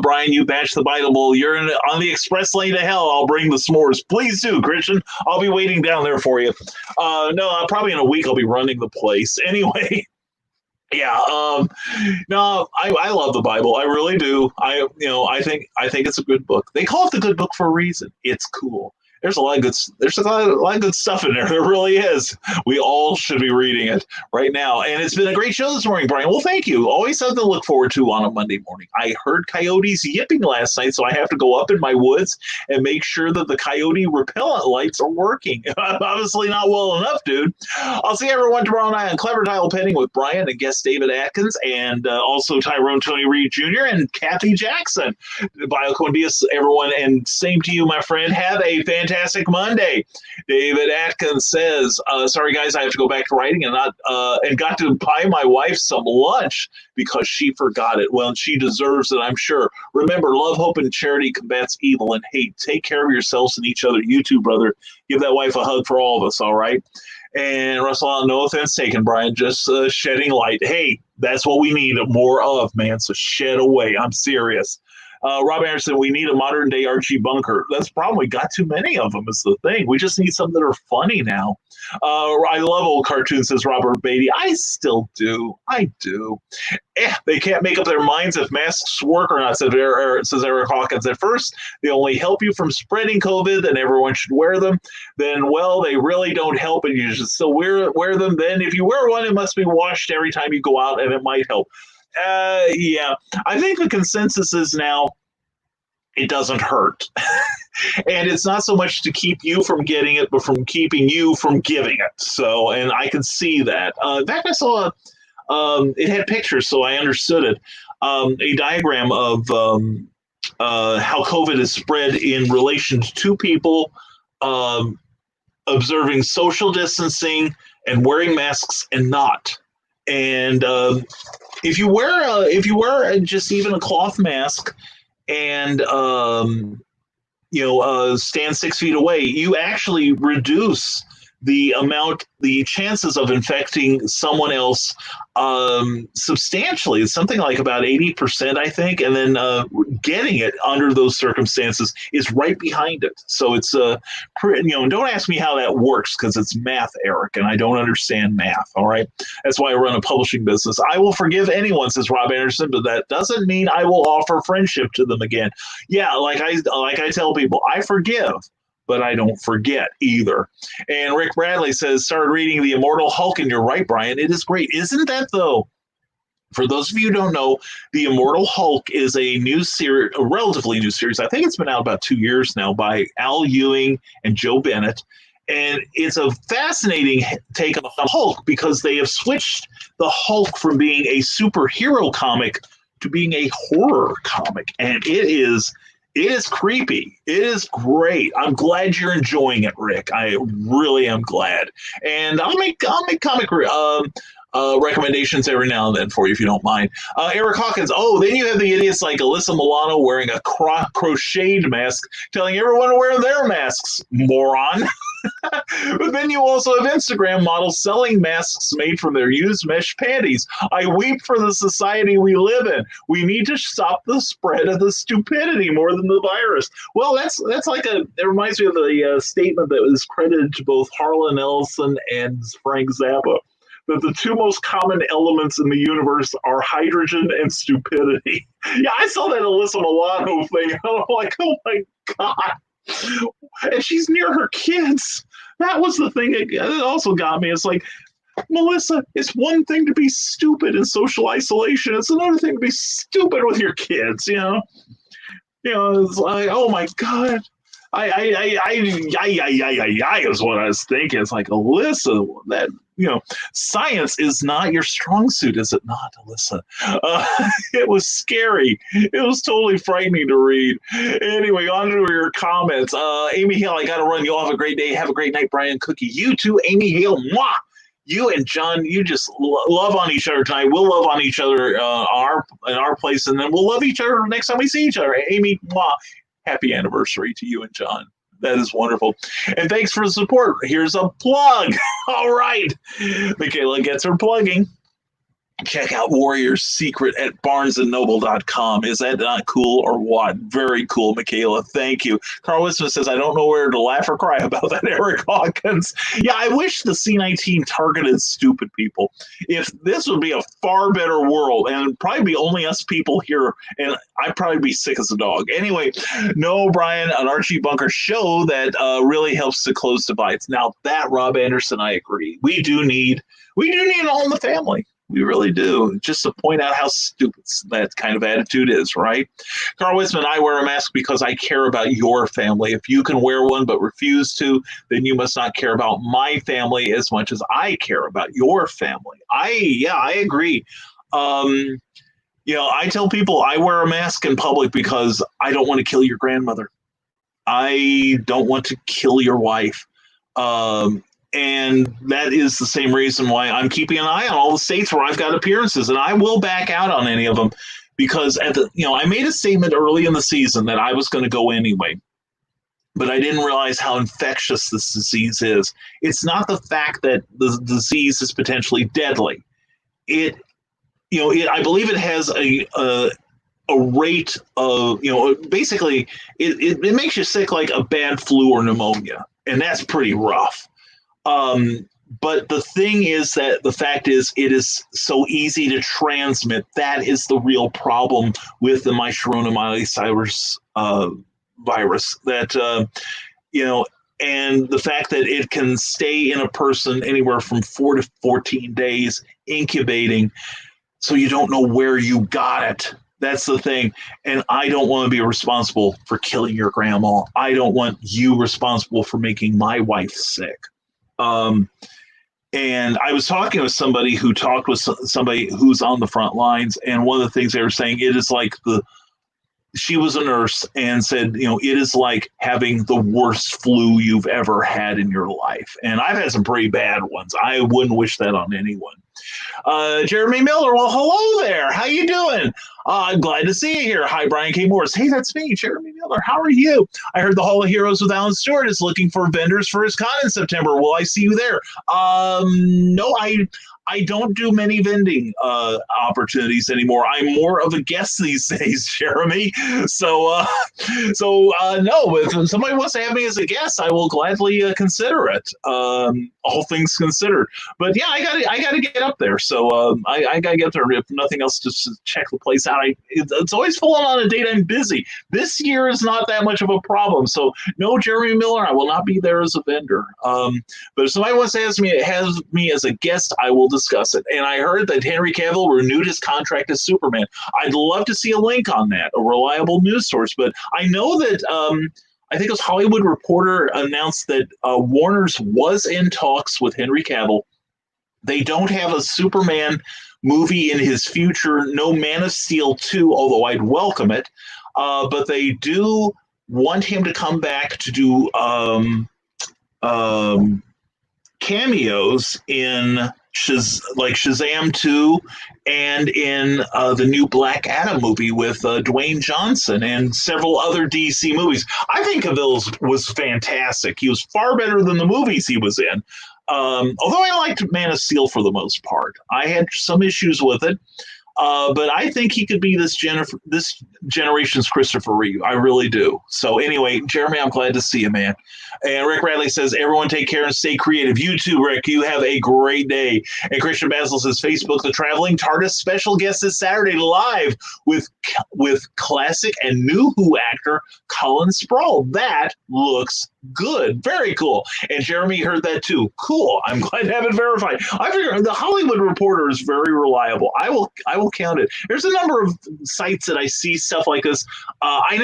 Brian, you bash the Bible. You're on the express lane to hell. I'll bring the s'mores. Please do, Christian. I'll be waiting down there for you. No, probably in a week I'll be running the place. Anyway. Yeah, no, I love the Bible. I really do. I think it's a good book. They call it the good book for a reason. It's cool. There's a lot of good stuff in there. There really is. We all should be reading it right now. And it's been a great show this morning, Brian. Well, thank you. Always something to look forward to on a Monday morning. I heard coyotes yipping last night, so I have to go up in my woods and make sure that the coyote repellent lights are working. Obviously not well enough, dude. I'll see everyone tomorrow night on Clever Dial Penning with Brian and guest David Atkins, and also Tyrone Tony Reed Jr. and Kathy Jackson. Con Dias, everyone, and same to you, my friend. Have a fantastic Monday. David Atkins says, sorry guys, I have to go back to writing and got to buy my wife some lunch because she forgot it. Well, she deserves it, I'm sure. Remember, love, hope, and charity combats evil and hate. Take care of yourselves and each other. You too, brother. Give that wife a hug for all of us, all right? And Russell, no offense taken, Brian, just shedding light. Hey, that's what we need more of, man. So shed away. I'm serious. Rob Anderson, we need a modern day Archie Bunker. That's probably got too many of them is the thing. We just need some that are funny now. I love old cartoons, says Robert Beatty. I still do. I do. They can't make up their minds if masks work or not, says Eric Hawkins. At first, they only help you from spreading COVID and everyone should wear them. Then, well, they really don't help and you should still wear them. Then if you wear one, it must be washed every time you go out and it might help. Yeah, I think the consensus is now it doesn't hurt. And it's not so much to keep you from getting it, but from keeping you from giving it. So, and I can see that. In fact, I saw it had pictures, so I understood it. A diagram of how COVID is spread in relation to 2 people observing social distancing and wearing masks and not. And if you wear just even a cloth mask and stand 6 feet away, you actually reduce the chances of infecting someone else substantially. It's something like about 80%, I think, and then getting it under those circumstances is right behind it. So it's don't ask me how that works because it's math, Eric, and I don't understand math. All right, that's why I run a publishing business. I will forgive anyone, says Rob Anderson, but that doesn't mean I will offer friendship to them again. Yeah, like I tell people, I forgive, but I don't forget either. And Rick Bradley says, started reading The Immortal Hulk, and you're right, Brian. It is great. Isn't that, though? For those of you who don't know, The Immortal Hulk is a new series, a relatively new series. I think it's been out about 2 years now by Al Ewing and Joe Bennett. And it's a fascinating take on the Hulk because they have switched the Hulk from being a superhero comic to being a horror comic. And it is creepy. It is great. I'm glad you're enjoying it, Rick. I really am glad. And I'll make comic recommendations every now and then for you if you don't mind. Eric Hawkins. Oh, then you have the idiots like Alyssa Milano wearing a crocheted mask, telling everyone to wear their masks. Moron. But then you also have Instagram models selling masks made from their used mesh panties. I weep for the society we live in. We need to stop the spread of the stupidity more than the virus. Well, that's like it reminds me of the statement that was credited to both Harlan Ellison and Frank Zappa, that the 2 most common elements in the universe are hydrogen and stupidity. Yeah, I saw that Alyssa Milano thing. I'm like, oh my God. And she's near her kids. That was the thing that also got me. It's like, Melissa, it's one thing to be stupid in social isolation. It's another thing to be stupid with your kids, It's like, oh my God. I is what I was thinking. It's like, Alyssa, that, science is not your strong suit, is it not, Alyssa? It was scary. It was totally frightening to read. Anyway, on to your comments. Amy Hale, I got to run. You all have a great day. Have a great night, Brian Cookie. You too, Amy Hale. Mwah! You and John, you just love on each other tonight. We'll love on each other in our place, and then we'll love each other next time we see each other. Amy, mwah. happy anniversary to you and John. That is wonderful. And thanks for the support. Here's a plug. All right. Michaela gets her plugging. Check out Warrior's Secret at barnesandnoble.com. Is that not cool or what? Very cool, Michaela. Thank you. Carl Wisman says, I don't know where to laugh or cry about that, Eric Hawkins. Yeah, I wish the C-19 targeted stupid people. If this would be a far better world, and it'd probably be only us people here, and I'd probably be sick as a dog. Anyway, no, Brian, an Archie Bunker show that really helps to close divides. Now, that, Rob Anderson, I agree. We do need All in the Family. We really do. Just to point out how stupid that kind of attitude is, right? Carl Wisman, I wear a mask because I care about your family. If you can wear one but refuse to, then you must not care about my family as much as I care about your family. I agree. I tell people I wear a mask in public because I don't want to kill your grandmother. I don't want to kill your wife. And that is the same reason why I'm keeping an eye on all the states where I've got appearances, and I will back out on any of them because I made a statement early in the season that I was going to go anyway, but I didn't realize how infectious this disease is. It's not the fact that the disease is potentially deadly. I believe it has a rate of, basically it makes you sick like a bad flu or pneumonia, and that's pretty rough. But the thing is that the fact is it is so easy to transmit. That is the real problem with the Myshorona myositis virus. And the fact that it can stay in a person anywhere from 4 to 14 days incubating, so you don't know where you got it. That's the thing. And I don't want to be responsible for killing your grandma. I don't want you responsible for making my wife sick. And I was talking with somebody who talked with somebody who's on the front lines, and one of the things they were saying, it is like she was a nurse and said, it is like having the worst flu you've ever had in your life. And I've had some pretty bad ones. I wouldn't wish that on anyone. Jeremy Miller, well, hello there. How you doing? I'm glad to see you here. Hi, Brian K. Morris. Hey, that's me, Jeremy Miller. How are you? I heard the Hall of Heroes with Alan Stewart is looking for vendors for his con in September. Will I see you there? No, I don't do many vending opportunities anymore. I'm more of a guest these days, Jeremy. So no, if somebody wants to have me as a guest, I will gladly consider it. All things considered. But yeah, I gotta get up there. So I gotta get there. If nothing else, just to check the place out. It's always falling on a date I'm busy. This year is not that much of a problem. So no, Jeremy Miller, I will not be there as a vendor. But if somebody wants to have me as a guest, I will discuss it. And I heard that Henry Cavill renewed his contract as Superman. I'd love to see a link on that, a reliable news source. But I know that I think it was Hollywood Reporter announced that Warner's was in talks with Henry Cavill. They don't have a Superman movie in his future, no Man of Steel 2, although I'd welcome it. But they do want him to come back to do cameos in Shazam 2 and in the new Black Adam movie with Dwayne Johnson and several other DC movies. I think Cavill was fantastic. He was far better than the movies he was in. Although I liked Man of Steel for the most part. I had some issues with it. But I think he could be this generation's Christopher Reeve. I really do. So anyway, Jeremy, I'm glad to see you, man. And Rick Radley says, everyone take care and stay creative. You too, Rick. You have a great day. And Christian Basil says, Facebook, the Traveling TARDIS special guest this Saturday live with classic and new Who actor Colin Sproul. That looks good. Very cool. And Jeremy heard that too. Cool. I'm glad to have it verified. I figure the Hollywood Reporter is very reliable. I will count it. There's a number of sites that I see stuff like this. I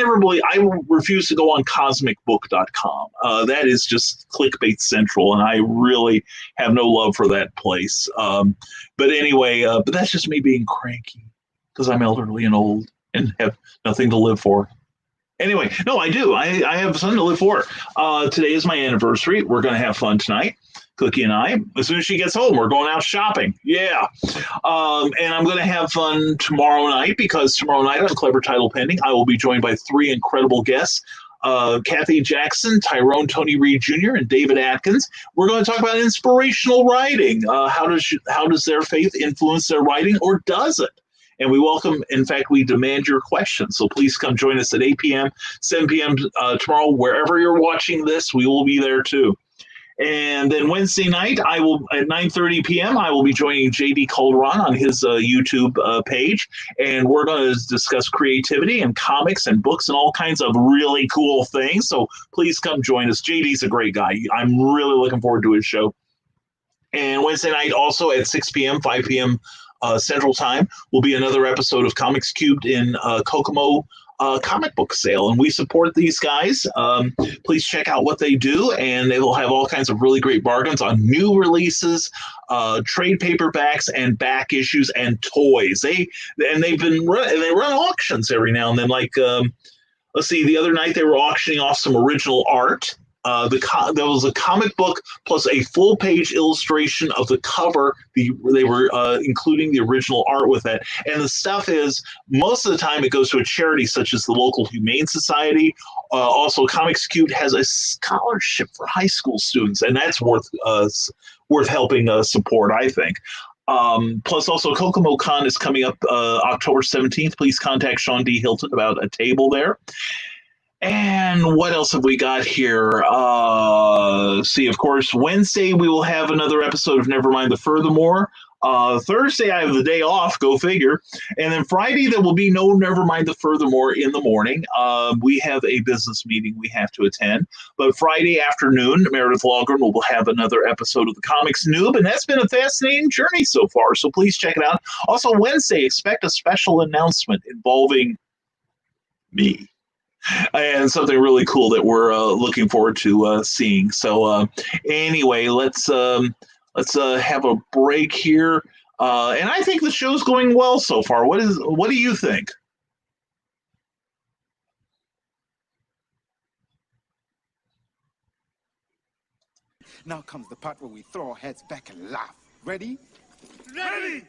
refuse to go on cosmicbook.com. That is just clickbait central, and I really have no love for that place. But anyway, but that's just me being cranky because I'm elderly and old and have nothing to live for. Anyway, no, I do. I have something to live for. Today is my anniversary. We're going to have fun tonight Cookie and I. As soon as she gets home, we're going out shopping. Yeah. And I'm going to have fun tomorrow night because tomorrow night on Clever Title Pending, I will be joined by three incredible guests. Kathy Jackson, Tyrone Tony Reed Jr., and David Atkins. We're going to talk about inspirational writing. How does their faith influence their writing, or does it? And we welcome, in fact, we demand your questions. So please come join us at 8 p.m., 7 p.m. Tomorrow. Wherever you're watching this, we will be there too. And then Wednesday night, I will at 9:30 p.m. I will be joining JD Calderon on his YouTube page, and we're going to discuss creativity and comics and books and all kinds of really cool things. So please come join us. JD's a great guy. I'm really looking forward to his show. And Wednesday night, also at 6 p.m., 5 p.m. Central Time, will be another episode of Comics Cubed in Kokomo comic book sale, and we support these guys. Please check out what they do, and they will have all kinds of really great bargains on new releases, trade paperbacks, and back issues, and toys. They run auctions every now and then. Like let's see, the other night they were auctioning off some original art. There was a comic book plus a full-page illustration of the cover. They were including the original art with it. And the stuff is, most of the time it goes to a charity such as the local Humane Society. Also, Comics Cubed has a scholarship for high school students, and that's worth helping support, I think. Plus, also, Kokomo Con is coming up October 17th. Please contact Sean D. Hilton about a table there. And what else have we got here? See, of course, Wednesday we will have another episode of Nevermind the Furthermore. Thursday I have the day off, go figure. And then Friday there will be no Nevermind the Furthermore in the morning. We have a business meeting we have to attend. But Friday afternoon, Meredith Logren will have another episode of the Comics Noob, and that's been a fascinating journey so far. So please check it out. Also, Wednesday, expect a special announcement involving me. And something really cool that we're looking forward to seeing. So anyway, let's have a break here. And I think the show's going well so far. What do you think? Now comes the part where we throw our heads back and laugh. Ready? Ready!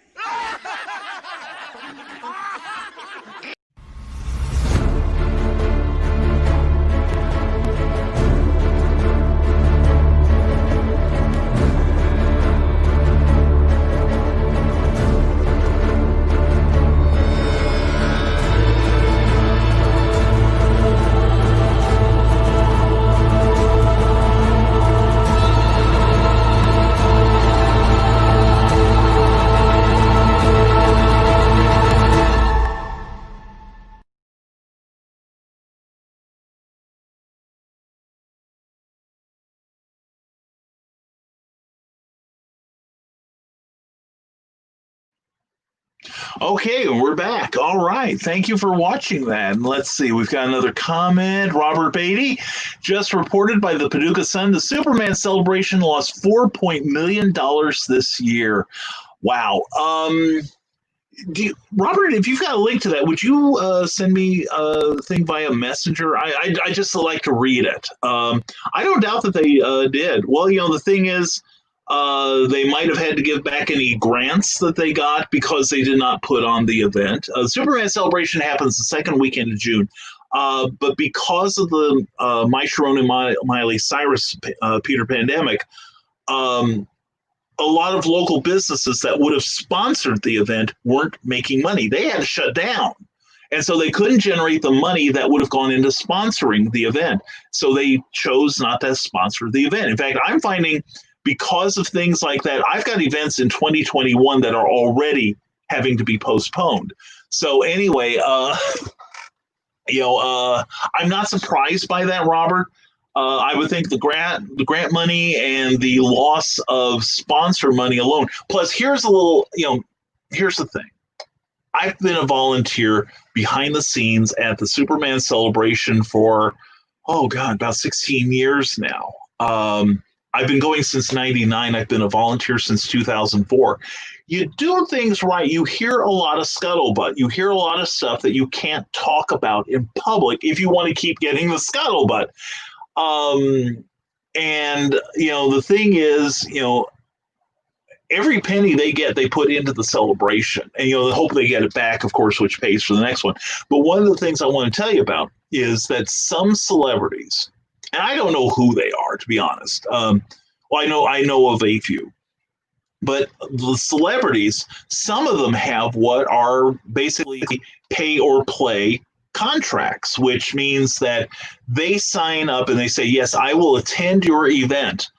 Okay, we're back. All right. Thank you for watching that. And let's see. We've got another comment. Robert Beatty just reported by the Paducah Sun, the Superman celebration lost $4 million this year. Wow. Robert, if you've got a link to that, would you send me a thing via Messenger? I just like to read it. I don't doubt that they did. Well, the thing is, they might have had to give back any grants that they got because they did not put on the event. Superman Celebration happens the second weekend of June. But because of the My Sharon and Miley Cyrus Peter pandemic, a lot of local businesses that would have sponsored the event weren't making money. They had to shut down. And so they couldn't generate the money that would have gone into sponsoring the event. So they chose not to sponsor the event. In fact, I'm finding because of things like that, I've got events in 2021 that are already having to be postponed. So anyway, I'm not surprised by that, Robert. I would think the grant money and the loss of sponsor money alone. Plus, here's the thing. I've been a volunteer behind the scenes at the Superman celebration for, about 16 years now. I've been going since 99. I've been a volunteer since 2004. You do things right. You hear a lot of scuttlebutt. You hear a lot of stuff that you can't talk about in public if you want to keep getting the scuttlebutt. And, the thing is, every penny they get, they put into the celebration. And, they hope they get it back, of course, which pays for the next one. But one of the things I want to tell you about is that some celebrities, and I don't know who they are, to be honest. Well, I know of a few, but the celebrities, some of them have what are basically pay or play contracts, which means that they sign up and they say, yes, I will attend your event.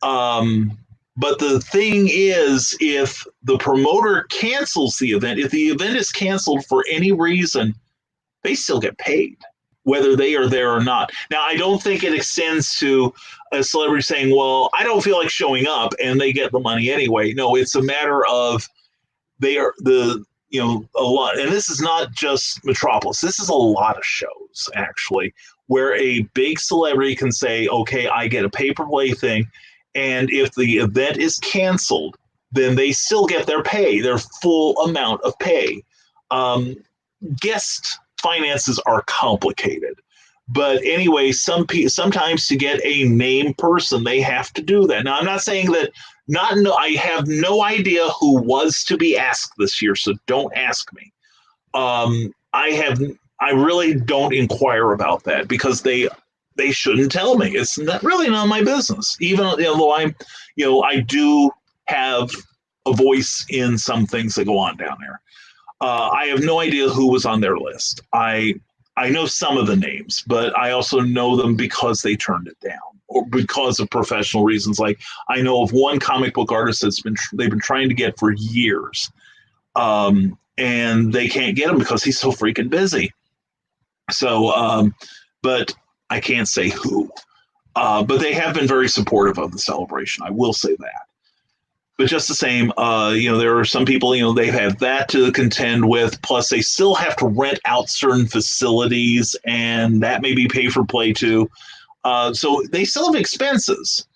But the thing is, if the promoter cancels the event, if the event is canceled for any reason, they still get paid, whether they are there or not. Now, I don't think it extends to a celebrity saying, well, I don't feel like showing up, and they get the money anyway. No, it's a matter of they are a lot. And this is not just Metropolis. This is a lot of shows, actually, where a big celebrity can say, okay, I get a pay-per-play thing. And if the event is canceled, then they still get their pay, their full amount of pay. Guest finances are complicated. But anyway, sometimes to get a named person, they have to do that. Now, I'm not saying that I have no idea who was to be asked this year, so don't ask me. I really don't inquire about that because they shouldn't tell me. It's really not my business. Even though I do have a voice in some things that go on down there. I have no idea who was on their list. I know some of the names, but I also know them because they turned it down or because of professional reasons. Like I know of one comic book artist they've been trying to get for years, and they can't get him because he's so freaking busy. So, but I can't say who. But they have been very supportive of the celebration. I will say that. But just the same, there are some people, they have that to contend with. Plus, they still have to rent out certain facilities, and that may be pay for play too. So they still have expenses.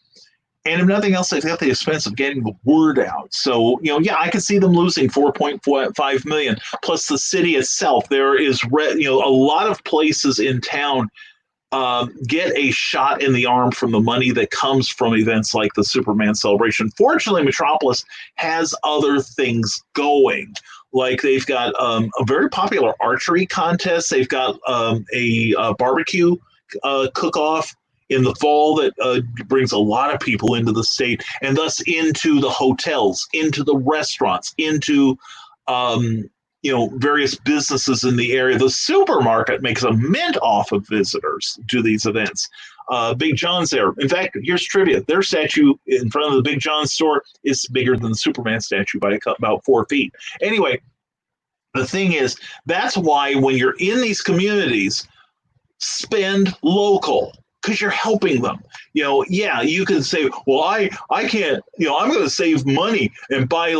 And if nothing else, they've got the expense of getting the word out. So, I can see them losing $4.5 million. Plus, the city itself, there is, a lot of places in town get a shot in the arm from the money that comes from events like the Superman celebration. Fortunately, Metropolis has other things going. Like they've got a very popular archery contest. They've got a barbecue cook-off in the fall that brings a lot of people into the state and thus into the hotels, into the restaurants, into various businesses in the area. The supermarket makes a mint off of visitors to these events. Big John's there. In fact, here's trivia. Their statue in front of the Big John store is bigger than the Superman statue by about 4 feet. Anyway, the thing is, that's why when you're in these communities, spend local because you're helping them. You can say, well, I can't, I'm going to save money and buy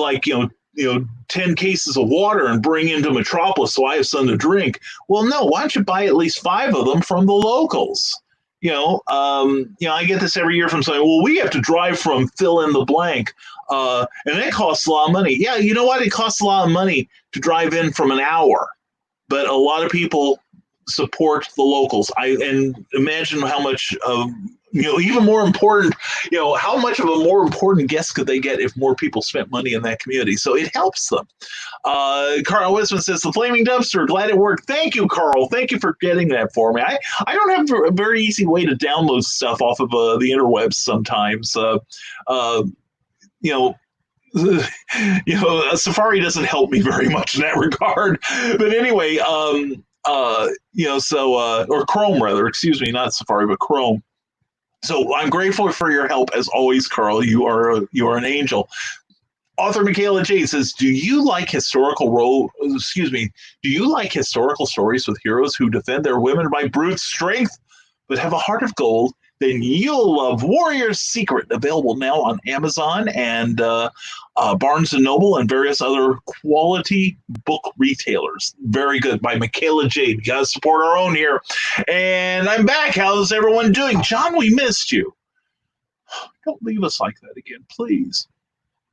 10 cases of water and bring into Metropolis so I have something to drink. Well, no, why don't you buy at least 5 of them from the locals? I get this every year from saying, well, we have to drive from fill in the blank. And that costs a lot of money. Yeah, you know what? It costs a lot of money to drive in from an hour. But a lot of people support the locals. And imagine how much even more important, how much of a more important guest could they get if more people spent money in that community? So it helps them. Carl Wisman says, the Flaming Dumpster, glad it worked. Thank you, Carl. Thank you for getting that for me. I don't have a very easy way to download stuff off of the interwebs sometimes. Safari doesn't help me very much in that regard. But anyway, or Chrome rather, excuse me, not Safari, but Chrome. So I'm grateful for your help as always, Carl. You are an angel. Author Michaela J says, do you like historical stories with heroes who defend their women by brute strength but have a heart of gold? Then you'll love Warrior's Secret, available now on Amazon and Barnes & Noble and various other quality book retailers. Very good, by Michaela Jade. Got to support our own here. And I'm back. How's everyone doing? John, we missed you. Don't leave us like that again, please.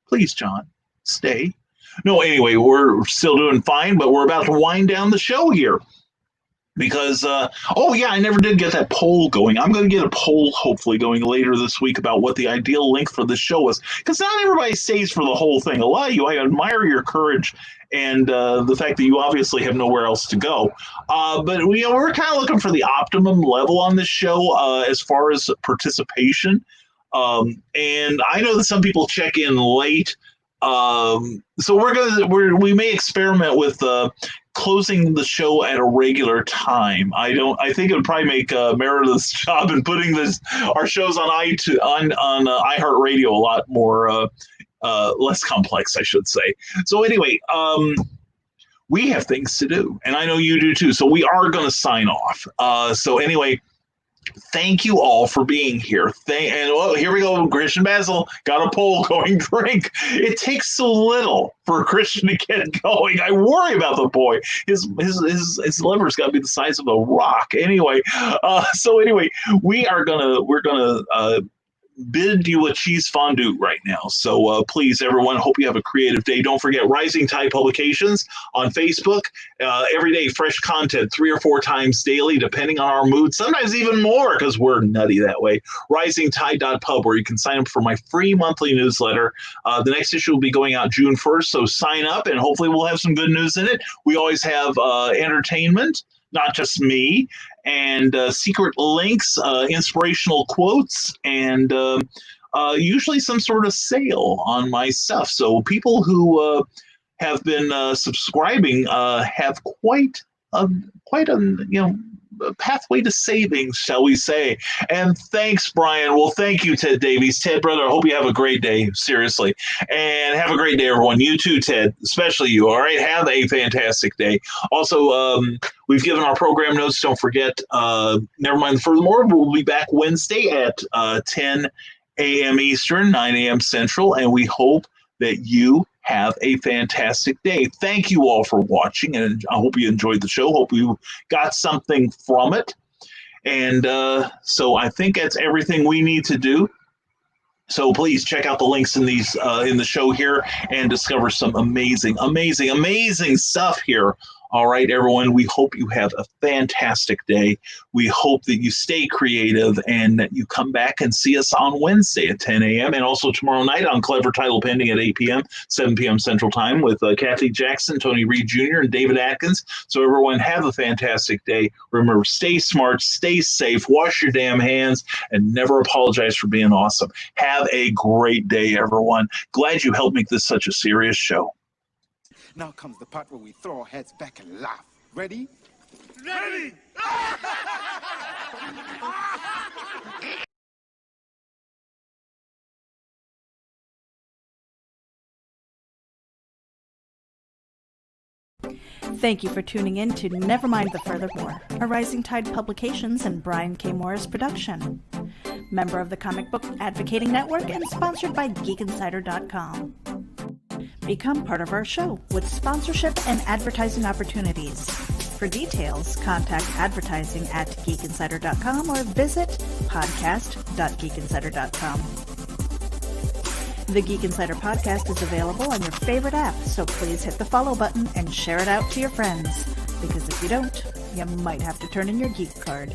Please, John, stay. No, anyway, we're still doing fine, but we're about to wind down the show here. because oh yeah, I never did get that poll going. I'm going to get a poll hopefully going later this week about what the ideal length for the show was, because not everybody stays for the whole thing. A lot of you, I admire your courage and the fact that you obviously have nowhere else to go. But we're kind of looking for the optimum level on this show as far as participation. And I know that some people check in late. So we may experiment with closing the show at a regular time. I think it would probably make Meredith's job in putting our shows on iHeartRadio a lot more less complex, I should say. So anyway, we have things to do, and I know you do too. So we are going to sign off. So anyway, thank you all for being here. Here we go. Christian Basil got a poll going. Drink. It takes so little for Christian to get going. I worry about the boy. His liver's got to be the size of a rock. Anyway, we're gonna bid you a cheese fondue right now. So please, everyone, hope you have a creative day. Don't forget Rising Tide Publications on Facebook. Every day, fresh content 3 or 4 times daily, depending on our mood. Sometimes even more because we're nutty that way. RisingTide.pub, where you can sign up for my free monthly newsletter. The next issue will be going out June 1st, so sign up, and hopefully we'll have some good news in it. We always have entertainment, not just me, and secret links, inspirational quotes, and usually some sort of sale on my stuff. So people who have been subscribing have quite a pathway to savings, shall we say. And thanks, Brian. Well, thank you, Ted Davies. Ted, brother, I hope you have a great day, seriously. And have a great day, everyone. You too, Ted, especially you, all right? Have a fantastic day. Also, we've given our program notes. Don't forget, Nevermind the Furthermore. We'll be back Wednesday at 10 a.m. Eastern, 9 a.m. Central, and we hope that you have a fantastic day. Thank you all for watching, and I hope you enjoyed the show. Hope you got something from it. And so I think that's everything we need to do. So please check out the links in the show here and discover some amazing stuff here. All right, everyone, we hope you have a fantastic day. We hope that you stay creative and that you come back and see us on Wednesday at 10 a.m. and also tomorrow night on Clever Title Pending at 8 p.m., 7 p.m. Central Time with Kathy Jackson, Tony Reed Jr., and David Atkins. So everyone, have a fantastic day. Remember, stay smart, stay safe, wash your damn hands, and never apologize for being awesome. Have a great day, everyone. Glad you helped make this such a serious show. Now comes the part where we throw our heads back and laugh. Ready? Ready! Thank you for tuning in to Nevermind the Furthermore, a Rising Tide Publications and Brian K. Morris production. Member of the Comic Book Advocating Network and sponsored by GeekInsider.com. Become part of our show with sponsorship and advertising opportunities. For details, contact advertising at geekinsider.com or visit podcast.geekinsider.com. The Geek Insider podcast is available on your favorite app, so please hit the follow button and share it out to your friends, because if you don't, you might have to turn in your geek card.